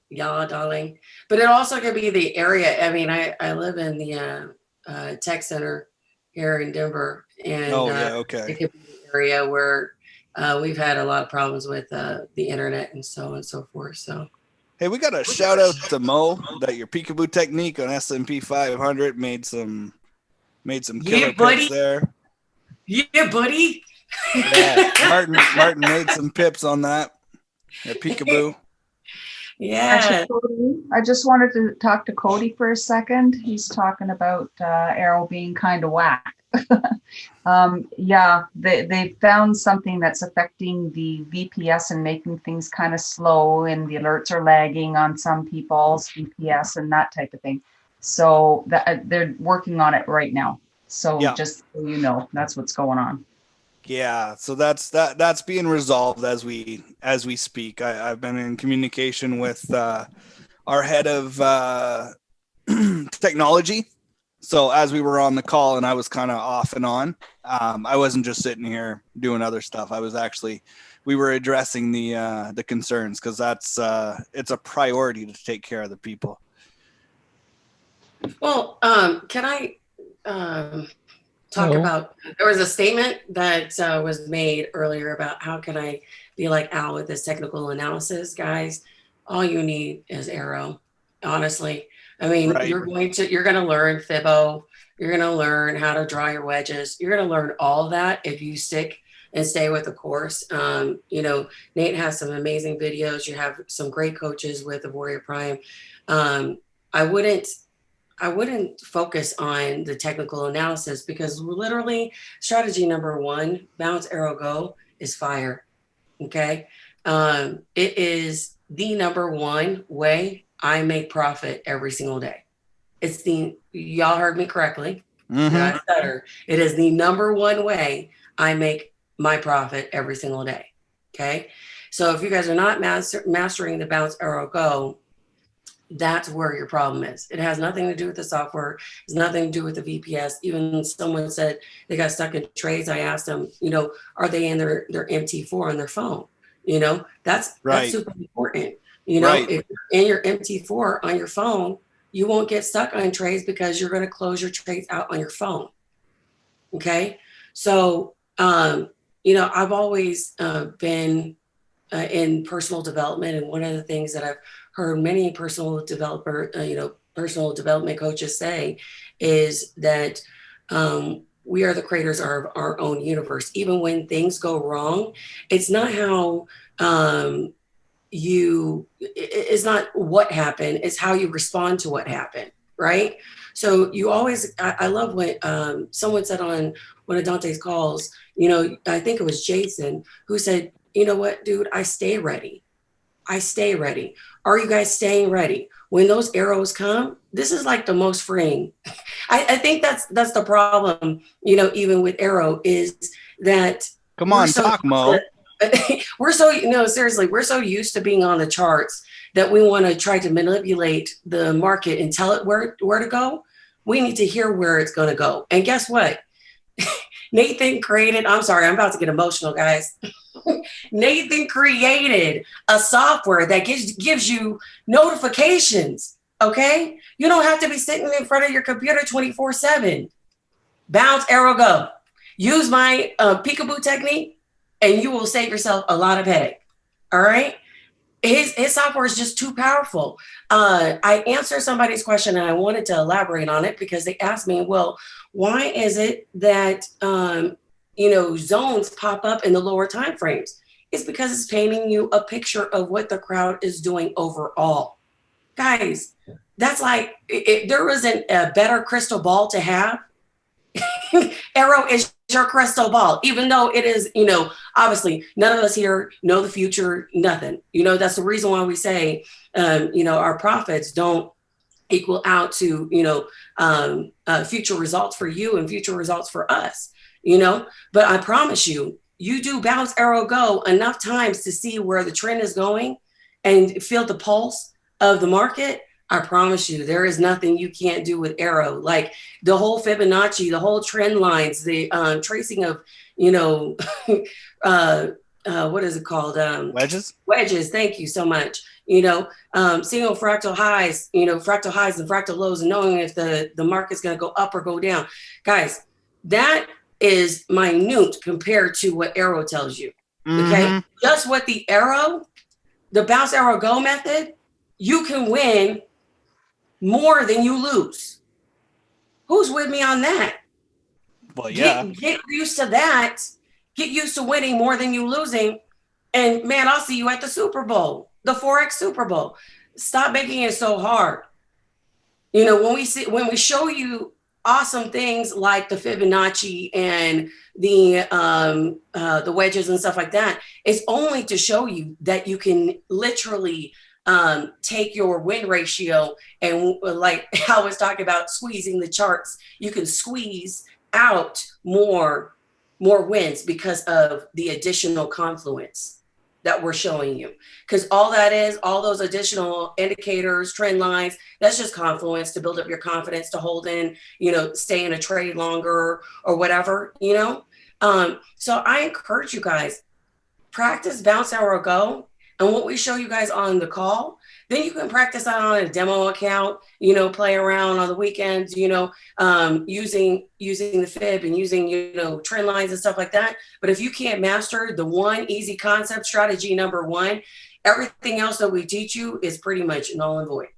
Speaker 6: Yeah, darling. But it also could be the area. I mean, I live in the tech center here in Denver, and it could be the area where we've had a lot of problems with the internet and so on and so forth. So.
Speaker 2: Hey, we got a shout out to Mo that your peekaboo technique on S&P 500 made some killer pips there.
Speaker 6: Yeah, buddy.
Speaker 2: Yeah, Martin made some pips on that. Yeah, peekaboo.
Speaker 6: Yeah.
Speaker 4: Actually, I just wanted to talk to Cody for a second. He's talking about AIRO being kind of whack. Yeah, they found something that's affecting the VPS and making things kind of slow, and the alerts are lagging on some people's VPS and that type of thing. So they're working on it right now. So just so you know, that's what's going on.
Speaker 2: Yeah, so that's being resolved as we speak. I've been in communication with our head of technology. So as we were on the call and I was kind of off and on, I wasn't just sitting here doing other stuff. We were addressing the concerns because it's a priority to take care of the people.
Speaker 6: Well, can I talk about, there was a statement that was made earlier about how can I be like Al with this technical analysis. Guys, all you need is AIRO, honestly. I mean,
Speaker 2: Right.
Speaker 6: you're going to learn Fibbo, you're going to learn how to draw your wedges, you're going to learn all that if you stick and stay with the course. You know, Nate has some amazing videos. You have some great coaches with Auvoria Prime. I wouldn't focus on the technical analysis, because literally strategy number one, bounce, arrow, go, is fire. Okay. It is the number one way I make profit every single day. Y'all heard me correctly.
Speaker 2: Mm-hmm.
Speaker 6: It is the number one way I make my profit every single day. Okay. So if you guys are not mastering the bounce, arrow, go, that's where your problem is. It has nothing to do with the software. It's nothing to do with the VPS. Even someone said they got stuck in trades. I asked them, you know, are they in their MT4 on their phone? You know, that's super important. You know, if you're in your MT4 on your phone, you won't get stuck on trades because you're going to close your trades out on your phone. Okay. So, you know, I've always been in personal development. And one of the things that I've heard many personal development coaches say is that we are the creators of our own universe. Even when things go wrong, it's not how it's not what happened, it's how you respond to what happened, right? So you always, I love what someone said on one of Dante's calls, you know, I think it was Jason, who said, you know what, dude, I stay ready. I stay ready. Are you guys staying ready? When those arrows come, this is like the most freeing. I think that's the problem, you know, even with AIRO, is that
Speaker 2: come on, talk, Mo.
Speaker 6: We're so, no, seriously, we're so used to being on the charts that we want to try to manipulate the market and tell it where to go. We need to hear where it's going to go. And guess what? Nathan created, I'm sorry, I'm about to get emotional, guys. Nathan created a software that gives you notifications, okay? You don't have to be sitting in front of your computer 24/7. Bounce, arrow, go. Use my peekaboo technique and you will save yourself a lot of headache, all right? His software is just too powerful. I answered somebody's question and I wanted to elaborate on it because they asked me, well, why is it that you know, zones pop up in the lower time frames? It's because it's painting you a picture of what the crowd is doing overall. Guys, that's like, there isn't a better crystal ball to have. AIRO is your crystal ball, even though it is, you know, obviously none of us here know the future, nothing. You know, that's the reason why we say, you know, our profits don't equal out to, you know, future results for you and future results for us, you know. But I promise you, you do bounce, arrow, go enough times to see where the trend is going and feel the pulse of the market. I promise you, there is nothing you can't do with AIRO. Like the whole Fibonacci, the whole trend lines, the tracing of, you know, what is it called?
Speaker 2: Wedges.
Speaker 6: Wedges. Thank you so much. You know, seeing fractal highs, you know, fractal highs and fractal lows, and knowing if the market's going to go up or go down. Guys, that is minute compared to what AIRO tells you. Okay, just what the AIRO, the bounce, arrow, go method, you can win more than you lose. Who's with me on that?
Speaker 2: Well, yeah.
Speaker 6: Get used to that. Get used to winning more than you losing. And man, I'll see you at the Super Bowl, the Forex Super Bowl. Stop making it so hard. You know, when we show you awesome things like the Fibonacci and the wedges and stuff like that, it's only to show you that you can literally take your win ratio and, like I was talking about, squeezing the charts, you can squeeze out more wins because of the additional confluence that we're showing you. Because all that is, all those additional indicators, trend lines, that's just confluence to build up your confidence to hold in, you know, stay in a trade longer or whatever, you know. So I encourage you guys, practice bounce, arrow, go. And what we show you guys on the call, Then you can practice out on a demo account, play around on the weekends, using the fib and using, trend lines and stuff like that. But if you can't master the one easy concept strategy, number one, everything else that we teach you is pretty much null and void.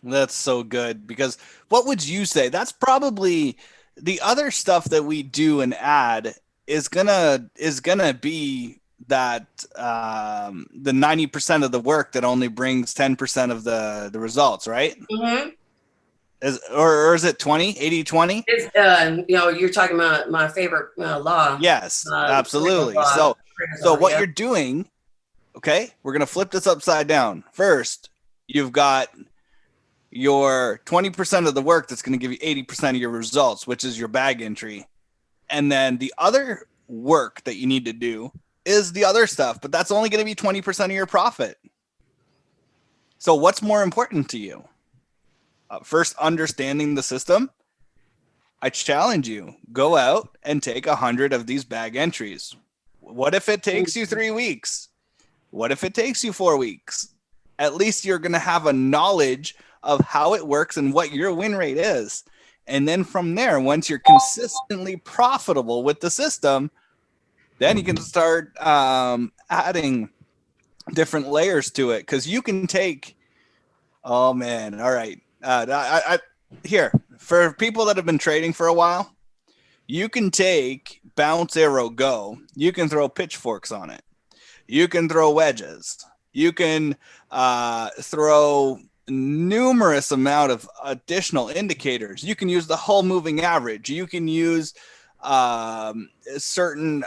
Speaker 2: That's so good, because what would you say? That's probably the other stuff that we do and add is gonna be that the 90% of the work that only brings 10% of the results, right?
Speaker 6: Mm-hmm.
Speaker 2: Or is it 80-20?
Speaker 6: It's you're talking about my favorite law.
Speaker 2: Yes, absolutely. So what you're doing, okay, we're gonna flip this upside down. First, you've got your 20% of the work that's going to give you 80% of your results, which is your bag entry. And then the other work that you need to do is the other stuff, but that's only going to be 20% of your profit. So what's more important to you? First, understanding the system. I challenge you, go out and take 100 of these bag entries. What if it takes you 3 weeks? What if it takes you 4 weeks? At least you're going to have a knowledge of how it works and what your win rate is. And then from there, once you're consistently profitable with the system, then you can start adding different layers to it. Because you can take, oh man, all right. Here, for people that have been trading for a while, you can take bounce, arrow, go. You can throw pitchforks on it. You can throw wedges. You can throw numerous amount of additional indicators. You can use the whole moving average. You can use certain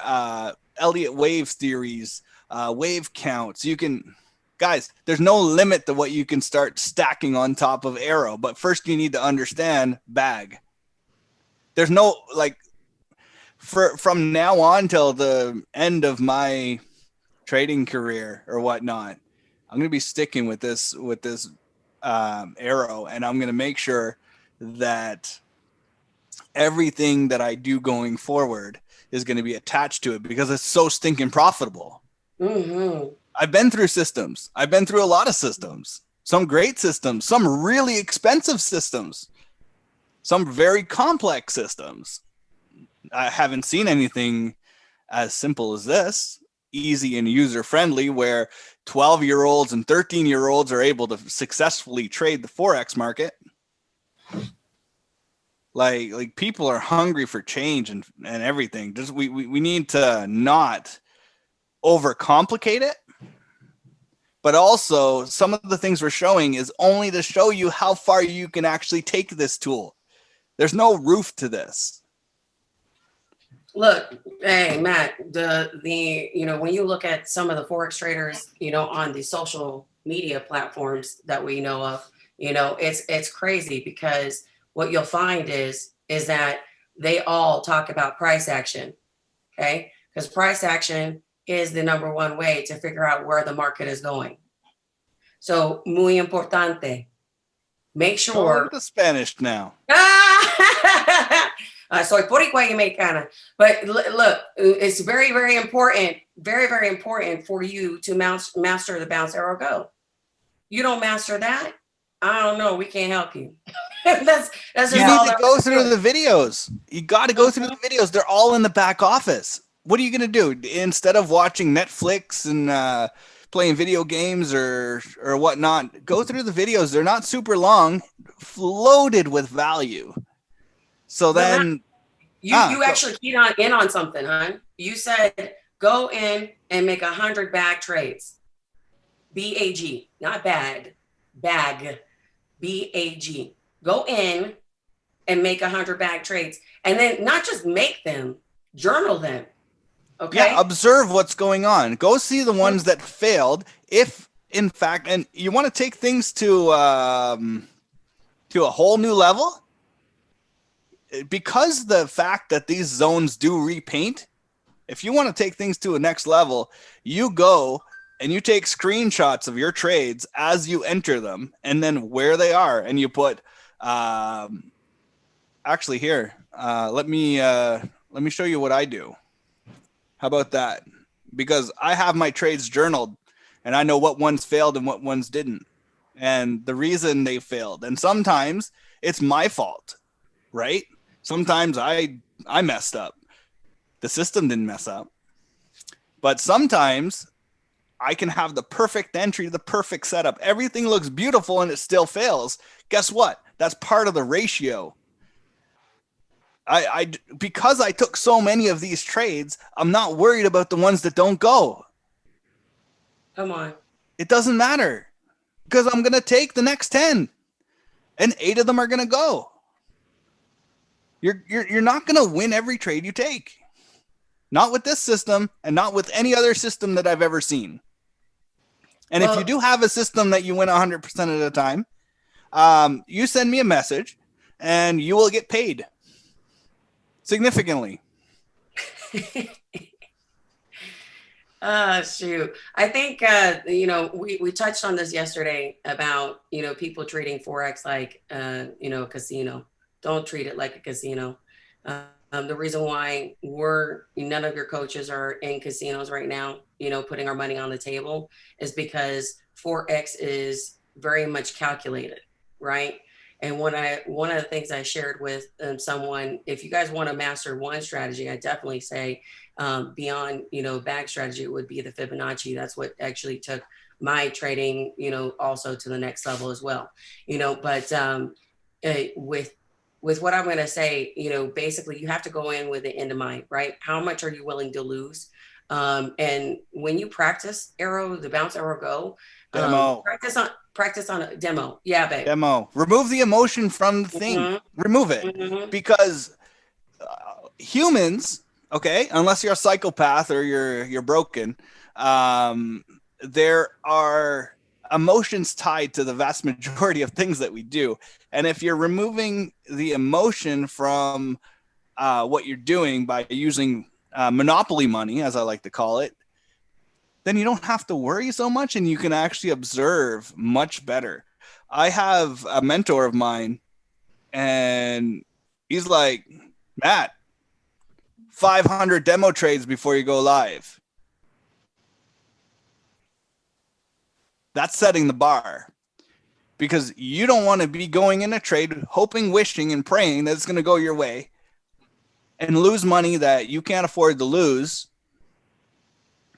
Speaker 2: Elliott wave theories, wave counts. You can, guys, there's no limit to what you can start stacking on top of AIRO. But first you need to understand bag. There's no, like, from now on till the end of my trading career or whatnot, I'm going to be sticking with this AIRO, and I'm going to make sure that everything that I do going forward is going to be attached to it, because it's so stinking profitable.
Speaker 6: Mm-hmm.
Speaker 2: I've been through systems. I've been through a lot of systems, some great systems, some really expensive systems, some very complex systems. I haven't seen anything as simple as this, easy and user-friendly, where 12-year-olds and 13-year-olds are able to successfully trade the Forex market. Like people are hungry for change and everything. Just we need to not overcomplicate it. But also, some of the things we're showing is only to show you how far you can actually take this tool. There's no roof to this.
Speaker 6: Look, hey, Matt, when you look at some of the Forex traders, on the social media platforms that we know of, it's crazy, because what you'll find is that they all talk about price action. Okay. Because price action is the number one way to figure out where the market is going. So, muy importante. Make sure.
Speaker 2: The Spanish now.
Speaker 6: Soy Boricua y Mexicana. But look, it's very, very important, very, very important for you to master the bounce, arrow, go. You don't master that, I don't know. We can't help you. that's just
Speaker 2: you
Speaker 6: all
Speaker 2: need to go through the videos. You got to go through the videos. They're all in the back office. What are you going to do instead of watching Netflix and playing video games or whatnot? Go through the videos. They're not super long, loaded with value. So then
Speaker 6: you actually keyed in on something, huh? You said go in and make 100 bag trades. B-A-G, not bag, B-A-G. Go in and make 100 bag trades, and then not just make them, journal them. Okay.
Speaker 2: Yeah, observe what's going on. Go see the ones that failed. If in fact, and you want to take things to a whole new level, because the fact that these zones do repaint, if you want to take things to a next level, you go and you take screenshots of your trades as you enter them, and then where they are, and you put. Actually, here, let me show you what I do. How about that? Because I have my trades journaled, and I know what ones failed and what ones didn't. and the reason they failed. And sometimes it's my fault, right? Sometimes I messed up. The system didn't mess up. But sometimes I can have the perfect entry, the perfect setup. Everything looks beautiful and it still fails. Guess what? That's part of the ratio. Because I took so many of these trades, I'm not worried about the ones that don't go.
Speaker 6: Come on.
Speaker 2: It doesn't matter because I'm going to take the next 10 and 8 of them are going to go. You're not going to win every trade you take. Not with this system and not with any other system that I've ever seen. And if you do have a system that you win 100% of the time, you send me a message and you will get paid significantly.
Speaker 6: Shoot. I think, we touched on this yesterday about, people treating Forex like, a casino. Don't treat it like a casino. The reason why none of your coaches are in casinos right now, putting our money on the table is because Forex is very much calculated, right? And one of the things I shared with someone, if you guys want to master one strategy, I definitely say beyond, bag strategy, it would be the Fibonacci. That's what actually took my trading, also to the next level as well. But with what I'm going to say, basically you have to go in with the end in mind, right? How much are you willing to lose? And when you practice AIRO, the bounce AIRO go, practice on a demo. Yeah, babe.
Speaker 2: Demo. Remove the emotion from the thing. Remove it. Because humans, okay, unless you're a psychopath or you're broken, there are emotions tied to the vast majority of things that we do. And if you're removing the emotion from what you're doing by using monopoly money, as I like to call it, then you don't have to worry so much and you can actually observe much better. I have a mentor of mine and he's like, Matt, 500 demo trades before you go live. That's setting the bar because you don't want to be going in a trade, hoping, wishing, and praying that it's going to go your way and lose money that you can't afford to lose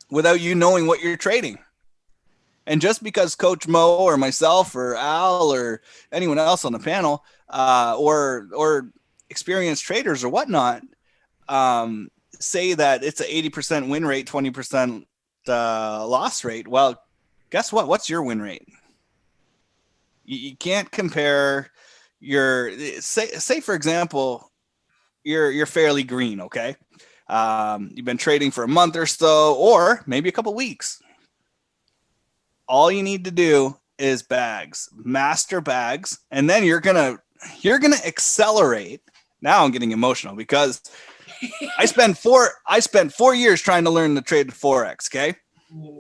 Speaker 2: without you knowing what you're trading. And just because Coach Mo or myself or Al or anyone else on the panel or experienced traders or whatnot say that it's an 80% win rate, 20% loss rate. Well, guess what? What's your win rate? You can't compare your say for example, you're fairly green, okay? You've been trading for a month or so, or maybe a couple weeks. All you need to do is bags, master bags, and then you're gonna accelerate. Now I'm getting emotional because I spent 4 years trying to learn to trade Forex. Okay,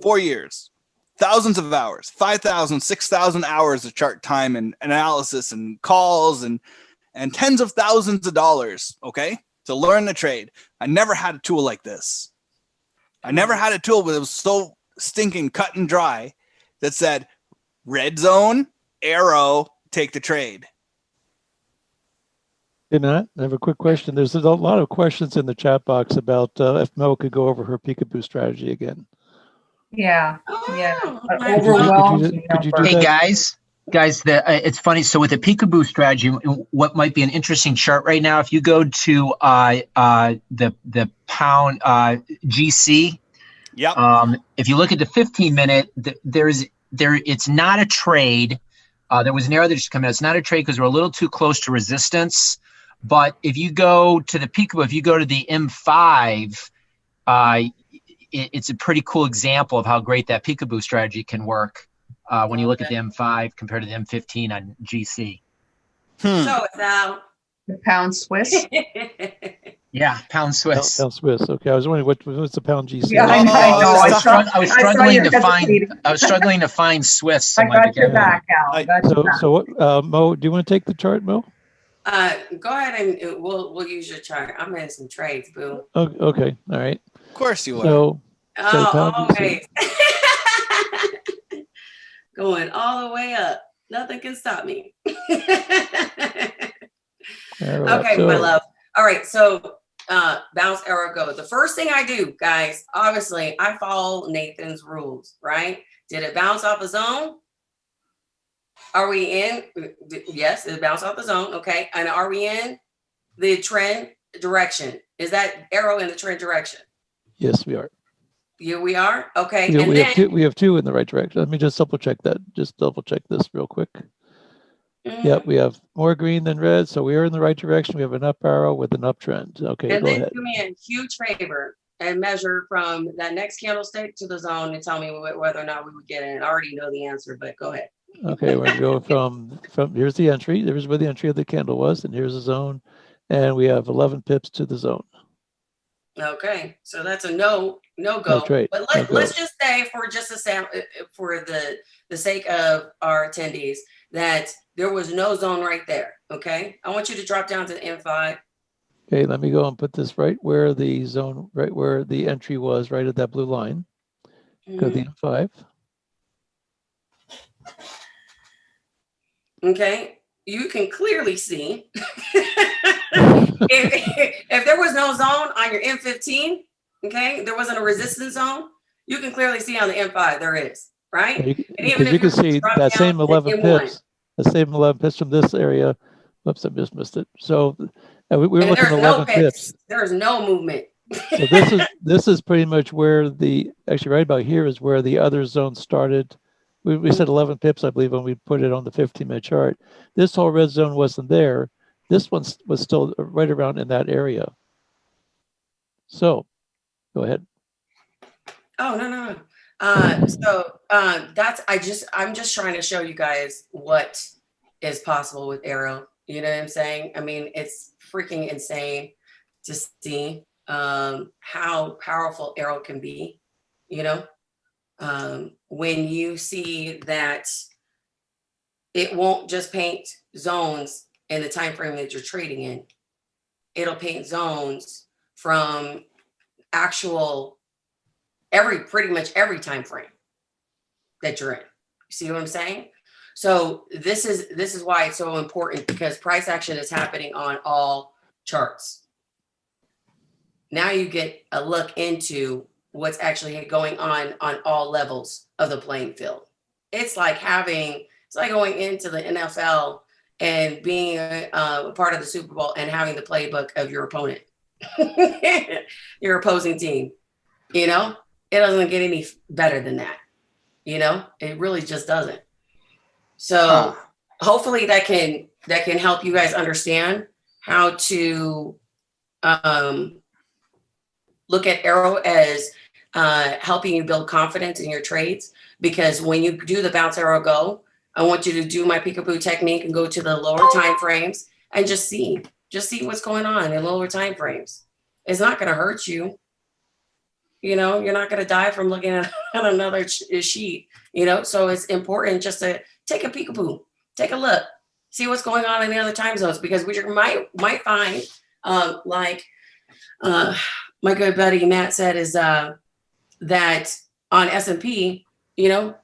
Speaker 2: 4 years. Thousands of hours, 5,000, 6,000 hours of chart time and analysis and calls and tens of thousands of dollars, okay, to learn the trade. I never had a tool like this. I never had a tool that was so stinking cut and dry that said, red zone, AIRO, take the trade.
Speaker 3: Hey, Matt, I have a quick question. There's a lot of questions in the chat box about if Mel could go over her peekaboo strategy again.
Speaker 4: Yeah.
Speaker 3: Overwhelmed.
Speaker 7: Hey guys, it's funny. So with the peekaboo strategy, what might be an interesting chart right now, if you go to the pound GC, if you look at the 15-minute, it's not a trade. There was an error that just came out. It's not a trade because we're a little too close to resistance. But if you go to the peekaboo, if you go to the M5, it's a pretty cool example of how great that peekaboo strategy can work when you look at the M5 compared to the M15 on GC.
Speaker 6: So it's out.
Speaker 4: The pound Swiss.
Speaker 7: Yeah, pound Swiss.
Speaker 3: Pound Swiss. Okay, I was wondering what's the pound GC.
Speaker 4: Yeah, I know.
Speaker 7: I was struggling to find Swiss.
Speaker 4: I got your back, Al.
Speaker 3: So what, Mo? Do you want to take the chart, Mo?
Speaker 6: Go ahead and we'll use your chart. I'm in some trades, boo.
Speaker 3: Okay, all right.
Speaker 2: Of course you are.
Speaker 3: So
Speaker 6: always. Going all the way up. Nothing can stop me.
Speaker 3: Right,
Speaker 6: okay, my love. All right, so bounce, arrow, go. The first thing I do, guys, obviously, I follow Nathan's rules, right? Did it bounce off a zone? Are we in? Yes, it bounced off the zone. Okay, and are we in the trend direction? Is that arrow in the trend direction?
Speaker 3: Yes, we are.
Speaker 6: Yeah, we are. Okay,
Speaker 3: we have two in the right direction. Let me just double check that. Just double check this real quick. Yep, we have more green than red, so we are in the right direction. We have an up arrow with an uptrend. Okay,
Speaker 6: and
Speaker 3: go
Speaker 6: then
Speaker 3: ahead.
Speaker 6: do me a huge favor and measure from that next candlestick to the zone and tell me whether or not we would get in. I already know the answer, but go ahead.
Speaker 3: Okay, we're going to go from here's the entry. There's where the entry of the candle was, and here's the zone, and we have 11 pips to the zone.
Speaker 6: Okay, so that's a no go.
Speaker 3: No trade.
Speaker 6: But let's just say for the sake of our attendees that there was no zone right there. Okay, I want you to drop down to the M5.
Speaker 3: Okay, let me go and put this right where the zone, right where the entry was, right at that blue line. Go to the M5.
Speaker 6: Okay, you can clearly see if there was no zone on your M15, okay, there wasn't a resistance zone, you can clearly see on the M5 there is, right?
Speaker 3: Because you can see that same 11 pips, the same 11 pips from this area. Whoops, I just missed it. So we're looking at 11 pips.
Speaker 6: There's no movement.
Speaker 3: So this is pretty much where actually right about here is where the other zone started. We said 11 pips, I believe, when we put it on the 15-minute chart. This whole red zone wasn't there. This one was still right around in that area. So, go ahead.
Speaker 6: Oh, no. I'm just trying to show you guys what is possible with AIRO. You know what I'm saying? I mean, it's freaking insane to see how powerful AIRO can be, you know? When you see that it won't just paint zones in the time frame that you're trading in, it'll paint zones from actual pretty much every time frame that you're in. You see what I'm saying? So this is why it's so important, because price action is happening on all charts. Now you get a look into what's actually going on all levels of the playing field. It's like going into the NFL and being a part of the Super Bowl and having the playbook of your opponent, your opposing team. You know, it doesn't get any better than that. You know, it really just doesn't. So hopefully that can help you guys understand how to look at AIRO as helping you build confidence in your trades. Because when you do the bounce, arrow, go, I want you to do my peekaboo technique and go to the lower time frames and just see what's going on in lower time frames. It's not going to hurt you. You know, you're not going to die from looking at another sheet, you know? So it's important just to take a peekaboo, take a look, see what's going on in the other time zones, because we might find, like my good buddy Matt said, is that on S&P, you know,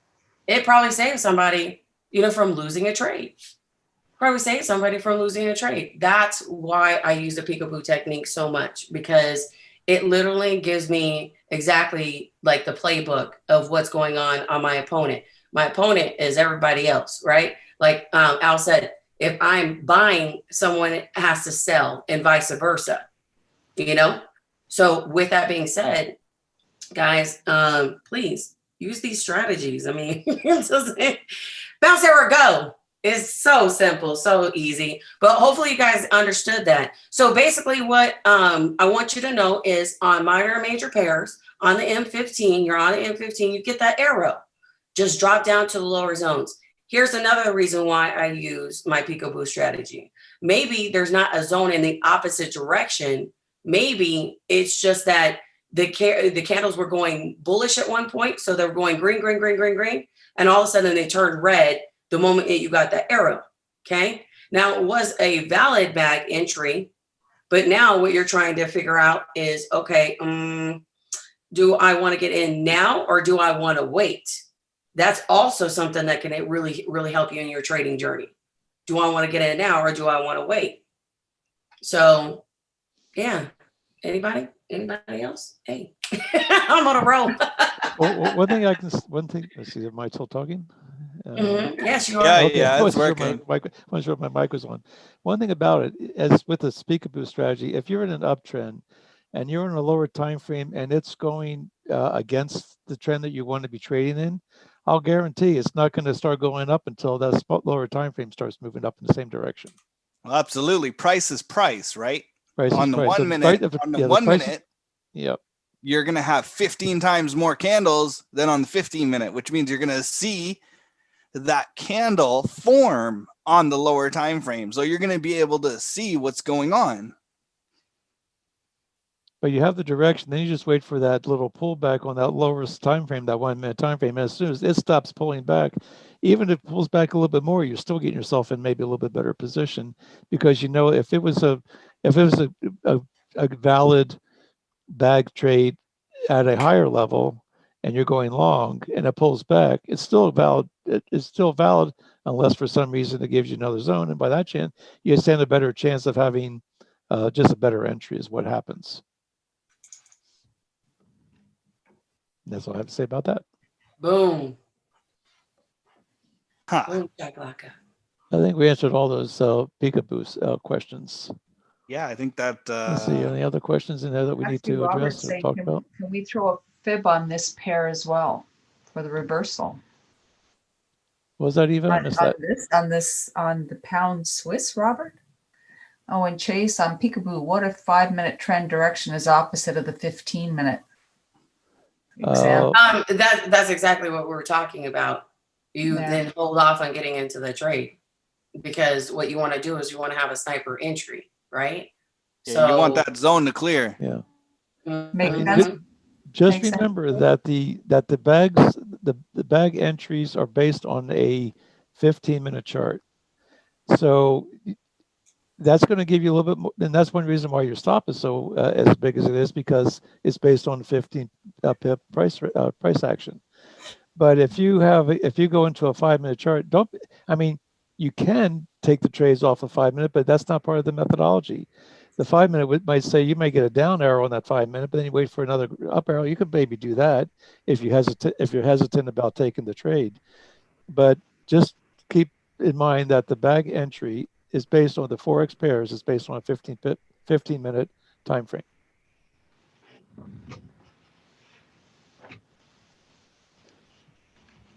Speaker 6: it probably saved somebody, you know, from losing a trade. That's why I use the peekaboo technique so much, because it literally gives me exactly like the playbook of what's going on my opponent. My opponent is everybody else, right? Like Al said, if I'm buying, someone has to sell and vice versa, you know? So with that being said, guys, please use these strategies. I mean, bounce, arrow, go. It's so simple, so easy, but hopefully you guys understood that. So basically what I want you to know is on minor and major pairs, on the M15, you're on the M15, you get that arrow. Just drop down to the lower zones. Here's another reason why I use my peekaboo strategy. Maybe there's not a zone in the opposite direction. Maybe it's just that the candles were going bullish at one point, so they're going green, green, green, green, green, and all of a sudden they turned red the moment you got that arrow, okay? Now, it was a valid bag entry, but now what you're trying to figure out is, okay, do I want to get in now or do I want to wait? that's also something that can really, really help you in your trading journey. Do I want to get in now or do I want to wait? So yeah. Anybody else? Hey, I'm on a roll.
Speaker 3: Well, one thing, let's see, am I still talking?
Speaker 6: Yes, you are.
Speaker 2: Yeah,
Speaker 3: okay.
Speaker 2: yeah, it's working.
Speaker 3: I wasn't sure if my mic was on. One thing about it, as with the Speak-a-Boo strategy, if you're in an uptrend and you're in a lower time frame and it's going against the trend that you want to be trading in, I'll guarantee it's not going to start going up until that lower time frame starts moving up in the same direction.
Speaker 2: Well, absolutely. Price is price, right?
Speaker 3: Price
Speaker 2: on
Speaker 3: is
Speaker 2: the
Speaker 3: price.
Speaker 2: 1
Speaker 3: So
Speaker 2: minute,
Speaker 3: the,
Speaker 2: on the
Speaker 3: yeah,
Speaker 2: 1
Speaker 3: the
Speaker 2: minute,
Speaker 3: yep.
Speaker 2: You're going to have 15 times more candles than on the 15 minute, which means you're going to see that candle form on the lower time frame. So you're going to be able to see what's going on.
Speaker 3: But you have the direction, then you just wait for that little pullback on that lowest time frame, that 1 minute time frame. And as soon as it stops pulling back, even if it pulls back a little bit more, you're still getting yourself in maybe a little bit better position, because you know if it was a valid bag trade at a higher level and you're going long and it pulls back, it's still valid. It's still valid unless for some reason it gives you another zone, and by that chance you stand a better chance of having just a better entry is what happens. That's all I have to say about that.
Speaker 6: Boom.
Speaker 2: Huh.
Speaker 6: Boom, shakalaka.
Speaker 3: I think we answered all those Peekaboo questions.
Speaker 2: Yeah, I think that.
Speaker 3: Let's see, any other questions in there that we need to address or talk about?
Speaker 4: Can we throw a fib on this pair as well for the reversal?
Speaker 3: Was that even?
Speaker 4: On the pound Swiss, Robert? Oh, and Chase on Peekaboo, what if 5 minute trend direction is opposite of the 15 minute?
Speaker 6: That's exactly what we were talking about. You then hold off on getting into the trade, because what you want to do is you want to have a sniper entry, right?
Speaker 2: Yeah,
Speaker 6: so
Speaker 2: you want that zone to clear.
Speaker 3: Yeah.
Speaker 4: Makes sense.
Speaker 3: Just remember that the bag entries are based on a 15-minute chart. So that's going to give you a little bit more, and that's one reason why your stop is so as big as it is, because it's based on 15 pip price action. But if you go into a 5 minute chart, you can take the trades off a 5 minute, but that's not part of the methodology. The 5 minute might say you may get a down arrow on that 5 minute, but then you wait for another up arrow. You could maybe do that if you're hesitant about taking the trade. But just keep in mind that the bag entry is based on the Forex pairs. It's based on a 15 minute time frame.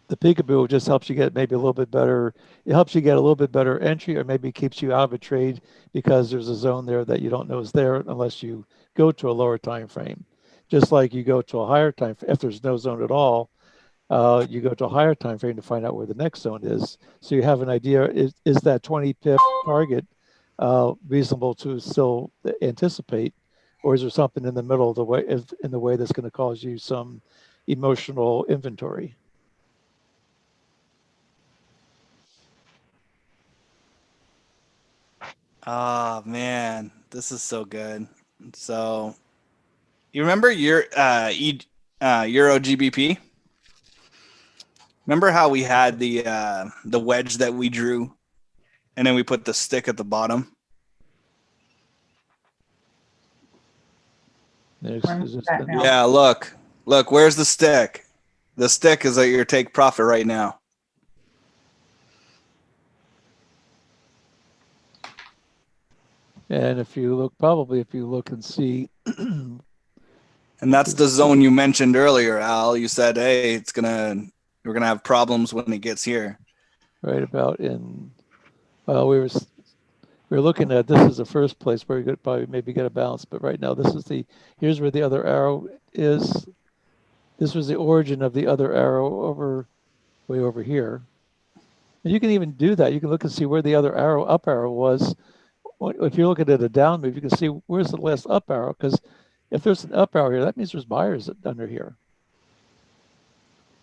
Speaker 3: The Peekaboo just helps you get maybe a little bit better. It helps you get a little bit better entry, or maybe keeps you out of a trade because there's a zone there that you don't know is there unless you go to a lower time frame. Just like you go to a higher time frame, if there's no zone at all, you go to a higher time frame to find out where the next zone is. So you have an idea: is that 20 pip target reasonable to still anticipate, or is there something in the middle of the way that's going to cause you some emotional inventory?
Speaker 2: Oh man, this is so good. So, you remember your Euro GBP? Remember how we had the wedge that we drew, and then we put the stick at the bottom? Yeah, look, where's the stick? The stick is at your take profit right now.
Speaker 3: And if you look and see,
Speaker 2: and that's the zone you mentioned earlier, Al. You said, hey, we're gonna have problems when it gets here.
Speaker 3: Right about in, well, we were looking at, this is the first place where you could probably maybe get a balance, but right now here's where the other arrow is. This was the origin of the other arrow way over here. And you can even do that. You can look and see where the other up arrow was. If you're looking at a down move, you can see where's the last up arrow, because if there's an up arrow here, that means there's buyers under here.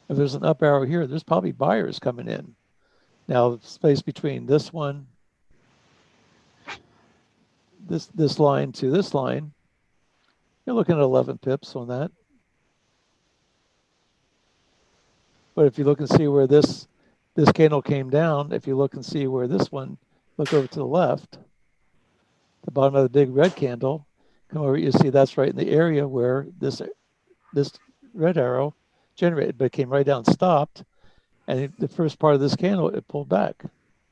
Speaker 3: If there's an up arrow here, there's probably buyers coming in. Now, the space between this one, this line to this line, you're looking at 11 pips on that. But if you look and see where this candle came down, if you look and see where this one, look over to the left, the bottom of the big red candle, come over, you see that's right in the area where this red arrow generated, but it came right down, stopped, and the first part of this candle, it pulled back.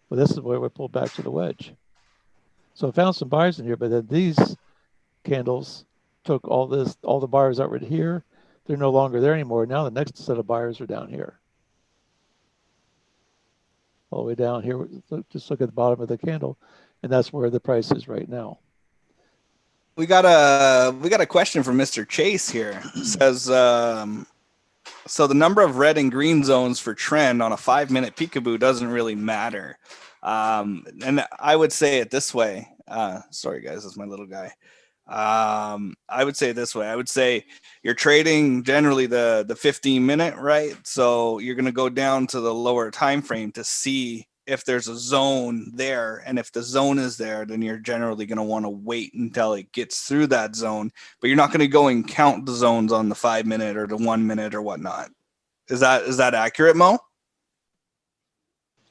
Speaker 3: Well, this is where we pulled back to the wedge. So I found some buyers in here, but then these candles took all the buyers that were here. They're no longer there anymore. Now the next set of buyers are down here. All the way down here, just look at the bottom of the candle, and that's where the price is right now.
Speaker 2: We got a question from Mr. Chase here. It says, so the number of red and green zones for trend on a 5-minute peekaboo doesn't really matter. And I would say it this way. Sorry guys, that's my little guy. I would say it this way. I would say you're trading generally the 15-minute, right? So you're going to go down to the lower time frame to see if there's a zone there, and if the zone is there, then you're generally going to want to wait until it gets through that zone, but you're not going to go and count the zones on the 5-minute or the 1 minute or whatnot. Is that accurate, Mo?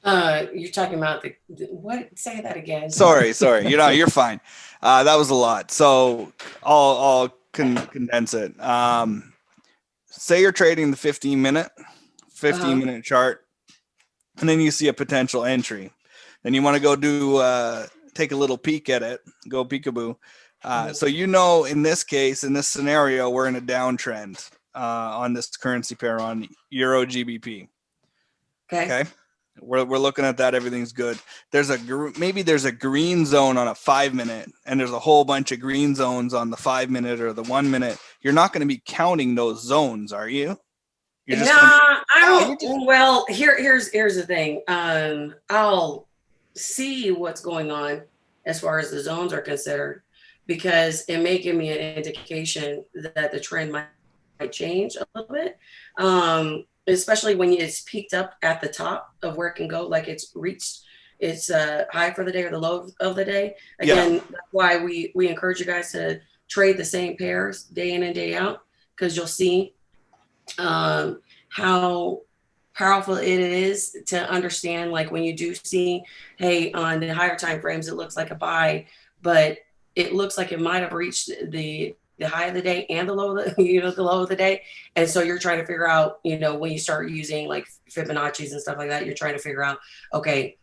Speaker 6: You're talking about what? Say that again.
Speaker 2: Sorry. You're fine. That was a lot. So I'll condense it. Say you're trading the 15-minute chart, and then you see a potential entry. Then you want to go take a little peek at it, go peekaboo. So in this case, in this scenario, we're in a downtrend on this currency pair on Euro GBP. Okay. We're looking at that. Everything's good. Maybe there's a green zone on a 5-minute, and there's a whole bunch of green zones on the 5-minute or the 1 minute. You're not going to be counting those zones, are you?
Speaker 6: Well, here's the thing. I'll see what's going on as far as the zones are considered, because it may give me an indication that the trend might change a little bit. Especially when it's peaked up at the top of where it can go, like it's reached its high for the day or the low of the day. Again, That's why we encourage you guys to trade the same pairs day in and day out, because you'll see how powerful it is to understand, like when you do see, hey, on the higher time frames, it looks like a buy, but it looks like it might have reached the high of the day and the low of the low of the day. And so you're trying to figure out, when you start using like Fibonacci's and stuff like that, you're trying to figure out, okay,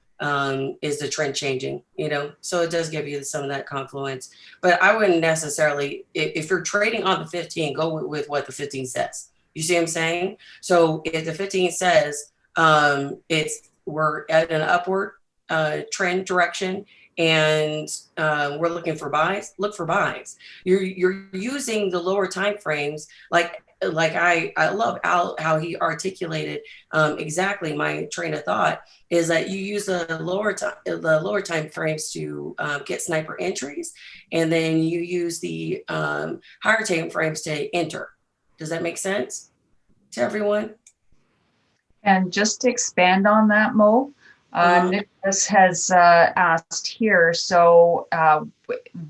Speaker 6: is the trend changing, so it does give you some of that confluence. But I wouldn't necessarily, if you're trading on the 15, go with what the 15 says. You see what I'm saying? So if the 15 says we're at an upward trend direction, and we're looking for buys, look for buys. You're using the lower time frames, like I love how he articulated exactly my train of thought, is that you use the lower time frames to get sniper entries, and then you use the higher time frames to enter. Does that make sense to everyone?
Speaker 4: And just to expand on that, Mo, Nicholas has asked here, so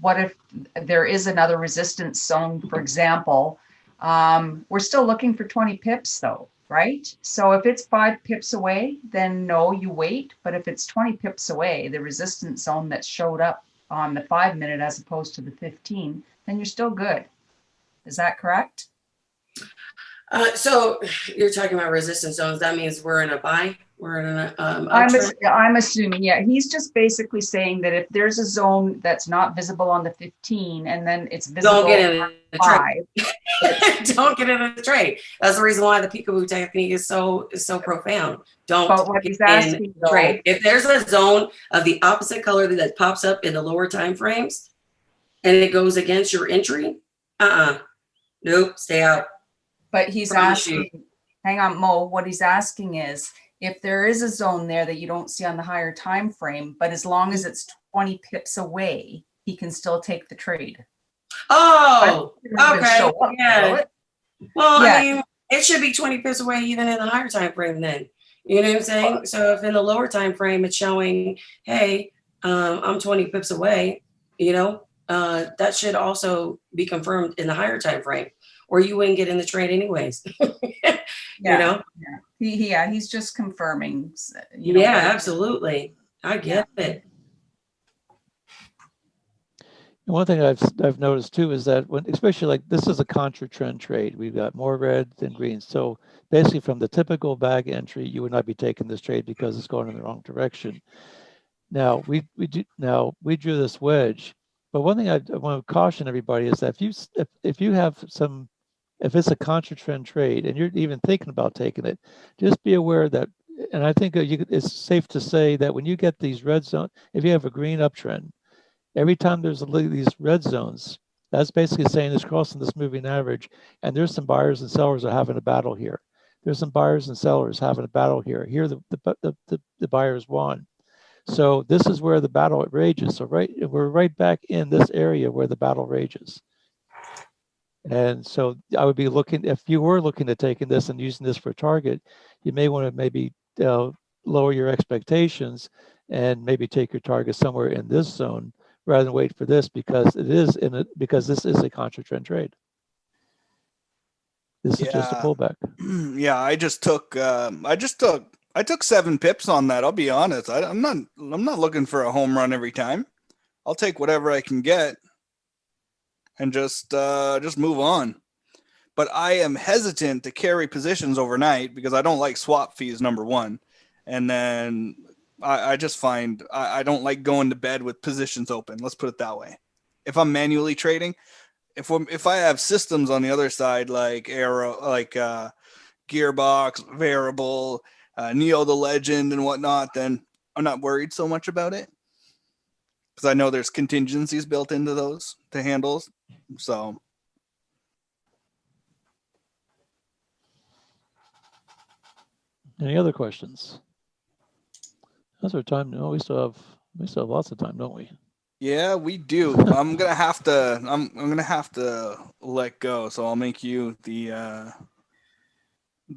Speaker 4: what if there is another resistance zone, for example? We're still looking for 20 pips though, right? So if it's 5 pips away, then no, you wait. But if it's 20 pips away, the resistance zone that showed up on the 5-minute as opposed to the 15, then you're still good. Is that correct?
Speaker 6: So you're talking about resistance zones. That means we're in a buy. We're in an
Speaker 4: I'm assuming, yeah. He's just basically saying that if there's a zone that's not visible on the 15 and then it's visible
Speaker 6: don't get in the
Speaker 4: 5.
Speaker 6: Don't get in the trade. That's the reason why the peekaboo technique is so profound. Don't get in the trade. If there's a zone of the opposite color that pops up in the lower time frames and it goes against your entry, nope, stay out.
Speaker 4: But he's asking, hang on, Mo, what he's asking is, if there is a zone there that you don't see on the higher time frame, but as long as it's 20 pips away, he can still take the trade.
Speaker 6: Oh, okay. Yeah. Well, yeah. I mean, it should be 20 pips away even in the higher time frame then. You know what I'm saying? So if in the lower time frame it's showing, hey, I'm 20 pips away, that should also be confirmed in the higher time frame, or you wouldn't get in the trade anyways.
Speaker 4: Yeah. He's just confirming.
Speaker 6: Absolutely. I get it.
Speaker 3: And one thing I've noticed too is that when, especially like this is a contra trend trade, we've got more red than green. So basically, from the typical bag entry, you would not be taking this trade because it's going in the wrong direction. Now we drew this wedge, but one thing I want to caution everybody is that if you have some, if it's a contra trend trade and you're even thinking about taking it, just be aware that, and I think it's safe to say that when you get these red zones, if you have a green uptrend, every time there's these red zones, that's basically saying it's crossing this moving average, and there's some buyers and sellers are having a battle here. There's some buyers and sellers having a battle here. Here, the buyers won. So this is where the battle rages. So we're right back in this area where the battle rages. And so I would be looking, if you were looking at taking this and using this for a target, you may want to maybe lower your expectations and maybe take your target somewhere in this zone rather than wait for this, because because this is a contra trend trade. This is just a pullback.
Speaker 2: Yeah, I took 7 pips on that. I'll be honest. I'm not looking for a home run every time. I'll take whatever I can get and just move on. But I am hesitant to carry positions overnight because I don't like swap fees, number one. And then I just find I don't like going to bed with positions open. Let's put it that way. If I'm manually trading, if I have systems on the other side like AIRO, like Gearbox, Variable, Neo the Legend, and whatnot, then I'm not worried so much about it because I know there's contingencies built into those to handles. So.
Speaker 3: Any other questions? How's our time? No, we still have lots of time, don't we?
Speaker 2: Yeah, we do. I'm gonna have to let go, so I'll make you the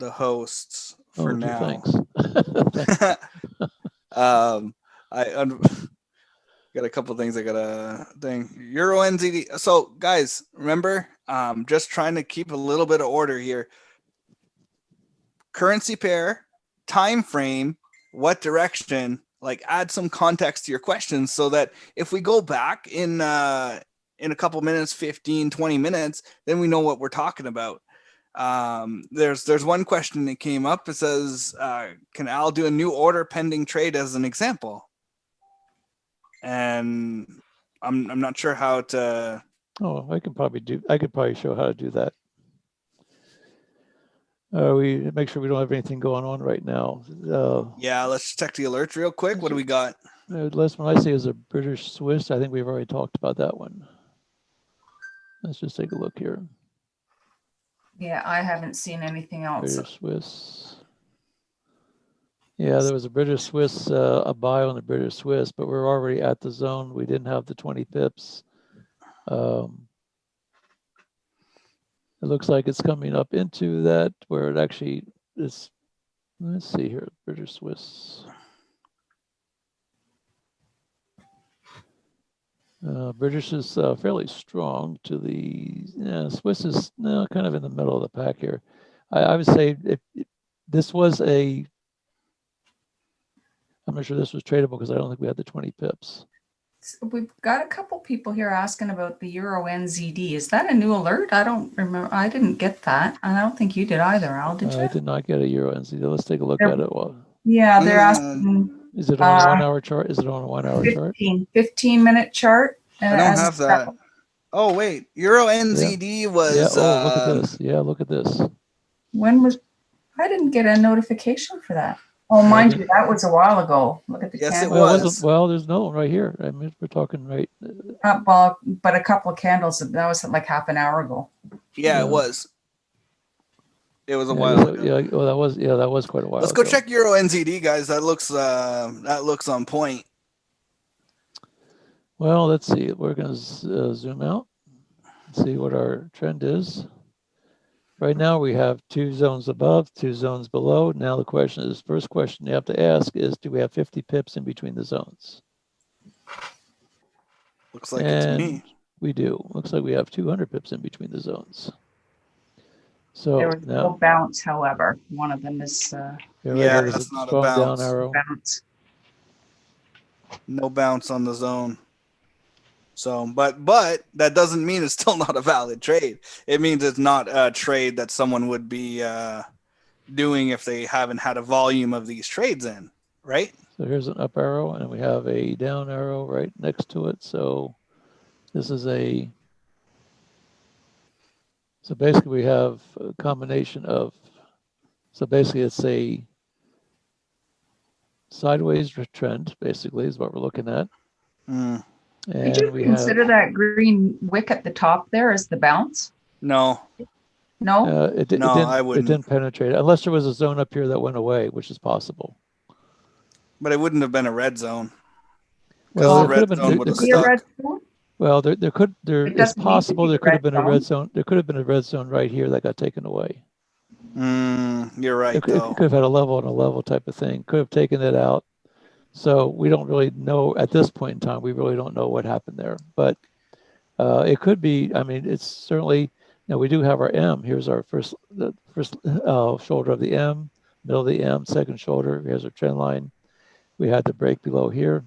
Speaker 2: hosts for now.
Speaker 3: Thanks.
Speaker 2: I got a couple things I gotta think. Euro NZD. So guys, remember, just trying to keep a little bit of order here. Currency pair, time frame, what direction, like add some context to your questions so that if we go back in a couple minutes, 15, 20 minutes, then we know what we're talking about. There's one question that came up. It says, can Al do a new order pending trade as an example? And I'm not sure how to.
Speaker 3: Oh, I could probably show how to do that. We make sure we don't have anything going on right now.
Speaker 2: Yeah, let's check the alerts real quick. What do we got?
Speaker 3: The last one I see is a British Swiss. I think we've already talked about that one. Let's just take a look here.
Speaker 4: Yeah, I haven't seen anything else.
Speaker 3: British Swiss. Yeah, there was a British Swiss, a buy on the British Swiss, but we're already at the zone. We didn't have the 20 pips. It looks like it's coming up into that where it actually is. Let's see here, British Swiss. British is fairly strong to the Swiss is kind of in the middle of the pack here. I would say if this was I'm not sure this was tradable because I don't think we had the 20 pips.
Speaker 4: We've got a couple people here asking about the Euro NZD. Is that a new alert? I don't remember. I didn't get that. And I don't think you did either, Al, did you?
Speaker 3: I did not get a Euro NZD. Let's take a look at it.
Speaker 4: Yeah, they're asking.
Speaker 3: Is it on a 1 hour chart? Is it on a 1 hour chart?
Speaker 4: 15-minute chart.
Speaker 2: I don't have that. Oh, wait. Euro NZD was.
Speaker 3: Yeah. Oh, look at this. Yeah, look at this.
Speaker 4: I didn't get a notification for that. Oh, mind you, that was a while ago. Look at the candle.
Speaker 2: It was.
Speaker 3: Well, there's no one right here. I mean, we're talking right.
Speaker 4: But a couple of candles. That was like half an hour ago.
Speaker 2: Yeah, it was. It was a while ago.
Speaker 3: Yeah, well, that was quite a while.
Speaker 2: Let's go check Euro NZD, guys. That looks on point.
Speaker 3: Well, let's see. We're going to zoom out and see what our trend is. Right now, we have 2 zones above, 2 zones below. Now, first question you have to ask is, do we have 50 pips in between the zones?
Speaker 2: Looks like it's me.
Speaker 3: We do. Looks like we have 200 pips in between the zones. So
Speaker 4: There was no bounce, however. One of them is
Speaker 2: yeah, that's not a bounce.
Speaker 3: Down arrow.
Speaker 4: Bounce.
Speaker 2: No bounce on the zone. So, but that doesn't mean it's still not a valid trade. It means it's not a trade that someone would be doing if they haven't had a volume of these trades in, right?
Speaker 3: So here's an up arrow, and we have a down arrow right next to it. So this is so basically we have a combination of, so basically it's a sideways trend, basically, is what we're looking at.
Speaker 2: Mm.
Speaker 3: And
Speaker 4: did you consider that green wick at the top there as the bounce?
Speaker 2: No.
Speaker 4: No?
Speaker 2: I wouldn't.
Speaker 3: It didn't penetrate, unless there was a zone up here that went away, which is possible.
Speaker 2: But it wouldn't have been a red zone.
Speaker 3: Well,
Speaker 2: the red zone would have stuck.
Speaker 3: Well, it's possible there could have been a red zone. There could have been a red zone right here that got taken away.
Speaker 2: You're right, though.
Speaker 3: It could have had a level and a level type of thing. Could have taken it out. So we don't really know at this point in time. We really don't know what happened there. But it could be. I mean, it's certainly. We do have our M. Here's our first shoulder of the M, middle of the M, second shoulder. Here's our trend line. We had the break below here.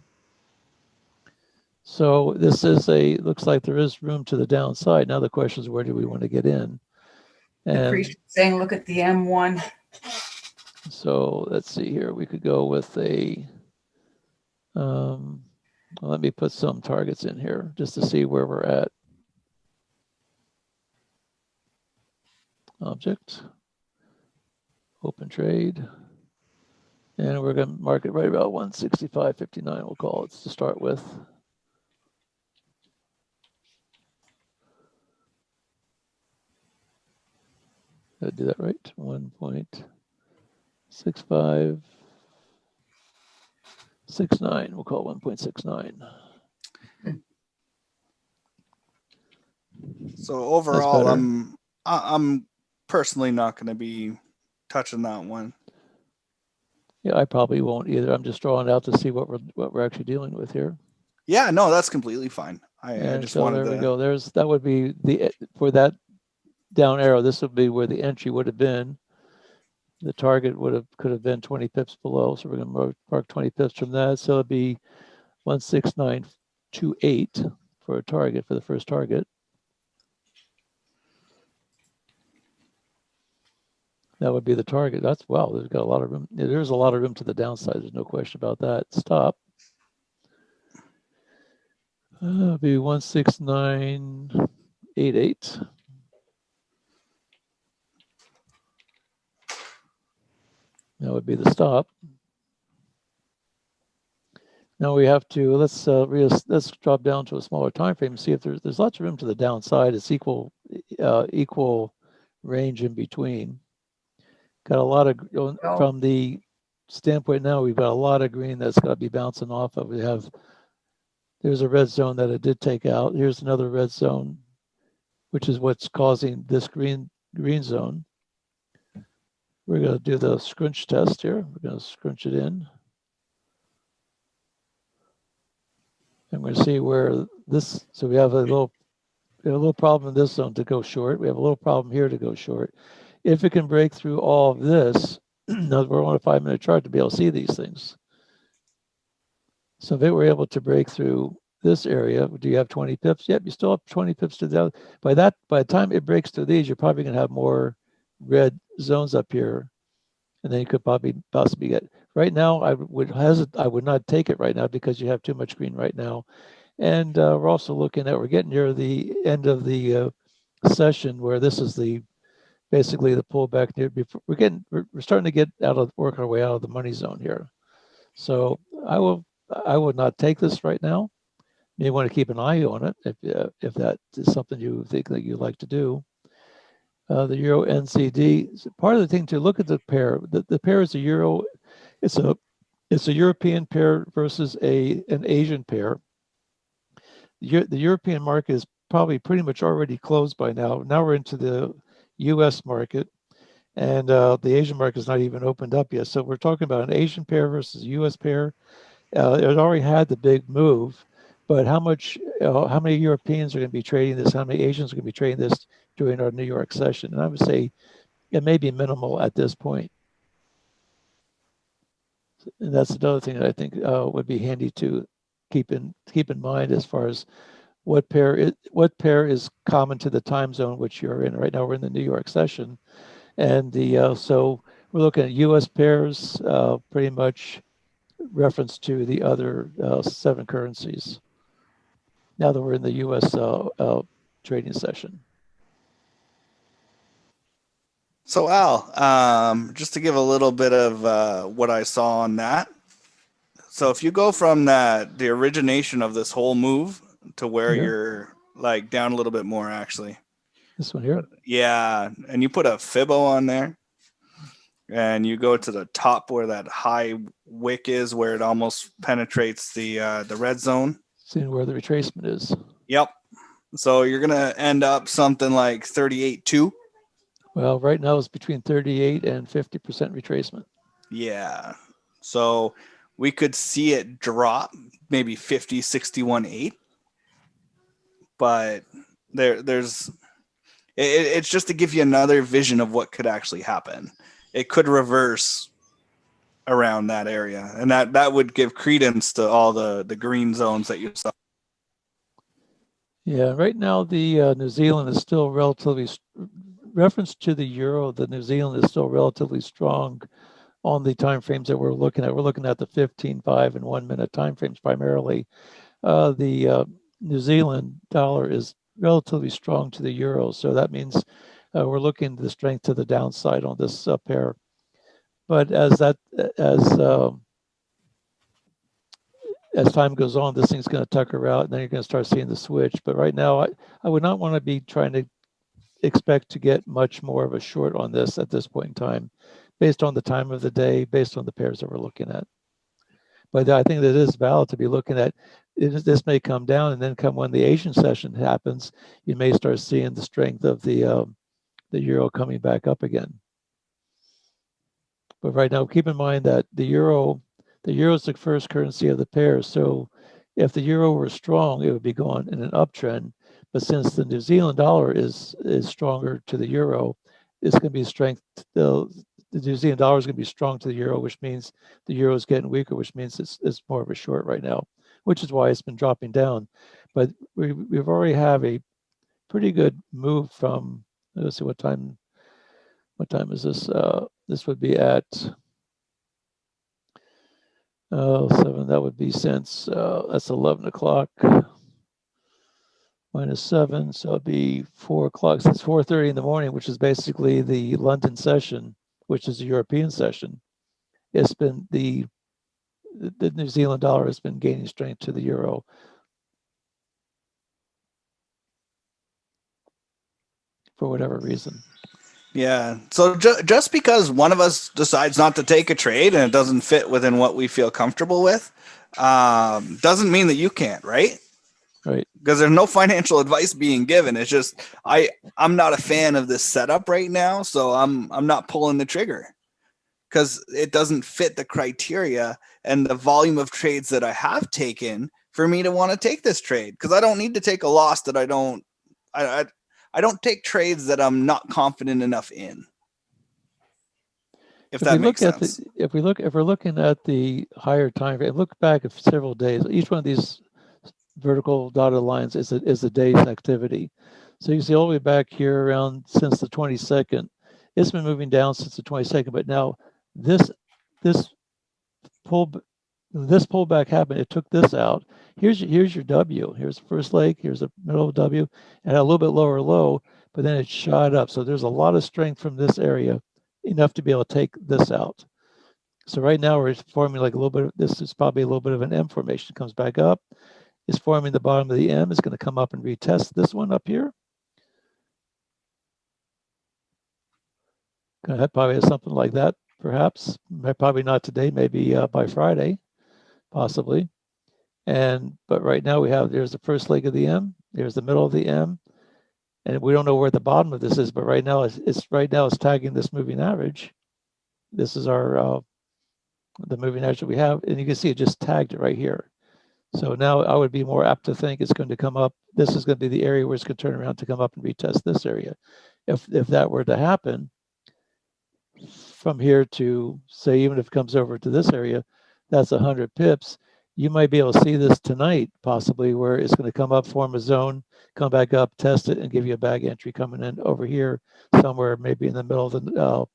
Speaker 3: So this is looks like there is room to the downside. Now the question is, where do we want to get in? And
Speaker 4: saying, look at the M1.
Speaker 3: So let's see here. We could go with let me put some targets in here just to see where we're at. Object, open trade, and we're going to mark it right about 165.59. We'll call it to start with. Did I do that right? 1.6569. We'll call it 1.69.
Speaker 2: So overall, I'm personally not going to be touching that one.
Speaker 3: Yeah, I probably won't either. I'm just drawing out to see what we're actually dealing with here.
Speaker 2: Yeah, no, that's completely fine. I just wanted
Speaker 3: there we go. That would be for that down arrow. This would be where the entry would have been. The target could have been 20 pips below. So we're going to mark 20 pips from that. So it'd be 16928 for a target, for the first target. That would be the target. There's got a lot of room. There's a lot of room to the downside. There's no question about that. Stop. It'll be 16988. That would be the stop. Now we have to let's drop down to a smaller time frame and see if there's lots of room to the downside. It's equal range in between. Got a lot of from the standpoint now. We've got a lot of green that's got to be bouncing off of. There's a red zone that it did take out. Here's another red zone, which is what's causing this green zone. We're going to do the scrunch test here. We're going to scrunch it in. And we're going to see where this, so we have a little problem in this zone to go short. We have a little problem here to go short. If it can break through all of this, now we're on a 5-minute chart to be able to see these things. So if it were able to break through this area, do you have 20 pips? Yep, you still have 20 pips to the by the time it breaks through these, you're probably going to have more red zones up here, and then you could possibly get. Right now, I would not take it right now because you have too much green right now, and we're also we're getting near the end of the session where this is basically the pullback. We're starting to work our way out of the money zone here, so I would not take this right now. You may want to keep an eye on it if that is something you think that you'd like to do. The Euro NCD, part of the thing to look at the pair. The pair is a Euro. It's a European pair versus an Asian pair. The European market is probably pretty much already closed by now. Now we're into the U.S. market, and the Asian market is not even opened up yet. So we're talking about an Asian pair versus a U.S. pair. It already had the big move, but how many Europeans are going to be trading this? How many Asians are going to be trading this during our New York session? And I would say it may be minimal at this point. And that's another thing that I think would be handy to keep in mind as far as what pair is common to the time zone which you're in. Right now we're in the New York session, and so we're looking at U.S. pairs, pretty much reference to the other 7 currencies. Now that we're in the U.S. Trading session.
Speaker 2: So Al, just to give a little bit of what I saw on that. So if you go from the origination of this whole move to where you're like down a little bit more, actually.
Speaker 3: This one here?
Speaker 2: Yeah. And you put a Fibbo on there and you go to the top where that high wick is, where it almost penetrates the red zone.
Speaker 3: Seeing where the retracement is.
Speaker 2: Yep. So you're going to end up something like 38.2.
Speaker 3: Well, right now it's between 38 and 50% retracement.
Speaker 2: Yeah. So we could see it drop maybe 50, 61.8. But it's just to give you another vision of what could actually happen. It could reverse around that area, and that would give credence to all the green zones that you saw.
Speaker 3: Yeah, right now the New Zealand is still relatively, reference to the euro, the New Zealand is still relatively strong on the time frames that we're looking at. We're looking at the 15, 5, and 1 minute time frames primarily. The New Zealand dollar is relatively strong to the euro, so that means we're looking at the strength to the downside on this pair. But as time goes on, this thing's going to tucker out, and then you're going to start seeing the switch. But right now, I would not want to be trying to expect to get much more of a short on this at this point in time, based on the time of the day, based on the pairs that we're looking at. But I think that it is valid to be looking at. This may come down, and then come when the Asian session happens, you may start seeing the strength of the euro coming back up again. But right now, keep in mind that the euro is the first currency of the pair. So if the euro were strong, it would be going in an uptrend. But since the New Zealand dollar is stronger to the euro, it's going to be strength. The New Zealand dollar is going to be strong to the euro, which means the euro is getting weaker, which means it's more of a short right now, which is why it's been dropping down. But we've already have a pretty good move from, let's see, what time is this? This would be at 7. That would be since that's 11 o'clock minus 7, so it'd be 4 o'clock. So it's 4:30 in the morning, which is basically the London session, which is the European session. It's been the New Zealand dollar has been gaining strength to the euro. For whatever reason.
Speaker 2: Yeah. So just because one of us decides not to take a trade and it doesn't fit within what we feel comfortable with, doesn't mean that you can't, right?
Speaker 3: Right.
Speaker 2: Because there's no financial advice being given. It's just I'm not a fan of this setup right now, so I'm not pulling the trigger because it doesn't fit the criteria and the volume of trades that I have taken for me to want to take this trade. Because I don't need to take a loss that I don't take trades that I'm not confident enough in. If that makes sense.
Speaker 3: If we're looking at the higher time frame, look back at several days. Each one of these vertical dotted lines is a day's activity. So you see all the way back here around since the 22nd. It's been moving down since the 22nd, but now this pullback happened. It took this out. Here's your W. Here's the first leg. Here's the middle of W, and a little bit lower low, but then it shot up. So there's a lot of strength from this area, enough to be able to take this out. So right now we're forming like a little bit. This is probably a little bit of an M formation. Comes back up. It's forming the bottom of the M. It's going to come up and retest this one up here. Probably has something like that, perhaps. Probably not today. Maybe by Friday, possibly. But right now there's the first leg of the M. There's the middle of the M, and we don't know where the bottom of this is. But right now it's tagging this moving average. This is our the moving average that we have, and you can see it just tagged it right here. So now I would be more apt to think it's going to come up. This is going to be the area where it's going to turn around to come up and retest this area. If that were to happen, from here to, say, even if it comes over to this area, that's 100 pips. You might be able to see this tonight, possibly, where it's going to come up, form a zone, come back up, test it, and give you a bag entry coming in over here somewhere, maybe in the middle of the,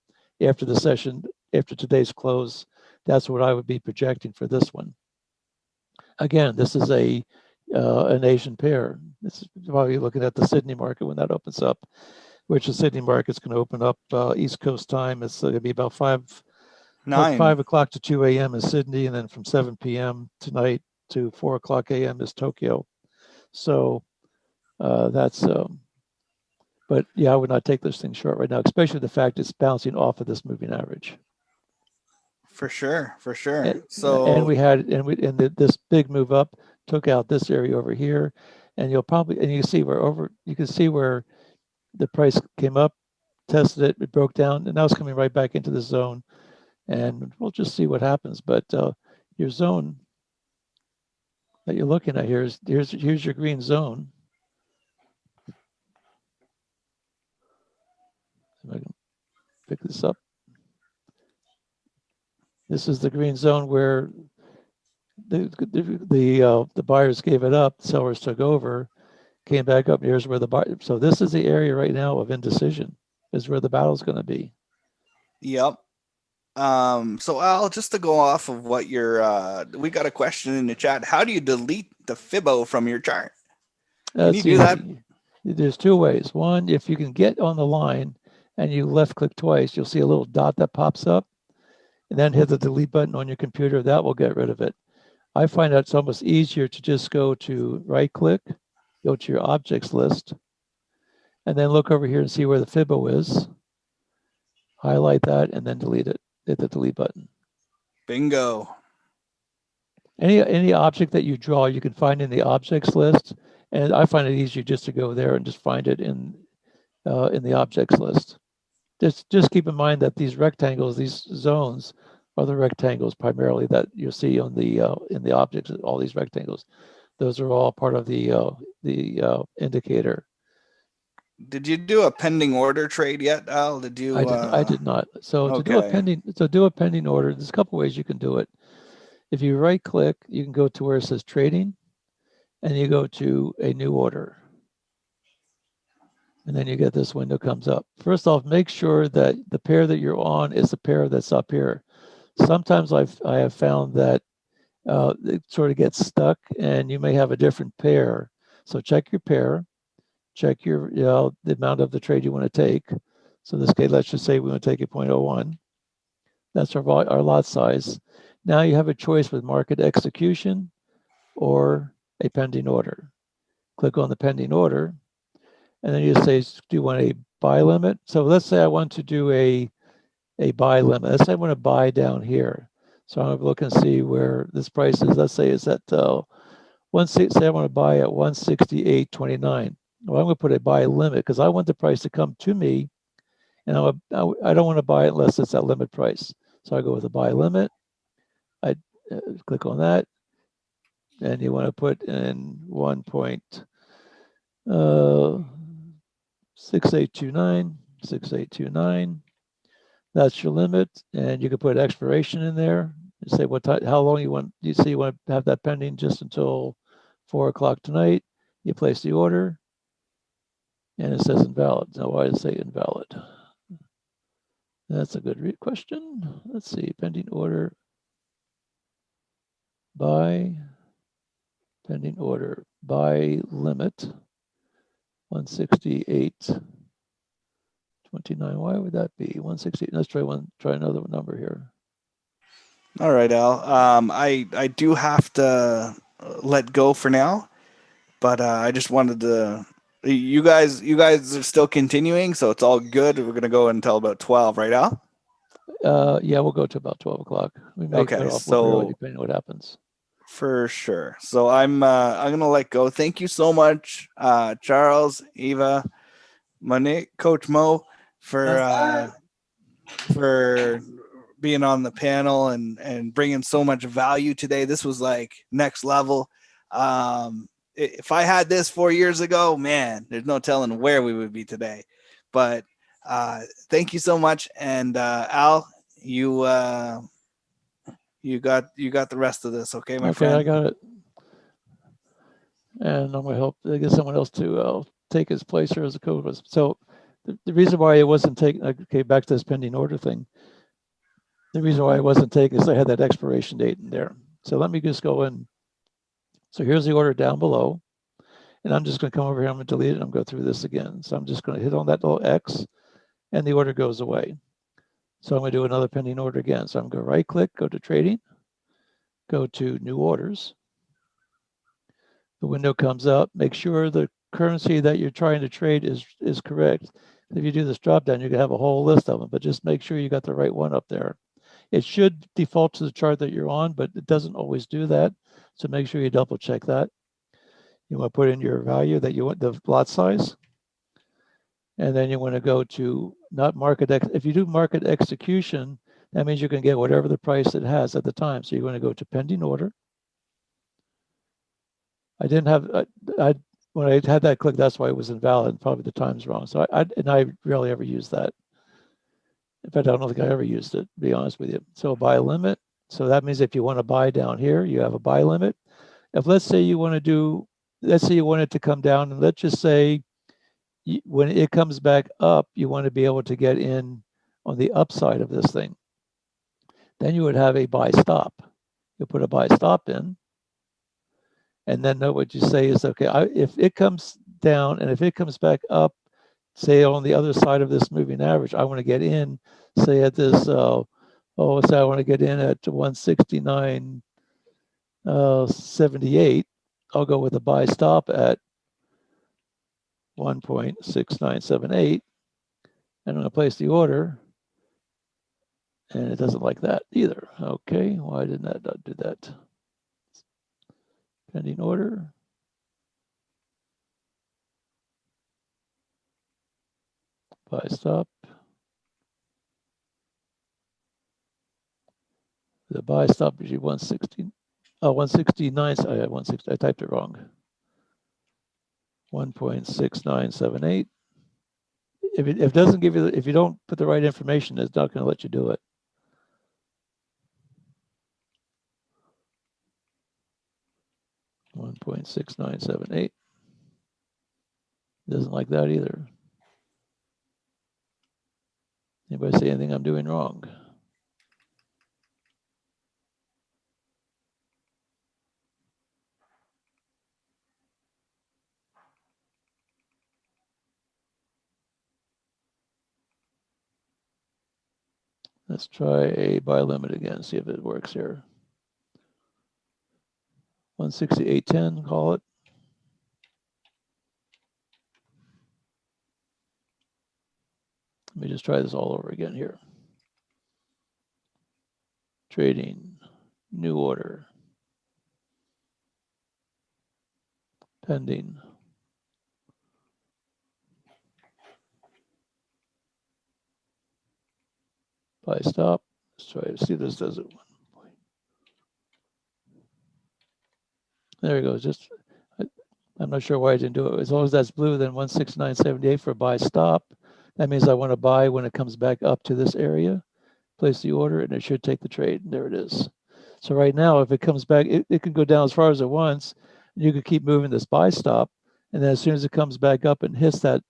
Speaker 3: after the session, after today's close. That's what I would be projecting for this one. Again, this is an Asian pair. This is probably looking at the Sydney market when that opens up, which the Sydney market's going to open up East Coast time. It's going to be about 5 o'clock to 2 a.m. in Sydney, and then from 7 p.m. tonight to 4 o'clock a.m. is Tokyo. So that's, but yeah, I would not take this thing short right now, especially the fact it's bouncing off of this moving average.
Speaker 2: For sure, for sure.
Speaker 3: And,
Speaker 2: so
Speaker 3: this big move up took out this area over here, and you can see where the price came up, tested it, it broke down, and now it's coming right back into the zone. And we'll just see what happens. But your zone that you're looking at here here's your green zone. If I can pick this up. This is the green zone where the buyers gave it up, sellers took over, came back up. Here's where the buyer. So this is the area right now of indecision. Is where the battle's going to be.
Speaker 2: Yep. So Al, just to go off of what we got a question in the chat. How do you delete the Fibbo from your chart? Can you do that?
Speaker 3: There's two ways. One, if you can get on the line and you left click twice, you'll see a little dot that pops up, and then hit the delete button on your computer. That will get rid of it. I find that it's almost easier to just go to right click, go to your objects list, and then look over here and see where the Fibbo is. Highlight that and then delete it. Hit the delete button.
Speaker 2: Bingo.
Speaker 3: Any object that you draw, you can find in the objects list, and I find it easier just to go there and just find it in the objects list. Just keep in mind that these rectangles, these zones, are the rectangles primarily that you see on in the objects. All these rectangles, those are all part of the indicator.
Speaker 2: Did you do a pending order trade yet, Al? Did you?
Speaker 3: I did not. So
Speaker 2: okay.
Speaker 3: to do a pending order, there's a couple ways you can do it. If you right click, you can go to where it says trading, and you go to a new order. And then you get this window comes up. First off, make sure that the pair that you're on is the pair that's up here. Sometimes I have found that it sort of gets stuck, and you may have a different pair. So check your pair, check the amount of the trade you want to take. So in this case, let's just say we want to take a 0.01. That's our lot size. Now you have a choice with market execution or a pending order. Click on the pending order, and then you say, do you want a buy limit? So let's say I want to do a buy limit. Let's say I want to buy down here. So I'm going to look and see where this price is. Let's say it's at say I want to buy at 168.29. Well, I'm going to put a buy limit because I want the price to come to me, and I don't want to buy it unless it's at limit price. So I go with a buy limit. I click on that, and you want to put in 1.6829. That's your limit, and you can put expiration in there. You say how long you want. You say you want to have that pending just until 4 o'clock tonight. You place the order, and it says invalid. Now, why does it say invalid? That's a good question. Let's see, pending order. Buy, pending order, buy limit, 168.29. Why would that be 168? Let's try another number here.
Speaker 2: All right, Al. I do have to let go for now, but I just wanted to. You guys are still continuing, so it's all good. We're gonna go until about 12, right, Al?
Speaker 3: Yeah, we'll go to about 12 o'clock. We may cut off early, depending on what happens.
Speaker 2: For sure. So I'm gonna let go. Thank you so much, Charles, Eva, Monique, Coach Mo, for being on the panel and bringing so much value today. This was like next level. If I had this 4 years ago, man, there's no telling where we would be today. But Thank you so much. And Al, you got the rest of this, okay, my friend?
Speaker 3: Okay, I got it. And I'm gonna help. I guess someone else to take his place here as a co-host. So the reason why it wasn't taken. Okay, back to this pending order thing. The reason why it wasn't taken is I had that expiration date in there. So let me just go in. So here's the order down below. And I'm just going to come over here. I'm going to delete it. I'm going to go through this again. So I'm just going to hit on that little X and the order goes away. So I'm going to do another pending order again. So I'm going to right click, go to trading, go to new orders. The window comes up. Make sure the currency that you're trying to trade is correct. If you do this drop down, you can have a whole list of them, but just make sure you got the right one up there. It should default to the chart that you're on, but it doesn't always do that. So make sure you double check that. You want to put in your value that you want, the lot size. And then you want to go to not market. If you do market execution, that means you can get whatever the price it has at the time. So you're going to go to pending order. I didn't have, when I had that click, that's why it was invalid. Probably the time's wrong. So I rarely ever use that. In fact, I don't think I ever used it, to be honest with you. So buy limit. So that means if you want to buy down here, you have a buy limit. If let's say you want to do, let's say you want it to come down, and let's just say when it comes back up, you want to be able to get in on the upside of this thing. Then you would have a buy stop. You put a buy stop in. And then what you say is, okay, if it comes down and if it comes back up, say on the other side of this moving average, I want to get in, say at this, say I want to get in at 169.78. I'll go with a buy stop at 1.6978. And I'm going to place the order. And it doesn't like that either. Okay, why didn't that not do that? Pending order. Buy stop. The buy stop is 160. Oh, 169. I had 160. I typed it wrong. 1.6978. If it doesn't give you, if you don't put the right information, it's not going to let you do it. $1.6978. Doesn't like that either. Anybody say anything I'm doing wrong? Let's try a buy limit again, see if it works here. 168.10, call it. Let me just try this all over again here. Trading, new order, pending. Buy stop. Let's try to see if this does it. There it goes. Just, I'm not sure why I didn't do it. As long as that's blue, then 169.78 for buy stop. That means I want to buy when it comes back up to this area. Place the order, and it should take the trade. There it is. So right now, if it comes back, it can go down as far as it wants. You could keep moving this buy stop, and then as soon as it comes back up and hits that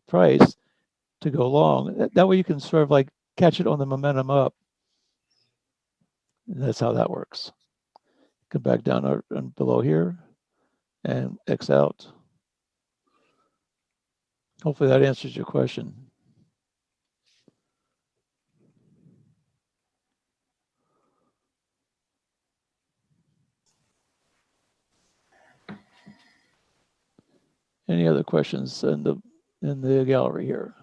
Speaker 3: price to go long, that way you can sort of like catch it on the momentum up. And that's how that works. Come back down and below here and X out. Hopefully that answers your question. Any other questions in the gallery here?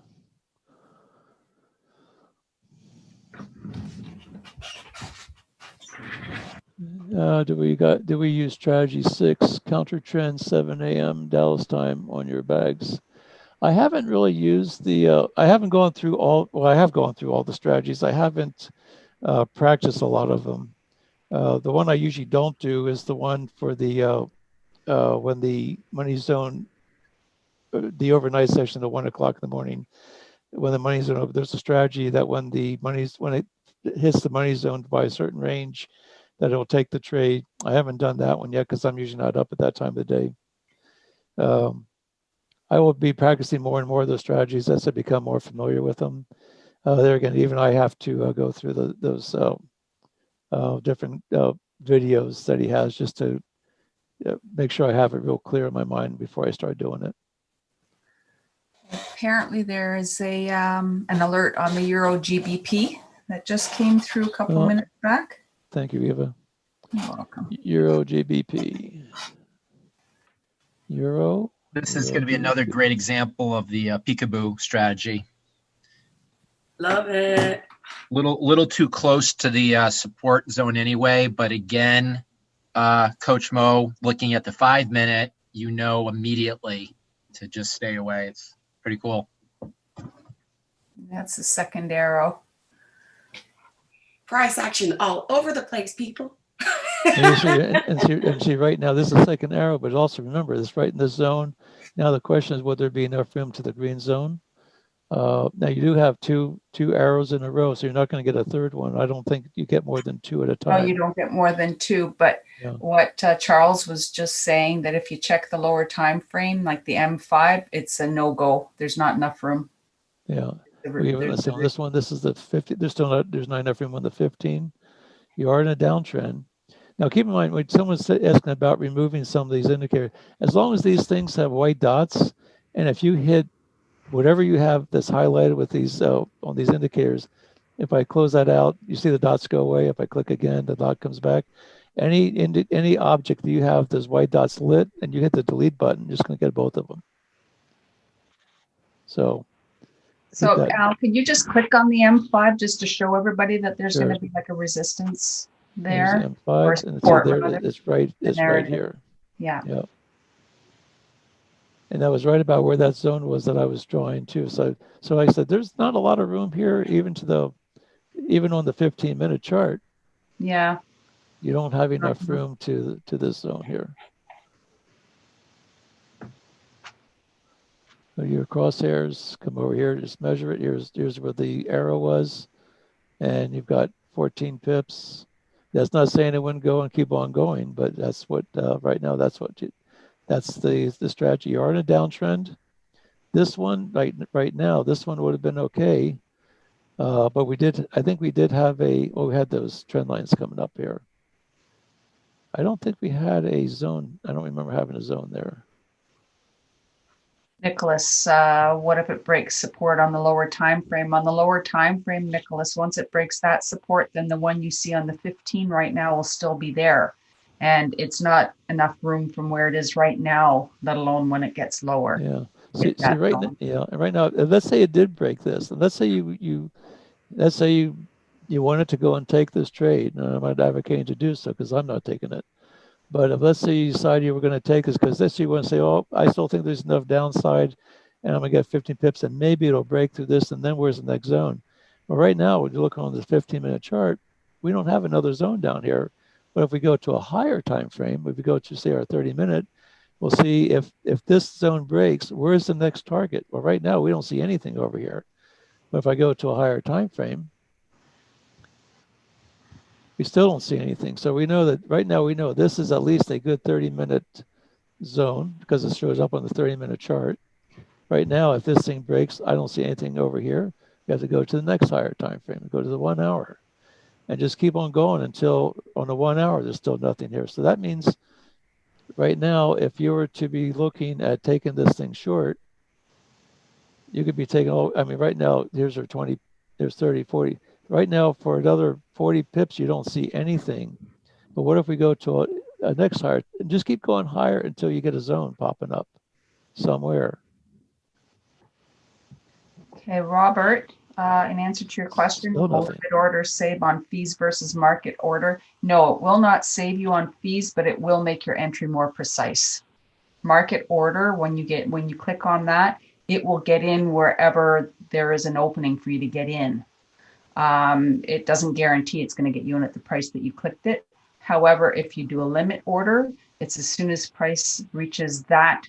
Speaker 3: Do we use strategy 6 counter trend 7 a.m. Dallas time on your bags? I haven't really used the I haven't gone through all, well, I have gone through all the strategies. I haven't practiced a lot of them. The one I usually don't do is the one for the when the money zone the overnight session at 1 o'clock in the morning, when the money zone open, there's a strategy that when it hits the money zone by a certain range, that it'll take the trade. I haven't done that one yet because I'm usually not up at that time of the day. I will be practicing more and more of those strategies as I become more familiar with them. There again, even I have to go through those different videos that he has just to make sure I have it real clear in my mind before I start doing it.
Speaker 4: Apparently there is an alert on the Euro GBP that just came through a couple minutes back.
Speaker 3: Thank you, Eva.
Speaker 4: You're welcome.
Speaker 3: Euro GBP. Euro.
Speaker 7: This is going to be another great example of the peekaboo strategy.
Speaker 6: Love it.
Speaker 7: Little too close to the support zone anyway, but again, Coach Mo, looking at the 5 minute, you know immediately to just stay away. It's pretty cool.
Speaker 4: That's the second arrow.
Speaker 6: Price action all over the place, people.
Speaker 3: and see, right now, this is the second arrow, but also remember, it's right in the zone. Now the question is, will there be enough room to the green zone? Now you do have two arrows in a row, so you're not going to get a third one. I don't think you get more than two at a time.
Speaker 4: No, you don't get more than two. But what Charles was just saying, that if you check the lower time frame, like the M5, it's a no-go. There's not enough room.
Speaker 3: Yeah. On this one, this is the 50. There's not enough room on the 15. You are in a downtrend. Now, keep in mind, when someone's asking about removing some of these indicators, as long as these things have white dots, and if you hit whatever you have that's highlighted with these on these indicators, if I close that out, you see the dots go away. If I click again, the dot comes back. Any object that you have those white dots lit, and you hit the delete button, you're just going to get both of them. So
Speaker 4: Al, can you just click on the M5 just to show everybody that there's going to be like a resistance there?
Speaker 3: There's the M5, and see there, it's right here.
Speaker 4: Yeah.
Speaker 3: Yeah. And that was right about where that zone was that I was drawing to. So I said, there's not a lot of room here, even on the 15-minute chart.
Speaker 4: Yeah.
Speaker 3: You don't have enough room to this zone here. So your crosshairs come over here, just measure it. Here's where the arrow was, and you've got 14 pips. That's not saying it wouldn't go and keep on going, but that's what right now. That's the strategy. You are in a downtrend. This one right now, this one would have been okay, but I think we did have we had those trend lines coming up here. I don't think we had a zone. I don't remember having a zone there.
Speaker 4: Nicholas, what if it breaks support on the lower time frame? On the lower time frame, Nicholas, once it breaks that support, then the one you see on the 15 right now will still be there. And it's not enough room from where it is right now, let alone when it gets lower.
Speaker 3: Yeah. See right now, yeah. Right now, let's say it did break this, and let's say you wanted to go and take this trade. And I'm not advocating to do so because I'm not taking it. But if let's say you decide you were going to take this because let's say you want to say, oh, I still think there's enough downside, and I'm going to get 15 pips, and maybe it'll break through this, and then where's the next zone? Well, right now, when you look on the 15-minute chart, we don't have another zone down here. But if we go to a higher time frame, if we go to say our 30-minute, we'll see if this zone breaks, where's the next target? Well, right now we don't see anything over here. But if I go to a higher time frame, we still don't see anything. So we know that right now we know this is at least a good 30-minute zone because it shows up on the 30-minute chart. Right now, if this thing breaks, I don't see anything over here. We have to go to the next higher time frame, go to the 1 hour. And just keep on going until on the 1 hour, there's still nothing here. So that means right now, if you were to be looking at taking this thing short, you could be taking, right now, here's 20, there's 30, 40. Right now, for another 40 pips, you don't see anything. But what if we go to a next higher, and just keep going higher until you get a zone popping up somewhere.
Speaker 4: Okay, Robert. In answer to your question, will limit order save on fees versus market order? No, it will not save you on fees, but it will make your entry more precise. Market order, when you click on that, it will get in wherever there is an opening for you to get in. It doesn't guarantee it's going to get you in at the price that you clicked it. However, if you do a limit order, it's as soon as price reaches that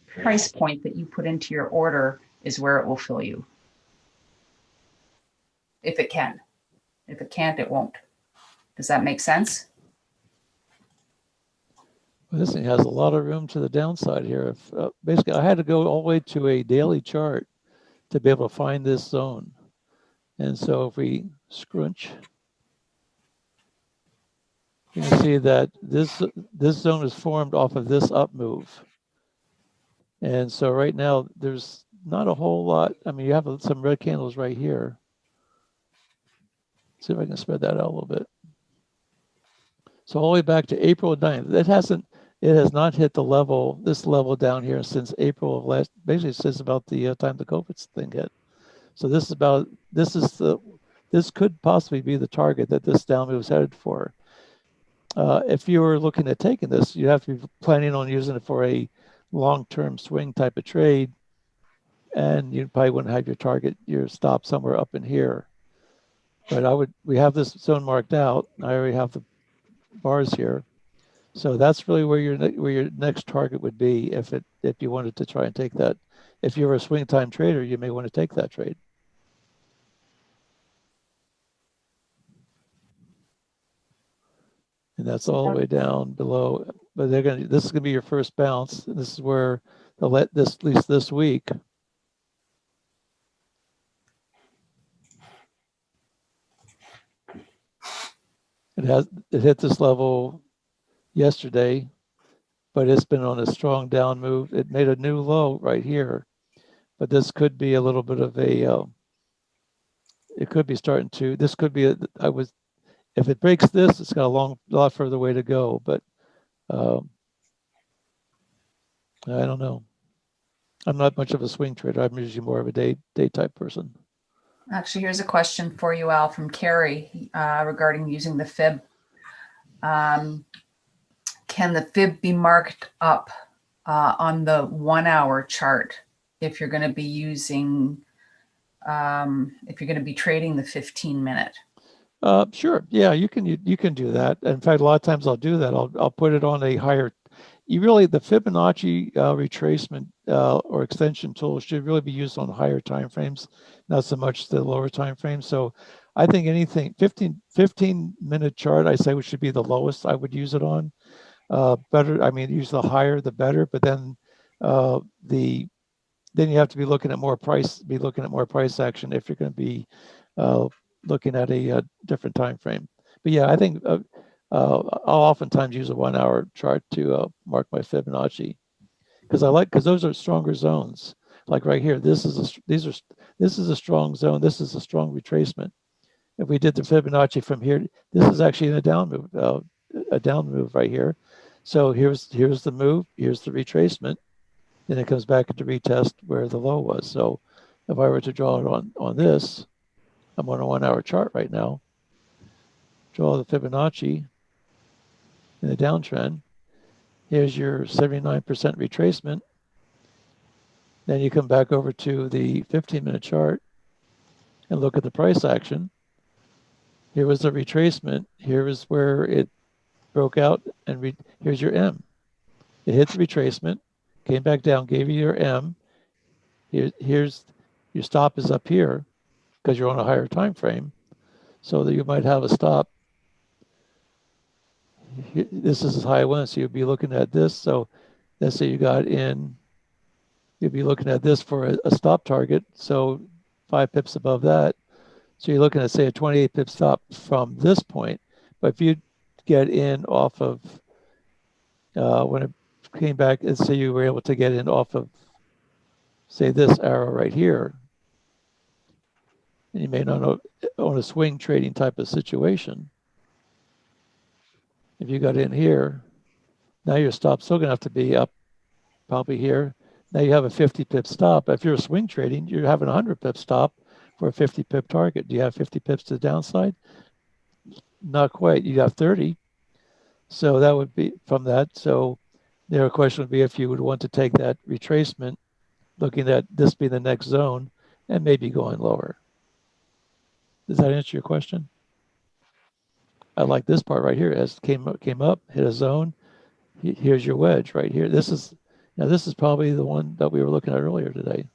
Speaker 4: price point that you put into your order is where it will fill you. If it can. If it can't, it won't. Does that make sense?
Speaker 3: Well, this thing has a lot of room to the downside here. If, basically, I had to go all the way to a daily chart to be able to find this zone. And so if we scrunch, you can see that this zone is formed off of this up move. And so right now, there's not a whole lot. I mean, you have some red candles right here. See if I can spread that out a little bit. So all the way back to April 9th, it has not hit the level, this level down here since April of basically since about the time the COVID thing hit. So this could possibly be the target that this down move is headed for. If you were looking at taking this, you have to be planning on using it for a long-term swing type of trade, and you probably wouldn't have your stop somewhere up in here. But we have this zone marked out. I already have the bars here, so that's really where your next target would be if you wanted to try and take that. If you're a swing time trader, you may want to take that trade. And that's all the way down below. But this is gonna be your first bounce. This is where at least this week. It hit this level yesterday, but it's been on a strong down move. It made a new low right here, but this could be a little bit of a. It could be starting to. This could be if it breaks this, it's got a lot further way to go. But I don't know. I'm not much of a swing trader. I'm usually more of a day type person.
Speaker 4: Actually, here's a question for you, Al, from Carrie regarding using the fib. Can the fib be marked up on the 1 hour chart if you're going to be using, if you're going to be trading the 15-minute?
Speaker 3: Sure. Yeah, you can do that. In fact, a lot of times I'll do that. I'll put it on a higher. The Fibonacci retracement or extension tool should really be used on higher time frames, not so much the lower time frames. So I think anything 15-minute chart, I say, which should be the lowest I would use it on. Better, I mean, use the higher the better. But then then you have to be looking at more price action if you're going to be looking at a different time frame. But yeah, I think I'll oftentimes use a 1 hour chart to mark my Fibonacci because those are stronger zones. Like right here, this is a strong zone. This is a strong retracement. If we did the Fibonacci from here, this is actually a down move right here. So here's the move. Here's the retracement. Then it comes back to retest where the low was. So if I were to draw it on this, I'm on a 1 hour chart right now. Draw the Fibonacci in the downtrend. Here's your 79% retracement. Then you come back over to the 15-minute chart and look at the price action. Here was the retracement. Here is where it broke out, and here's your M. It hit the retracement, came back down, gave you your M. Here's your stop is up here because you're on a higher time frame, so that you might have a stop. This is as high as one, so you'll be looking at this. So let's say you got in, you'll be looking at this for a stop target, so 5 pips above that. So you're looking at, say, a 28 pip stop from this point. But if you get in off of, when it came back, let's say you were able to get in off of, say, this arrow right here, and you may not own a swing trading type of situation. If you got in here, now your stop's still going to have to be up probably here. Now you have a 50 pip stop. If you're swing trading, you're having a 100 pip stop for a 50 pip target. Do you have 50 pips to the downside? Not quite. You got 30. So that would be from that. So the question would be if you would want to take that retracement, looking at this being the next zone, and maybe going lower. Does that answer your question? I like this part right here. As came up, hit a zone. Here's your wedge right here. This is, Now this is probably the one that we were looking at earlier today.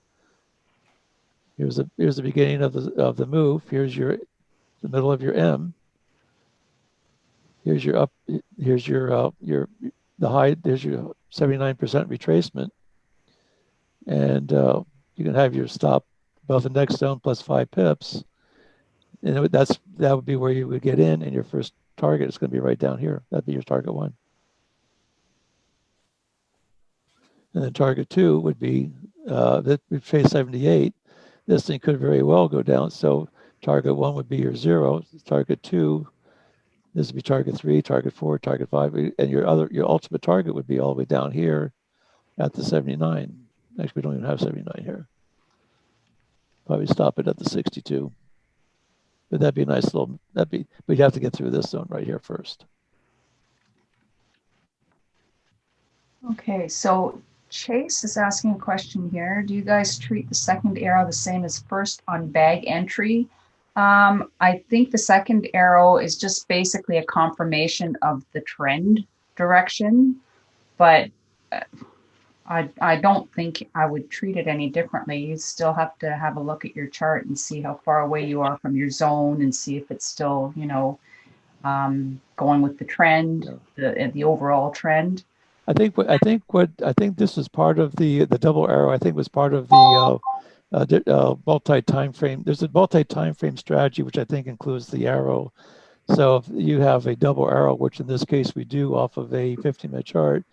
Speaker 3: Here's the beginning of the move. Here's the middle of your M. Here's your up. Here's your the high. There's your 79% retracement, and you can have your stop above the next zone plus 5 pips, and that would be where you would get in, and your first target is going to be right down here. That'd be your target 1, and then target 2 would be that we face 78. This thing could very well go down. So target 1 would be your 0. Target 2, this would be target 3, target 4, target 5, and your ultimate target would be all the way down here at the 79. Actually, we don't even have 79 here. Probably stop it at the 62. But that'd be a nice little. We'd have to get through this zone right here first.
Speaker 4: Okay, so Chase is asking a question here. Do you guys treat the second arrow the same as first on bag entry? I think the second arrow is just basically a confirmation of the trend direction, but I don't think I would treat it any differently. You still have to have a look at your chart and see how far away you are from your zone and see if it's still, going with the trend, the overall trend.
Speaker 3: I think this is part of the double arrow. I think was part of the multi-time frame. There's a multi-time frame strategy, which I think includes the arrow. So if you have a double arrow, which in this case we do off of a 15-minute chart,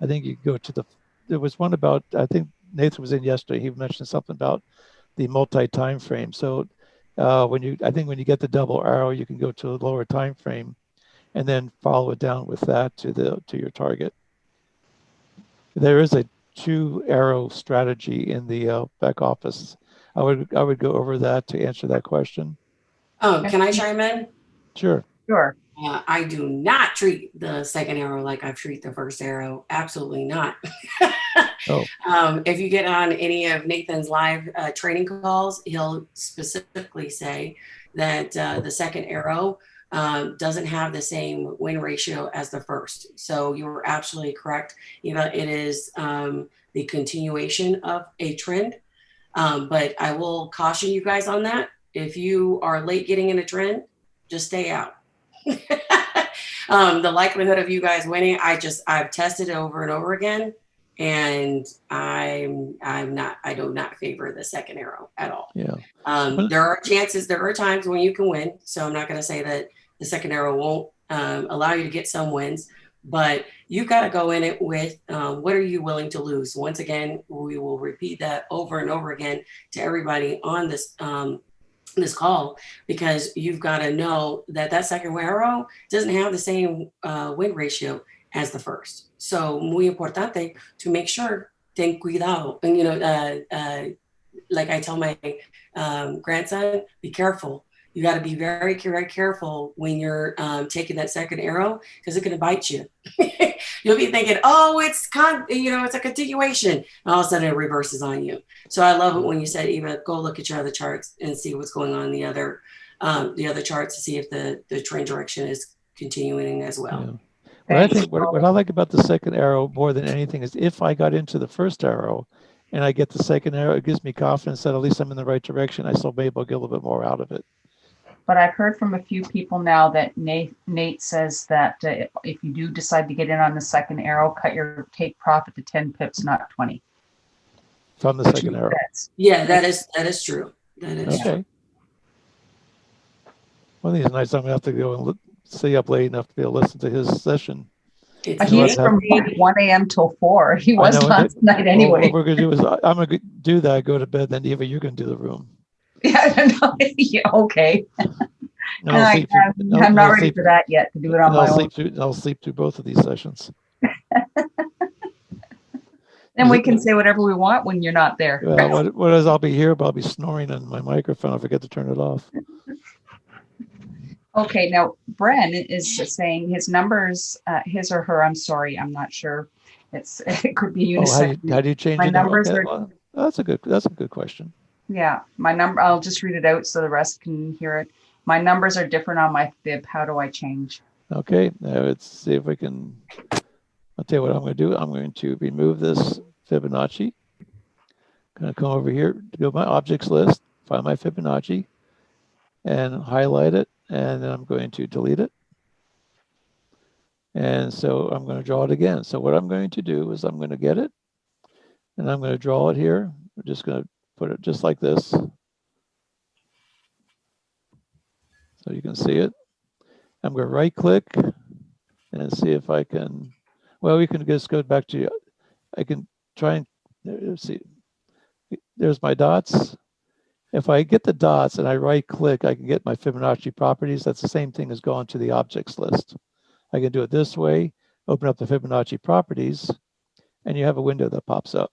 Speaker 3: I think you go to there was one about, I think Nathan was in yesterday. He mentioned something about the multi-time frame. So when you get the double arrow, you can go to a lower time frame and then follow it down with that to your target. There is a 2-arrow strategy in the back office. I would go over that to answer that question.
Speaker 6: Oh, can I chime in?
Speaker 3: Sure.
Speaker 4: Sure.
Speaker 6: I do not treat the second arrow like I treat the first arrow. Absolutely not.
Speaker 3: Oh.
Speaker 6: If you get on any of Nathan's live training calls, he'll specifically say that the second arrow doesn't have the same win ratio as the first. So you were absolutely correct. It is the continuation of a trend. But I will caution you guys on that. If you are late getting in a trend, just stay out. The likelihood of you guys winning, I've tested it over and over again, and I do not favor the second arrow at all.
Speaker 3: Yeah.
Speaker 6: There are times when you can win. So I'm not going to say that the second arrow won't allow you to get some wins, but you've got to go in it with what are you willing to lose? Once again, we will repeat that over and over again to everybody on this call, because you've got to know that second arrow doesn't have the same win ratio as the first. So muy importante to make sure, ten cuidado. And like I tell my grandson, be careful. You got to be very, very careful when you're taking that second arrow, because it's going to bite you. You'll be thinking, oh, it's a continuation. And all of a sudden it reverses on you. So I love it when you said, Eva, go look at your other charts and see what's going on in the other charts to see if the trend direction is continuing as well.
Speaker 3: Yeah. What I like about the second arrow more than anything is if I got into the first arrow and I get the second arrow, it gives me confidence that at least I'm in the right direction. I still may be able to get a little bit more out of it.
Speaker 4: But I've heard from a few people now that Nate says that if you do decide to get in on the second arrow, take profit to 10 pips, not 20.
Speaker 3: From the second arrow.
Speaker 6: Yeah, that is true. That is
Speaker 3: okay.
Speaker 6: True.
Speaker 3: One of these nights I'm going to have to go and stay up late enough to be able to listen to his session.
Speaker 4: He's from 1 a.m. till 4. He was last night anyway.
Speaker 3: What we're going to do is I'm going to do that, go to bed, then Eva, you're going to do the room.
Speaker 4: Yeah, okay. I'm not ready for that yet to do it on my own.
Speaker 3: I'll sleep through both of these sessions.
Speaker 4: Then we can say whatever we want when you're not there.
Speaker 3: Well, what is I'll be here, but I'll be snoring on my microphone. I forget to turn it off.
Speaker 4: Okay, now Bren is saying his numbers, his or her. I'm sorry, I'm not sure. It could be unisex.
Speaker 3: How do you change
Speaker 4: my
Speaker 3: your
Speaker 4: numbers?
Speaker 3: Well, that's a good question.
Speaker 4: Yeah, my number. I'll just read it out so the rest can hear it. My numbers are different on my fib. How do I change?
Speaker 3: Okay, now let's see if we can. I'll tell you what I'm going to do. I'm going to remove this Fibonacci. Going to come over here to go to my objects list, find my Fibonacci, and highlight it, and then I'm going to delete it. And so I'm going to draw it again. So what I'm going to do is I'm going to get it, and I'm going to draw it here. I'm just going to put it just like this, so you can see it. I'm going to right click and see if I can, well, we can just go back to, I can try and, let's see, there's my dots. If I get the dots and I right click, I can get my Fibonacci properties. That's the same thing as going to the objects list. I can do it this way, open up the Fibonacci properties, and you have a window that pops up.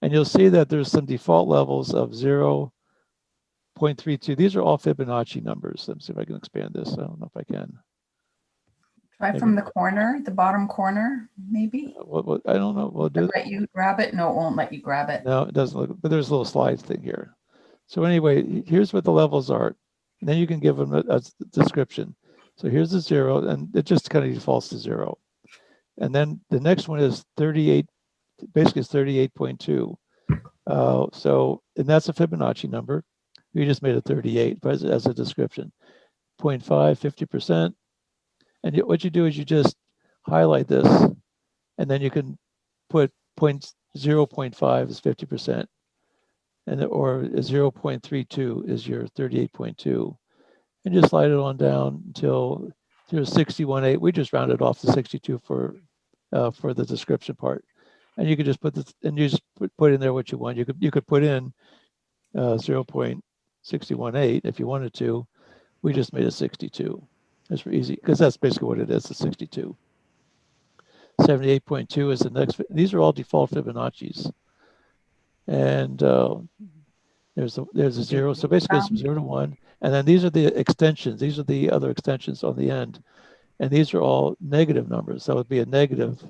Speaker 3: And you'll see that there's some default levels of 0.32. These are all Fibonacci numbers. Let me see if I can expand this. I don't know if I can.
Speaker 4: Try
Speaker 3: Maybe.
Speaker 4: From the corner, the bottom corner, maybe.
Speaker 3: I don't know. We'll do.
Speaker 4: Let you grab it? No, it won't let you grab it.
Speaker 3: No, it doesn't look. But there's a little slide thing here. So anyway, here's what the levels are. And then you can give them a description. So here's the 0, and it just kind of defaults to 0. And then the next one is 38. Basically, it's 38.2. So, and that's a Fibonacci number. We just made it 38 as a description. 0.5, 50%. And what you do is you just highlight this, and then you can put 0.5 is 50%, and or 0.32 is your 38.2, and just slide it on down until there's 61.8. We just rounded off to 62 for the description part, and you could just put this, and you just put in there what you want. You could put in 0.618 if you wanted to. We just made it 62. It's easy because that's basically what it is. It's 62. 78.2 is the next. These are all default Fibonacci's, and there's a 0. So basically, it's from 0 to 1, and then these are the extensions. These are the other extensions on the end, and these are all negative numbers. So it would be a negative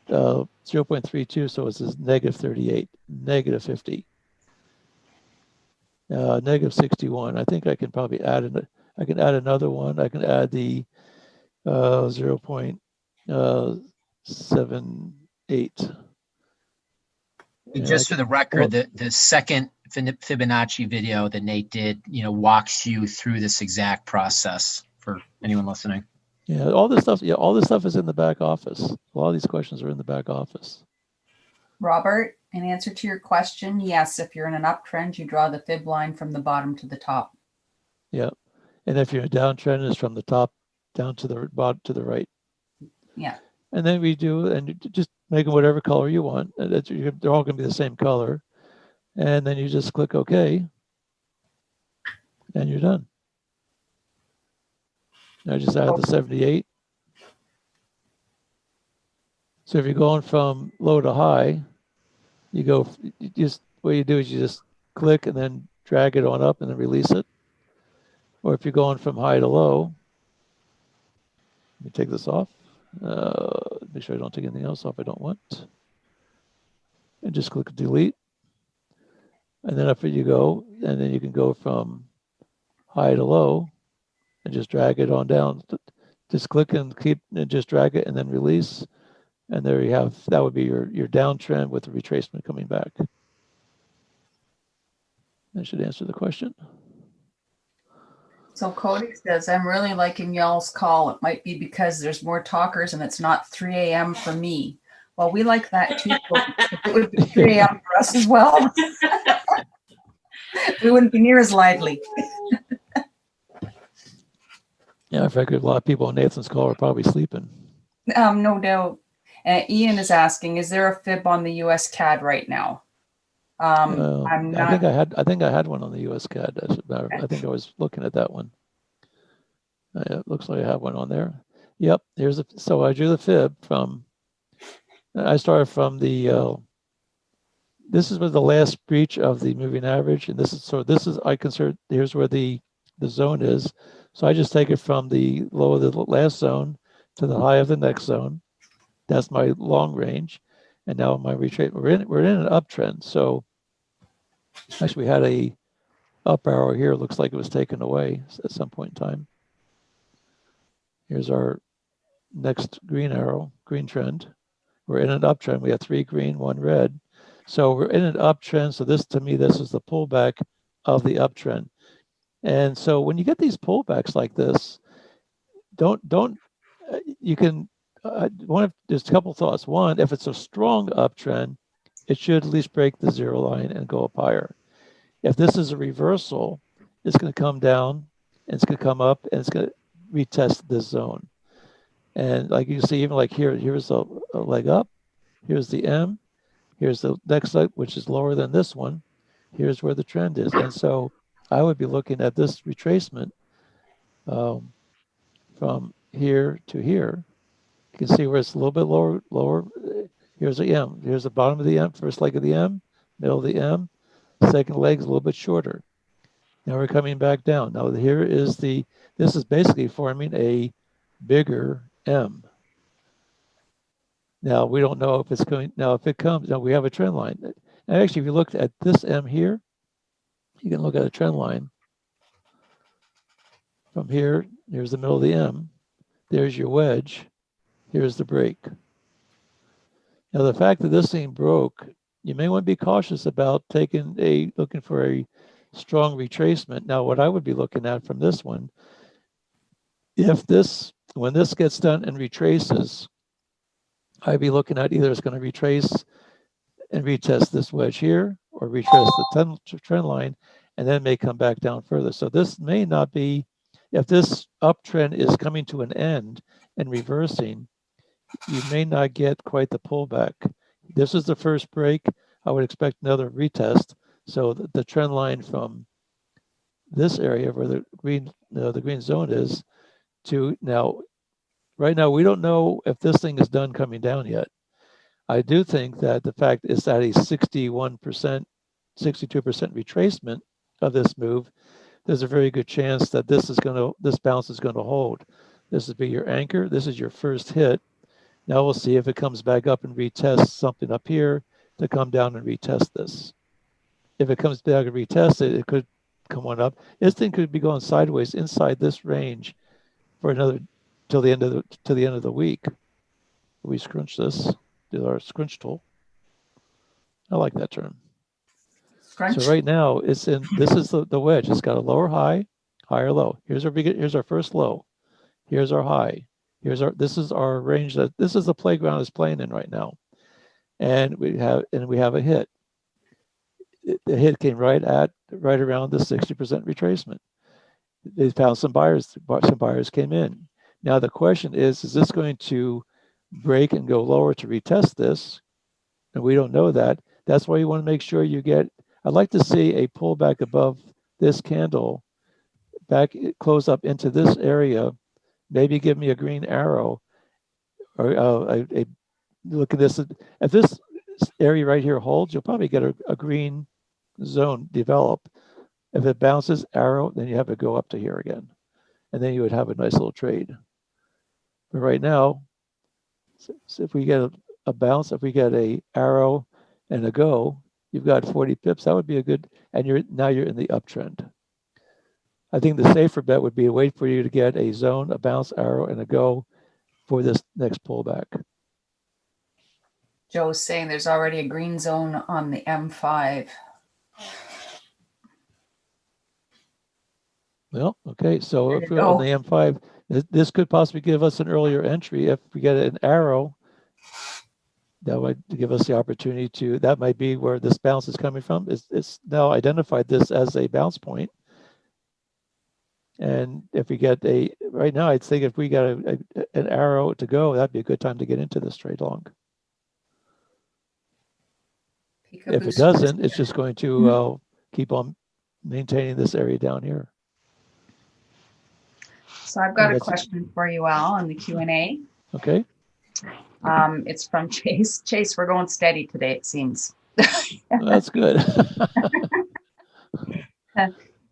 Speaker 3: 0.32. So it's negative 38, negative 50, negative 61. I think I can probably add an. I can add another one. I can add the 0.78.
Speaker 7: Just for the record, the second Fibonacci video that Nate did, walks you through this exact process for anyone listening.
Speaker 3: Yeah, all this stuff. Yeah, all this stuff is in the back office. A lot of these questions are in the back office.
Speaker 4: Robert, in answer to your question, yes. If you're in an uptrend, you draw the fib line from the bottom to the top.
Speaker 3: Yeah. And if you're a downtrend, it's from the top down to the bottom to the right.
Speaker 4: Yeah.
Speaker 3: And then we do, and you just make them whatever color you want. And they're all going to be the same color. And then you just click OK, and you're done. I just added the 78. So if you're going from low to high, what you do is you just click and then drag it on up and then release it. Or if you're going from high to low, let me take this off. Make sure I don't take anything else off I don't want. And just click delete. And then up you go. And then you can go from high to low and just drag it on down. Just click and just drag it and then release. And there you have, that would be your downtrend with the retracement coming back. That should answer the question.
Speaker 4: So Cody says, I'm really liking y'all's call. It might be because there's more talkers and it's not 3 a.m. for me. Well, we like that too. It would be 3 a.m. for us as well. We wouldn't be near as lively.
Speaker 3: Yeah, in fact, a lot of people on Nathan's call are probably sleeping.
Speaker 4: No doubt. Ian is asking, is there a fib on the US CAD right now? I'm not.
Speaker 3: I think I had one on the US CAD. I think I was looking at that one. It looks like I have one on there. Yep. So I drew the fib from. I started from the. This is where the last breach of the moving average, and this is I consider here's where the zone is. So I just take it from the low of the last zone to the high of the next zone. That's my long range, and now my retrace. We're in an uptrend. So actually, we had a up arrow here. It looks like it was taken away at some point in time. Here's our next green arrow, green trend. We're in an uptrend. We have 3 green, 1 red. So we're in an uptrend. So this, to me, this is the pullback of the uptrend. And so when you get these pullbacks like this, you can, there's a couple thoughts. One, if it's a strong uptrend, it should at least break the 0 line and go up higher. If this is a reversal, it's going to come down, and it's going to come up, and it's going to retest this zone. And like you see, even like here's a leg up, here's the M, here's the next leg, which is lower than this one. Here's where the trend is. And so I would be looking at this retracement from here to here. You can see where it's a little bit lower. Here's the M. Here's the bottom of the M, first leg of the M, middle of the M. Second leg's a little bit shorter. Now we're coming back down. Now here is this is basically forming a bigger M. Now we don't know if it's going, now if it comes, now we have a trend line. And actually, if you look at this M here, you can look at a trend line. From here, here's the middle of the M. There's your wedge. Here's the break. Now the fact that this thing broke, you may want to be cautious about looking for a strong retracement. Now, what I would be looking at from this one, when this gets done and retraces, I'd be looking at either it's going to retrace and retest this wedge here, or retrace the trend line, and then may come back down further. So this may not be, if this uptrend is coming to an end and reversing, you may not get quite the pullback. This is the first break. I would expect another retest. So the trend line from this area where the green zone is to now, right now, we don't know if this thing is done coming down yet. I do think that the fact is that a 61%, 62% retracement of this move, there's a very good chance that this bounce is going to hold. This would be your anchor. This is your first hit. Now we'll see if it comes back up and retests something up here to come down and retest this. If it comes back and retests it, it could come on up. This thing could be going sideways inside this range for another till the end of the week. We scrunch this, do our scrunch tool. I like that term. Scrunch. So right now it's in. This is the wedge. It's got a lower high, higher low. Here's our first low. Here's our high. This is our range. This is the playground it's playing in right now, and we have a hit. The hit came right around the 60% retracement. They found some buyers. Some buyers came in. Now the question is this going to break and go lower to retest this? And we don't know that. That's why you want to make sure you get. I'd like to see a pullback above this candle, back close up into this area. Maybe give me a green arrow, or look at this. If this area right here holds, you'll probably get a green zone develop. If it bounces arrow, then you have to go up to here again, and then you would have a nice little trade. But right now, so if we get a bounce, if we get a arrow and a go, you've got 40 pips. That would be a good, and you're in the uptrend. I think the safer bet would be to wait for you to get a zone, a bounce, arrow, and a go for this next pullback.
Speaker 4: Joe's saying there's already a green zone on the M5.
Speaker 3: Well, okay, so if we're on the M5, this could possibly give us an earlier entry. If we get an arrow, that would give us the opportunity to, that might be where this bounce is coming from. It's now identified this as a bounce point. And if we get right now, I'd think if we got an arrow to go, that'd be a good time to get into this trade long. If it doesn't, it's just going to keep on maintaining this area down here.
Speaker 4: So I've got a question for you, Al, on the Q&A.
Speaker 3: Okay.
Speaker 4: It's from Chase. Chase, we're going steady today, it seems.
Speaker 3: Well, that's good.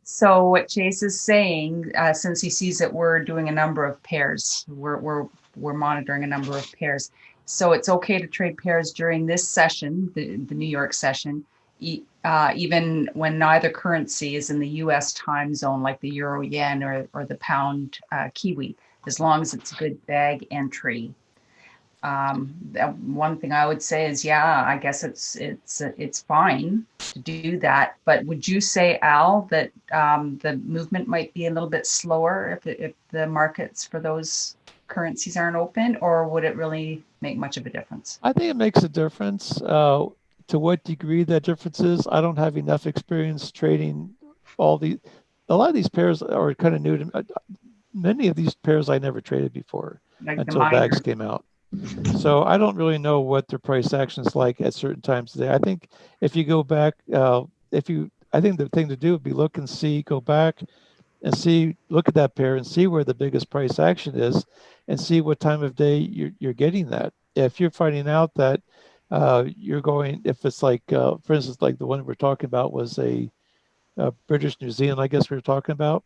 Speaker 4: So what Chase is saying, since he sees that we're doing a number of pairs, we're monitoring a number of pairs. So it's okay to trade pairs during this session, the New York session, even when neither currency is in the US time zone, like the euro yen or the pound kiwi, as long as it's a good bag entry. One thing I would say is, yeah, I guess it's fine to do that. But would you say, Al, that the movement might be a little bit slower if the markets for those currencies aren't open, or would it really make much of a difference?
Speaker 3: I think it makes a difference. To what degree that difference is, I don't have enough experience trading a lot of these pairs are kind of new to me. Many of these pairs I never traded before until bags came out. So I don't really know what their price action is like at certain times of the day. I think if you go back, I think the thing to do would be go back and look at that pair and see where the biggest price action is and see what time of day you're getting that. If you're finding out that if it's like, for instance, like the one we're talking about was a British New Zealand, I guess we were talking about,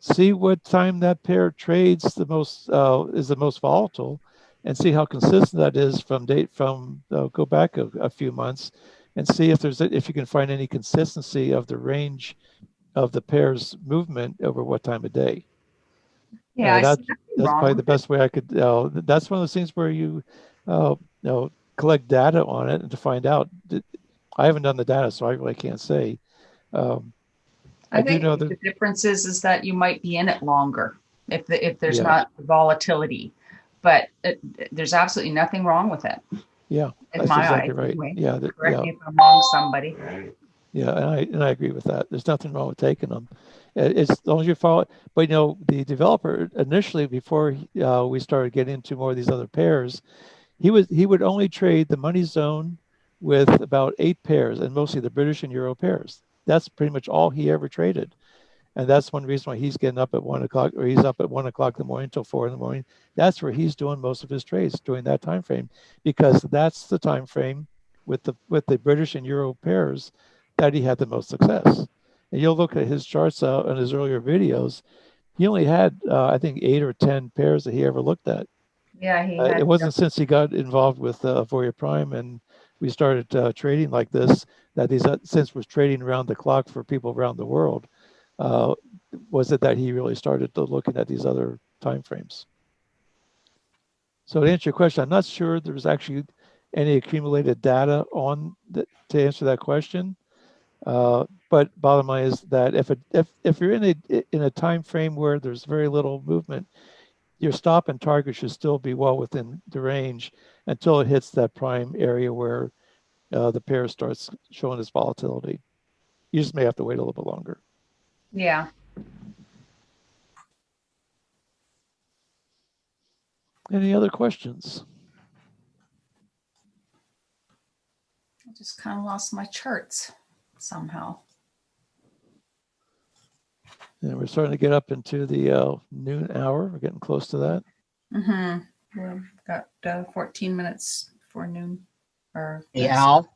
Speaker 3: see what time that pair trades is the most volatile, and see how consistent that is go back a few months and see if you can find any consistency of the range of the pair's movement over what time of day.
Speaker 4: Yeah,
Speaker 3: that's probably the best way I could. That's one of those things where you collect data on it and to find out. I haven't done the data, so I really can't say.
Speaker 4: I think the difference is that you might be in it longer if there's not volatility, but there's absolutely nothing wrong with it.
Speaker 3: Yeah,
Speaker 4: in my
Speaker 3: exactly
Speaker 4: eyes,
Speaker 3: right.
Speaker 4: Anyway.
Speaker 3: Yeah,
Speaker 4: correct me if I'm wrong, somebody.
Speaker 3: Yeah, and I agree with that. There's nothing wrong with taking them. It's as long as you follow. But the developer initially, before we started getting into more of these other pairs, he would only trade the money zone with about 8 pairs, and mostly the British and Euro pairs. That's pretty much all he ever traded. And that's one reason why he's getting up at 1 o'clock, or he's up at 1 o'clock in the morning until 4 in the morning. That's where he's doing most of his trades during that time frame, because that's the time frame with the British and Euro pairs that he had the most success. And you'll look at his charts in his earlier videos. He only had, I think, 8 or 10 pairs that he ever looked at.
Speaker 4: Yeah,
Speaker 3: it wasn't since he got involved with Auvoria Prime and we started trading like this that he's since was trading around the clock for people around the world. Was it that he really started looking at these other time frames? So to answer your question, I'm not sure there's actually any accumulated data to answer that question. But bottom line is that if you're in a time frame where there's very little movement, your stop and target should still be well within the range until it hits that prime area where the pair starts showing its volatility. You just may have to wait a little bit longer.
Speaker 4: Yeah.
Speaker 3: Any other questions?
Speaker 4: I just kind of lost my charts somehow.
Speaker 3: And we're starting to get up into the noon hour. We're getting close to that.
Speaker 4: We've got 14 minutes before noon.
Speaker 7: Hey, Al?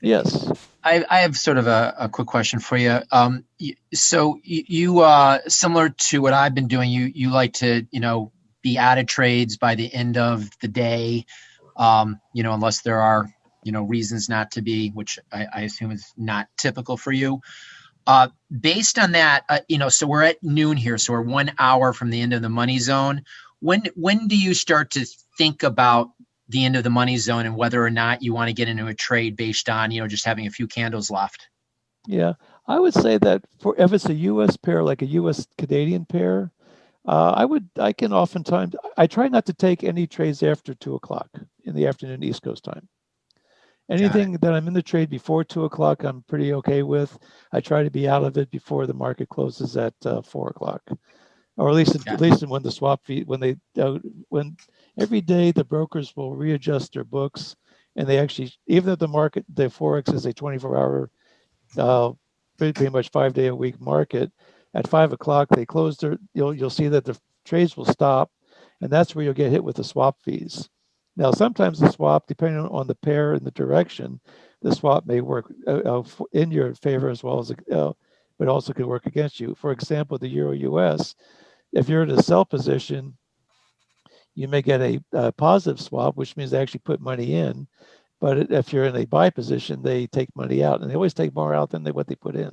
Speaker 3: Yes.
Speaker 7: I have sort of a quick question for you. So you similar to what I've been doing, you like to, be out of trades by the end of the day, unless there are, reasons not to be, which I assume is not typical for you. Based on that, so we're at noon here, so we're 1 hour from the end of the money zone. When do you start to think about the end of the money zone and whether or not you want to get into a trade based on, just having a few candles left?
Speaker 3: Yeah, I would say that if it's a U.S. pair, like a U.S. Canadian pair, I can oftentimes, I try not to take any trades after 2 o'clock in the afternoon East Coast time. Anything that I'm in the trade before 2 o'clock, I'm pretty okay with. I try to be out of it before the market closes at 4 o'clock, or at least when the swap fee, when every day the brokers will readjust their books, and they actually, even though the Forex is a 24-hour, pretty much 5-day-a-week market, at 5 o'clock they close you'll see that the trades will stop, and that's where you'll get hit with the swap fees. Now, sometimes the swap, depending on the pair and the direction, the swap may work in your favor as well as, but also can work against you. For example, the Euro-US, if you're in a sell position, you may get a positive swap, which means they actually put money in. But if you're in a buy position, they take money out, and they always take more out than what they put in.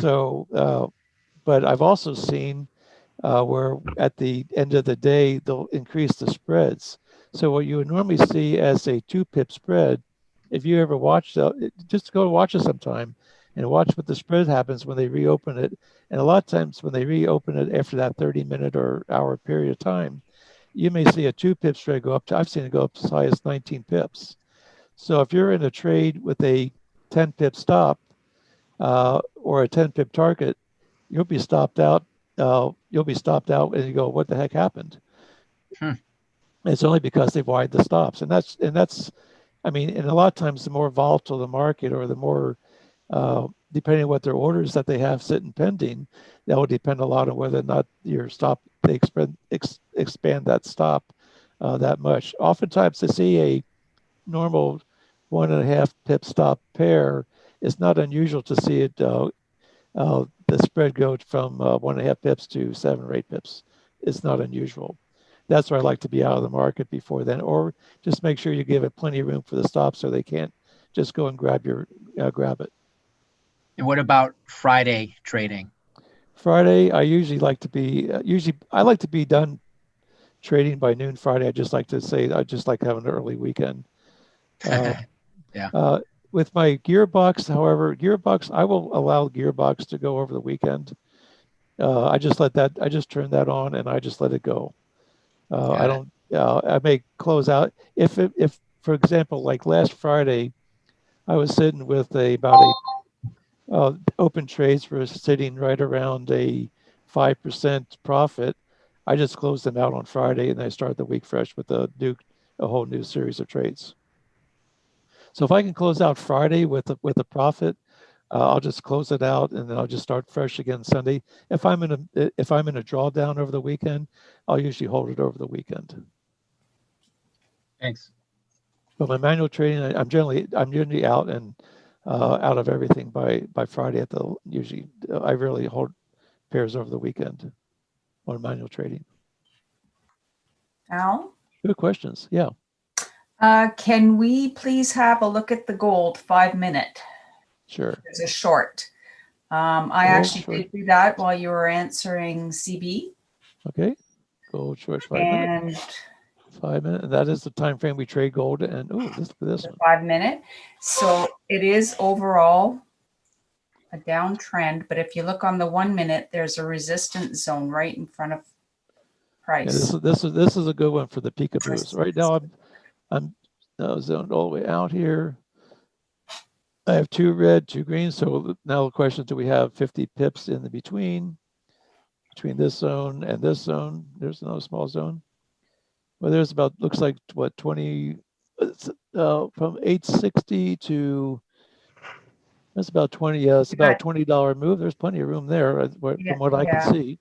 Speaker 3: So, but I've also seen where at the end of the day, they'll increase the spreads. So what you would normally see as a 2-pip spread, if you ever watch, just go watch it sometime and watch what the spread happens when they reopen it. And a lot of times when they reopen it after that 30-minute or hour period of time, you may see a 2-pip spread go up to, I've seen it go up as high as 19 pips. So if you're in a trade with a 10-pip stop or a 10-pip target, you'll be stopped out. You'll be stopped out and you go, what the heck happened? It's only because they've widened the stops. And that's, I mean, and a lot of times the more volatile the market or the more, depending on what their orders that they have sitting pending, that will depend a lot on whether or not your stop, they expand that stop that much. Oftentimes to see a normal 1.5 pip stop pair, it's not unusual to see it, the spread go from 1.5 pips to 7 or 8 pips. It's not unusual. That's where I like to be out of the market before then, or just make sure you give it plenty of room for the stop so they can't just go and grab it.
Speaker 7: And what about Friday trading?
Speaker 3: Friday, I usually like to be I like to be done trading by noon Friday. I just like to say I just like having an early weekend.
Speaker 7: Yeah.
Speaker 3: With my gearbox, however, I will allow gearbox to go over the weekend. I just turn that on and I just let it go. I don't. I may close out if for example, like last Friday, I was sitting with about a open trades were sitting right around a 5% profit. I just closed them out on Friday and I start the week fresh with a whole new series of trades. So if I can close out Friday with a profit, I'll just close it out and then I'll just start fresh again Sunday. If I'm in a drawdown over the weekend, I'll usually hold it over the weekend.
Speaker 7: Thanks.
Speaker 3: But my manual trading, I'm generally out and out of everything by Friday usually. I rarely hold pairs over the weekend on manual trading.
Speaker 4: Al?
Speaker 3: Good questions. Yeah.
Speaker 4: Can we please have a look at the gold 5-minute?
Speaker 3: Sure.
Speaker 4: It's a short. I actually did do that while you were answering CB.
Speaker 3: Okay. Gold short 5-minute. 5-minute. That is the time frame we trade gold. And look at this one.
Speaker 4: 5-minute. So it is overall a downtrend, but if you look on the 1-minute, there's a resistance zone right in front of price.
Speaker 3: Yeah, this is a good one for the peekaboos. Right now I'm zoned all the way out here. I have 2 red, 2 green. So now the question is, do we have 50 pips in the between this zone and this zone? There's another small zone. Well, there's about, looks like what, 20, from 860 to, that's about 20, it's about a $20 move. There's plenty of room there from what I can see.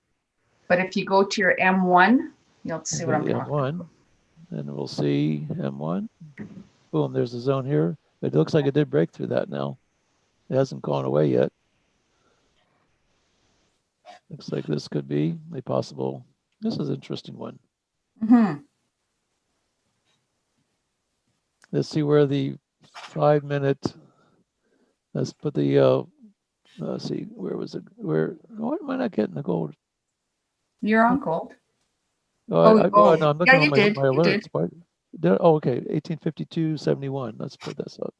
Speaker 4: But if you go to your M1, you'll see what I'm talking about.
Speaker 3: And we'll see M1. Boom, there's a zone here. It looks like it did break through that now. It hasn't gone away yet. Looks like this could be a possible, this is an interesting one. Let's see where the 5-minute, let's put the, let's see, where was it? Why am I not getting the gold?
Speaker 4: You're on gold.
Speaker 3: No, I'm looking at my alerts. Okay, 1852.71. Let's put this up.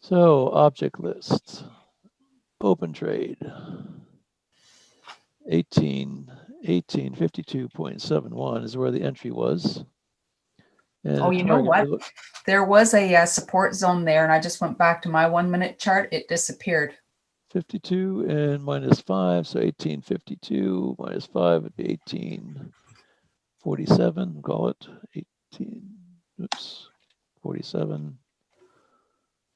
Speaker 3: So object list, open trade, 1852.71 is where the entry was. And
Speaker 4: you know what? There was a support zone there, and I just went back to my 1-minute chart. It disappeared.
Speaker 3: 52 and minus 5, so 1852 minus 5 would be 1847. Call it 47.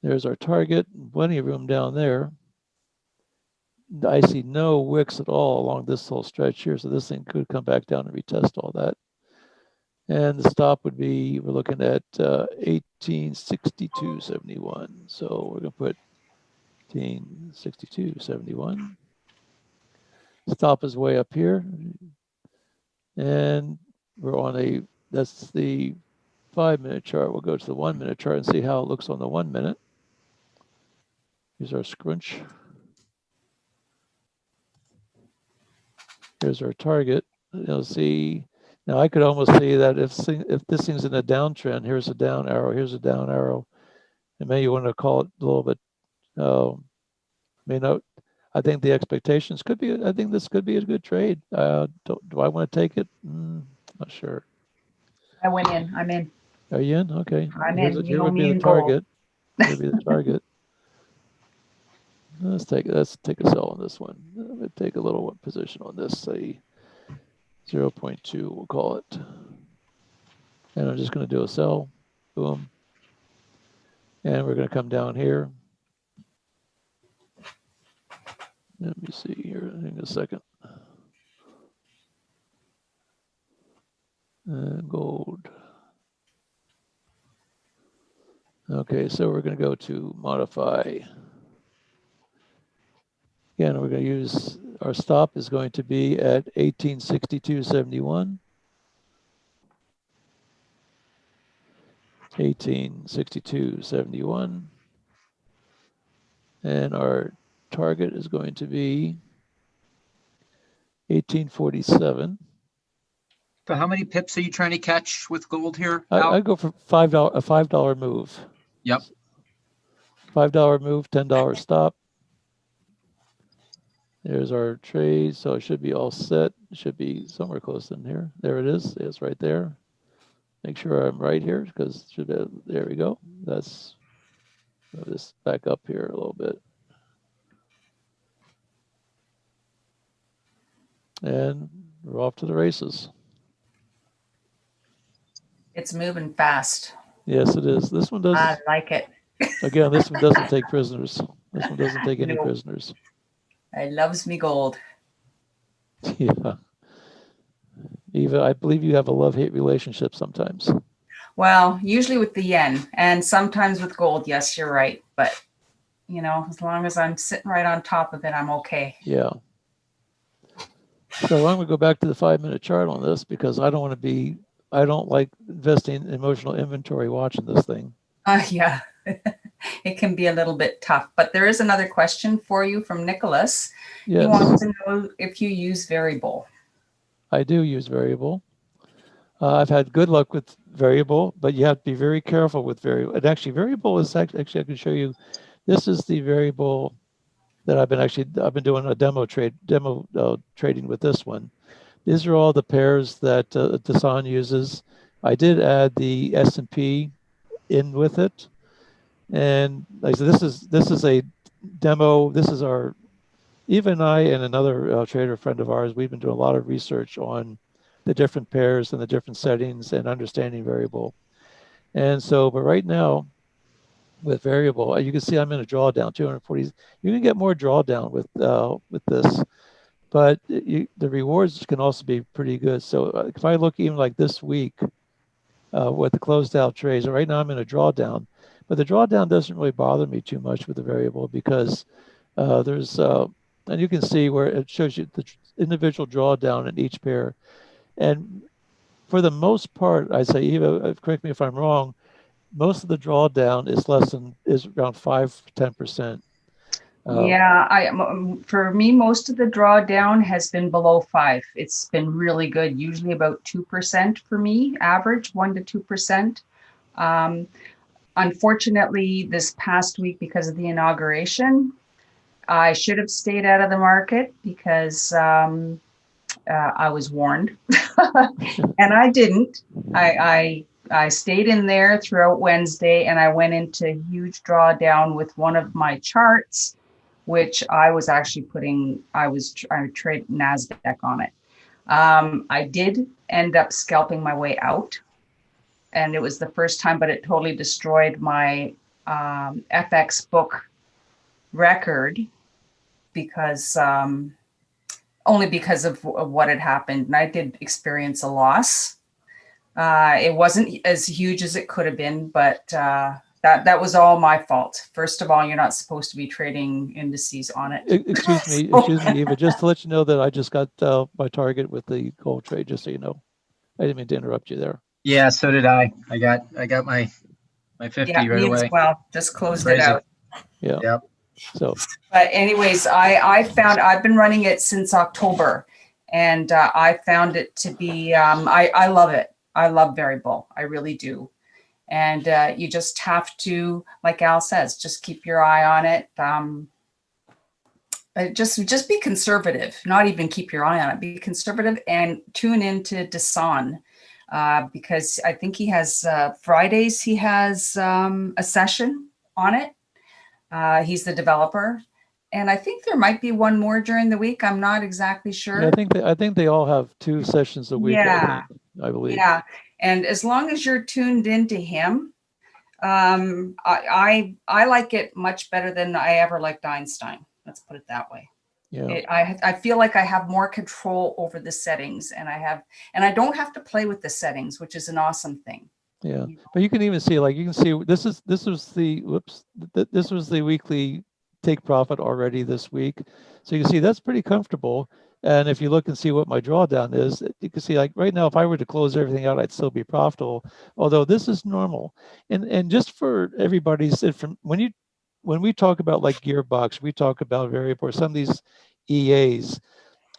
Speaker 3: There's our target. Plenty of room down there. I see no wicks at all along this whole stretch here, so this thing could come back down and retest all that. And the stop would be, we're looking at 1862.71. So we're going to put 1862.71. Stop is way up here. And we're on that's the 5-minute chart. We'll go to the 1-minute chart and see how it looks on the 1-minute. Here's our scrunch. Here's our target. You'll see Now I could almost see that if this thing's in a downtrend, here's a down arrow, here's a down arrow, and maybe you want to call it a little bit. May not. I think the expectations could be. I think this could be a good trade. Do I want to take it? Not sure.
Speaker 4: I went in. I'm in.
Speaker 3: Are you in? Okay.
Speaker 4: I'm in.
Speaker 3: Here would be the target. Here would be the target. Let's take a sell on this one. I'm going to take a little position on this, say 0.2, we'll call it. And I'm just going to do a sell. Boom. And we're going to come down here. Let me see here in a second. Gold. Okay, so we're going to go to modify. Again, we're going to use, our stop is going to be at 1862.71. 1862.71. And our target is going to be 1847.
Speaker 7: So how many pips are you trying to catch with gold here?
Speaker 3: I go for a $5 move.
Speaker 7: Yep.
Speaker 3: $5 move, $10 stop. There's our trade, so it should be all set. It should be somewhere close in here. There it is. It's right there. Make sure I'm right here because it should be, there we go. That's, move this back up here a little bit. And we're off to the races.
Speaker 4: It's moving fast.
Speaker 3: Yes, it is. This one doesn't.
Speaker 4: I like it.
Speaker 3: Again, this one doesn't take prisoners. This one doesn't take any prisoners.
Speaker 4: It loves me gold.
Speaker 3: Yeah. Eva, I believe you have a love-hate relationship sometimes.
Speaker 4: Well, usually with the yen and sometimes with gold. Yes, you're right. But, you know, as long as I'm sitting right on top of it, I'm okay.
Speaker 3: Yeah. So I'm going to go back to the 5-minute chart on this because I don't like investing in emotional inventory watching this thing.
Speaker 4: Yeah, it can be a little bit tough. But there is another question for you from Nicholas.
Speaker 3: Yes.
Speaker 4: He wants to know if you use variable.
Speaker 3: I do use variable. I've had good luck with variable, but you have to be very careful with variable. And actually, variable is actually I can show you. This is the variable that I've been doing a demo trading with this one. These are all the pairs that Dasan uses. I did add the S&P in with it, and like I said, this is a demo. This is our Eva and I and another trader friend of ours. We've been doing a lot of research on the different pairs and the different settings and understanding variable. And so, but right now with variable, you can see I'm in a drawdown 240. You can get more drawdown with this. But the rewards can also be pretty good. So if I look even like this week with the closed out trades, right now I'm in a drawdown, but the drawdown doesn't really bother me too much with the variable because there's, and you can see where it shows you the individual drawdown in each pair. And for the most part, I say, Eva, correct me if I'm wrong, most of the drawdown is around 5-10%.
Speaker 4: Yeah, for me, most of the drawdown has been below 5. It's been really good, usually about 2% for me, average 1 to 2%. Unfortunately, this past week, because of the inauguration, I should have stayed out of the market because I was warned, and I didn't. I stayed in there throughout Wednesday, and I went into huge drawdown with one of my charts, which I was actually I was trying to trade NASDAQ on it. I did end up scalping my way out, and it was the first time, but it totally destroyed my FX book record because only because of what had happened. And I did experience a loss. It wasn't as huge as it could have been, but that was all my fault. First of all, you're not supposed to be trading indices on it.
Speaker 3: Excuse me, Eva, just to let you know that I just got my target with the gold trade, just so you know. I didn't mean to interrupt you there.
Speaker 7: Yeah, so did I. I got my 50 right away.
Speaker 4: Well, just closed it out.
Speaker 3: Yeah.
Speaker 7: Yep.
Speaker 3: So,
Speaker 4: but anyways, I found I've been running it since October, And I found it to be, I love it. I love variable. I really do. And you just have to, like Al says, just keep your eye on it. Just be conservative, not even keep your eye on it. Be conservative and tune into Dasan because I think he has Fridays, he has a session on it. He's the developer. And I think there might be one more during the week. I'm not exactly sure.
Speaker 3: Yeah, I think they all have 2 sessions a week.
Speaker 4: Yeah,
Speaker 3: I believe.
Speaker 4: Yeah, and as long as you're tuned into him, I like it much better than I ever liked Einstein. Let's put it that way.
Speaker 3: Yeah.
Speaker 4: I feel like I have more control over the settings, and I don't have to play with the settings, which is an awesome thing.
Speaker 3: Yeah, but you can even see, like, you can see this was the weekly take profit already this week. So you can see that's pretty comfortable. And if you look and see what my drawdown is, you can see, like, right now, if I were to close everything out, I'd still be profitable. Although this is normal. And just for everybody's, when we talk about like Gearbox, we talk about variable, some of these EAs,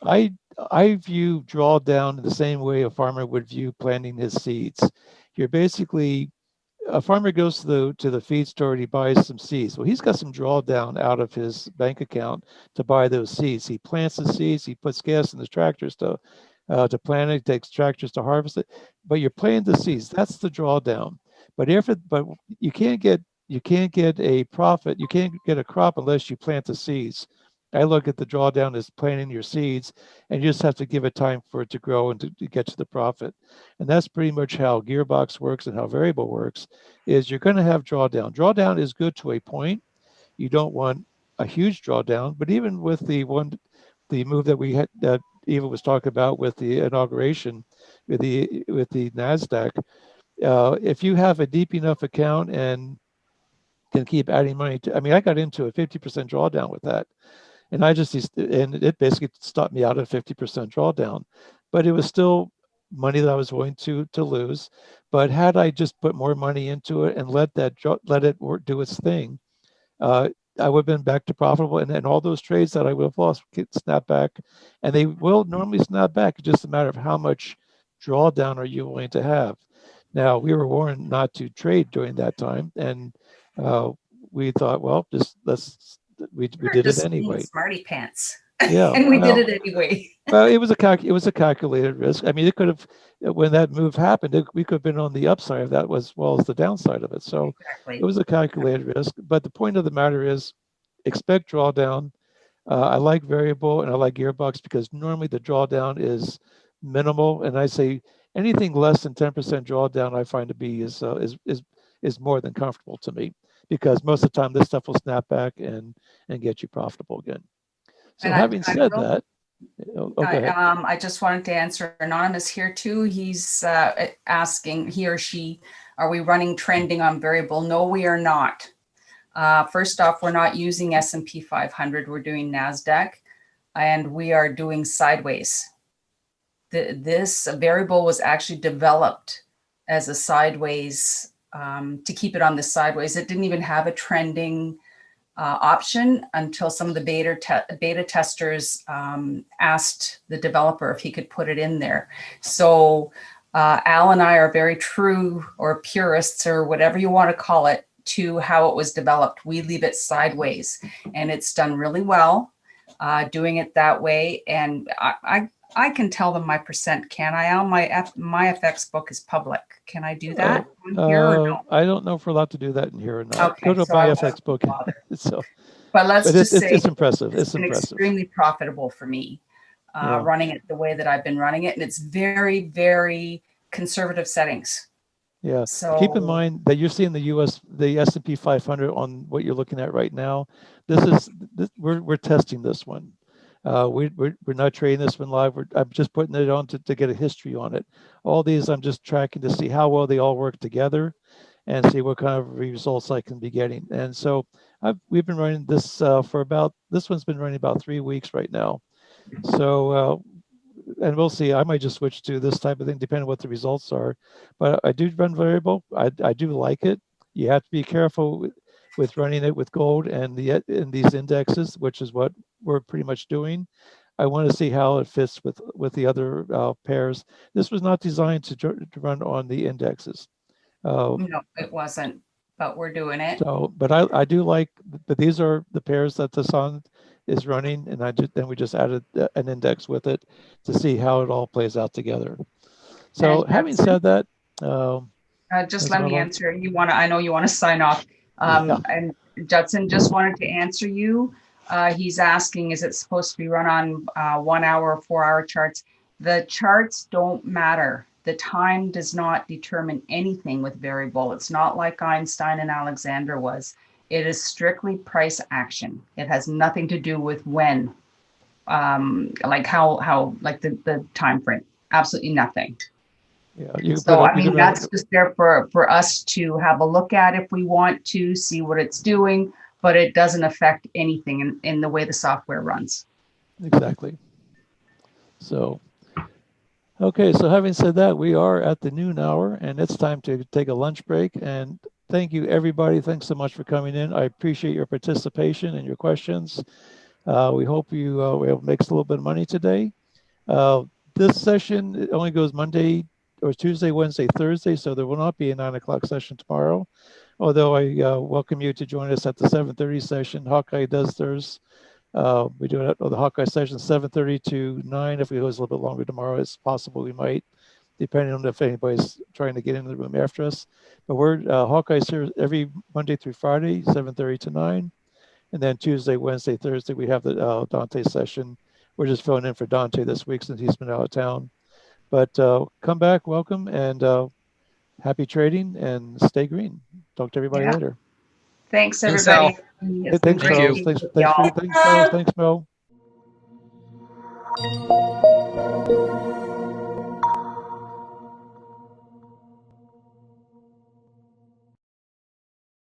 Speaker 3: I view drawdown the same way a farmer would view planting his seeds. You're basically, a farmer goes to the feed store and he buys some seeds. Well, he's got some drawdown out of his bank account to buy those seeds. He plants the seeds. He puts gas in the tractors to plant it. He takes tractors to harvest it. But you're planting the seeds. That's the drawdown. But you can't get a profit. You can't get a crop unless you plant the seeds. I look at the drawdown as planting your seeds, and you just have to give it time for it to grow and to get to the profit. And that's pretty much how Gearbox works and how variable works, is you're going to have drawdown. Drawdown is good to a point. You don't want a huge drawdown, but even with the move that we had, that Eva was talking about with the inauguration, with the NASDAQ, if you have a deep enough account and can keep adding money to, I mean, I got into a 50% drawdown with that. And it basically stopped me out at 50% drawdown, but it was still money that I was willing to lose. But had I just put more money into it and let it do its thing, I would have been back to profitable. And then all those trades that I would have lost get snap back, and they will normally snap back. It's just a matter of how much drawdown are you willing to have. Now, we were warned not to trade during that time, and we thought, well, we did it anyway.
Speaker 4: Smarty pants.
Speaker 3: Yeah,
Speaker 4: and we did it anyway.
Speaker 3: Well, it was a calculated risk. I mean, it could have, when that move happened, we could have been on the upside of that as well as the downside of it. So It was a calculated risk. But the point of the matter is, expect drawdown. I like variable and I like Gearbox because normally the drawdown is minimal, and I say anything less than 10% drawdown I find to be is more than comfortable to me, because most of the time this stuff will snap back and get you profitable again. So having said that,
Speaker 4: I just wanted to answer Anonymous here too. He's asking, he or she, are we running trending on variable? No, we are not. First off, we're not using S&P 500. We're doing NASDAQ, and we are doing sideways. This variable was actually developed as a sideways, to keep it on the sideways. It didn't even have a trending option until some of the beta testers asked the developer if he could put it in there. So Al and I are very true, or purists, or whatever you want to call it, to how it was developed. We leave it sideways, and it's done really well doing it that way. And I can tell them my percent, can I, Al? My FX book is public. Can I do that here or no?
Speaker 3: I don't know if we're allowed to do that in here or not.
Speaker 4: Okay,
Speaker 3: go to my FX book.
Speaker 4: But let's just say
Speaker 3: it's impressive. It's
Speaker 4: been
Speaker 3: impressive.
Speaker 4: Extremely profitable for me, running it the way that I've been running it, and it's very, very conservative settings.
Speaker 3: Yeah. So keep in mind that you're seeing the S&P 500 on what you're looking at right now. We're testing this one. We're not trading this one live. I'm just putting it on to get a history on it. All these I'm just tracking to see how well they all work together, and see what kind of results I can be getting. And so we've been running this this one's been running about 3 weeks right now. So and we'll see. I might just switch to this type of thing depending on what the results are. But I do run variable. I do like it. You have to be careful with running it with gold and these indexes, which is what we're pretty much doing. I want to see how it fits with the other pairs. This was not designed to run on the indexes.
Speaker 4: No, it wasn't, but we're doing it.
Speaker 3: So, but I do like, but these are the pairs that the sun is running, and then we just added an index with it to see how it all plays out together. So, having said that,
Speaker 4: just let me answer. I know you want to sign off. And Judson just wanted to answer you. He's asking, is it supposed to be run on 1 hour or 4 hour charts? The charts don't matter. The time does not determine anything with variable. It's not like Einstein and Alexander was. It is strictly price action. It has nothing to do with when, like how like the time frame. Absolutely nothing.
Speaker 3: Yeah,
Speaker 4: so I mean, that's just there for us to have a look at if we want to see what it's doing, but it doesn't affect anything in the way the software runs.
Speaker 3: Exactly. So, okay, so having said that, we are at the noon hour, and it's time to take a lunch break. And thank you, everybody. Thanks so much for coming in. I appreciate your participation and your questions. We hope you were able to make us a little bit of money today. This session, it only goes Monday or Tuesday, Wednesday, Thursday, so there will not be a 9 o'clock session tomorrow. Although I welcome you to join us at the 7:30 session. Hawkeye does theirs. We do it, the Hawkeye session 7:30 to 9. If it goes a little bit longer tomorrow, it's possible we might, depending on if anybody's trying to get into the room after us. But we're Hawkeye's here every Monday through Friday, 7:30 to 9. And then Tuesday, Wednesday, Thursday, we have the Dante session. We're just filling in for Dante this week since he's been out of town. But come back, welcome, and happy trading, and stay green. Talk to everybody later.
Speaker 4: Thanks, everybody.
Speaker 3: Thanks, Charles. Thanks, Mel.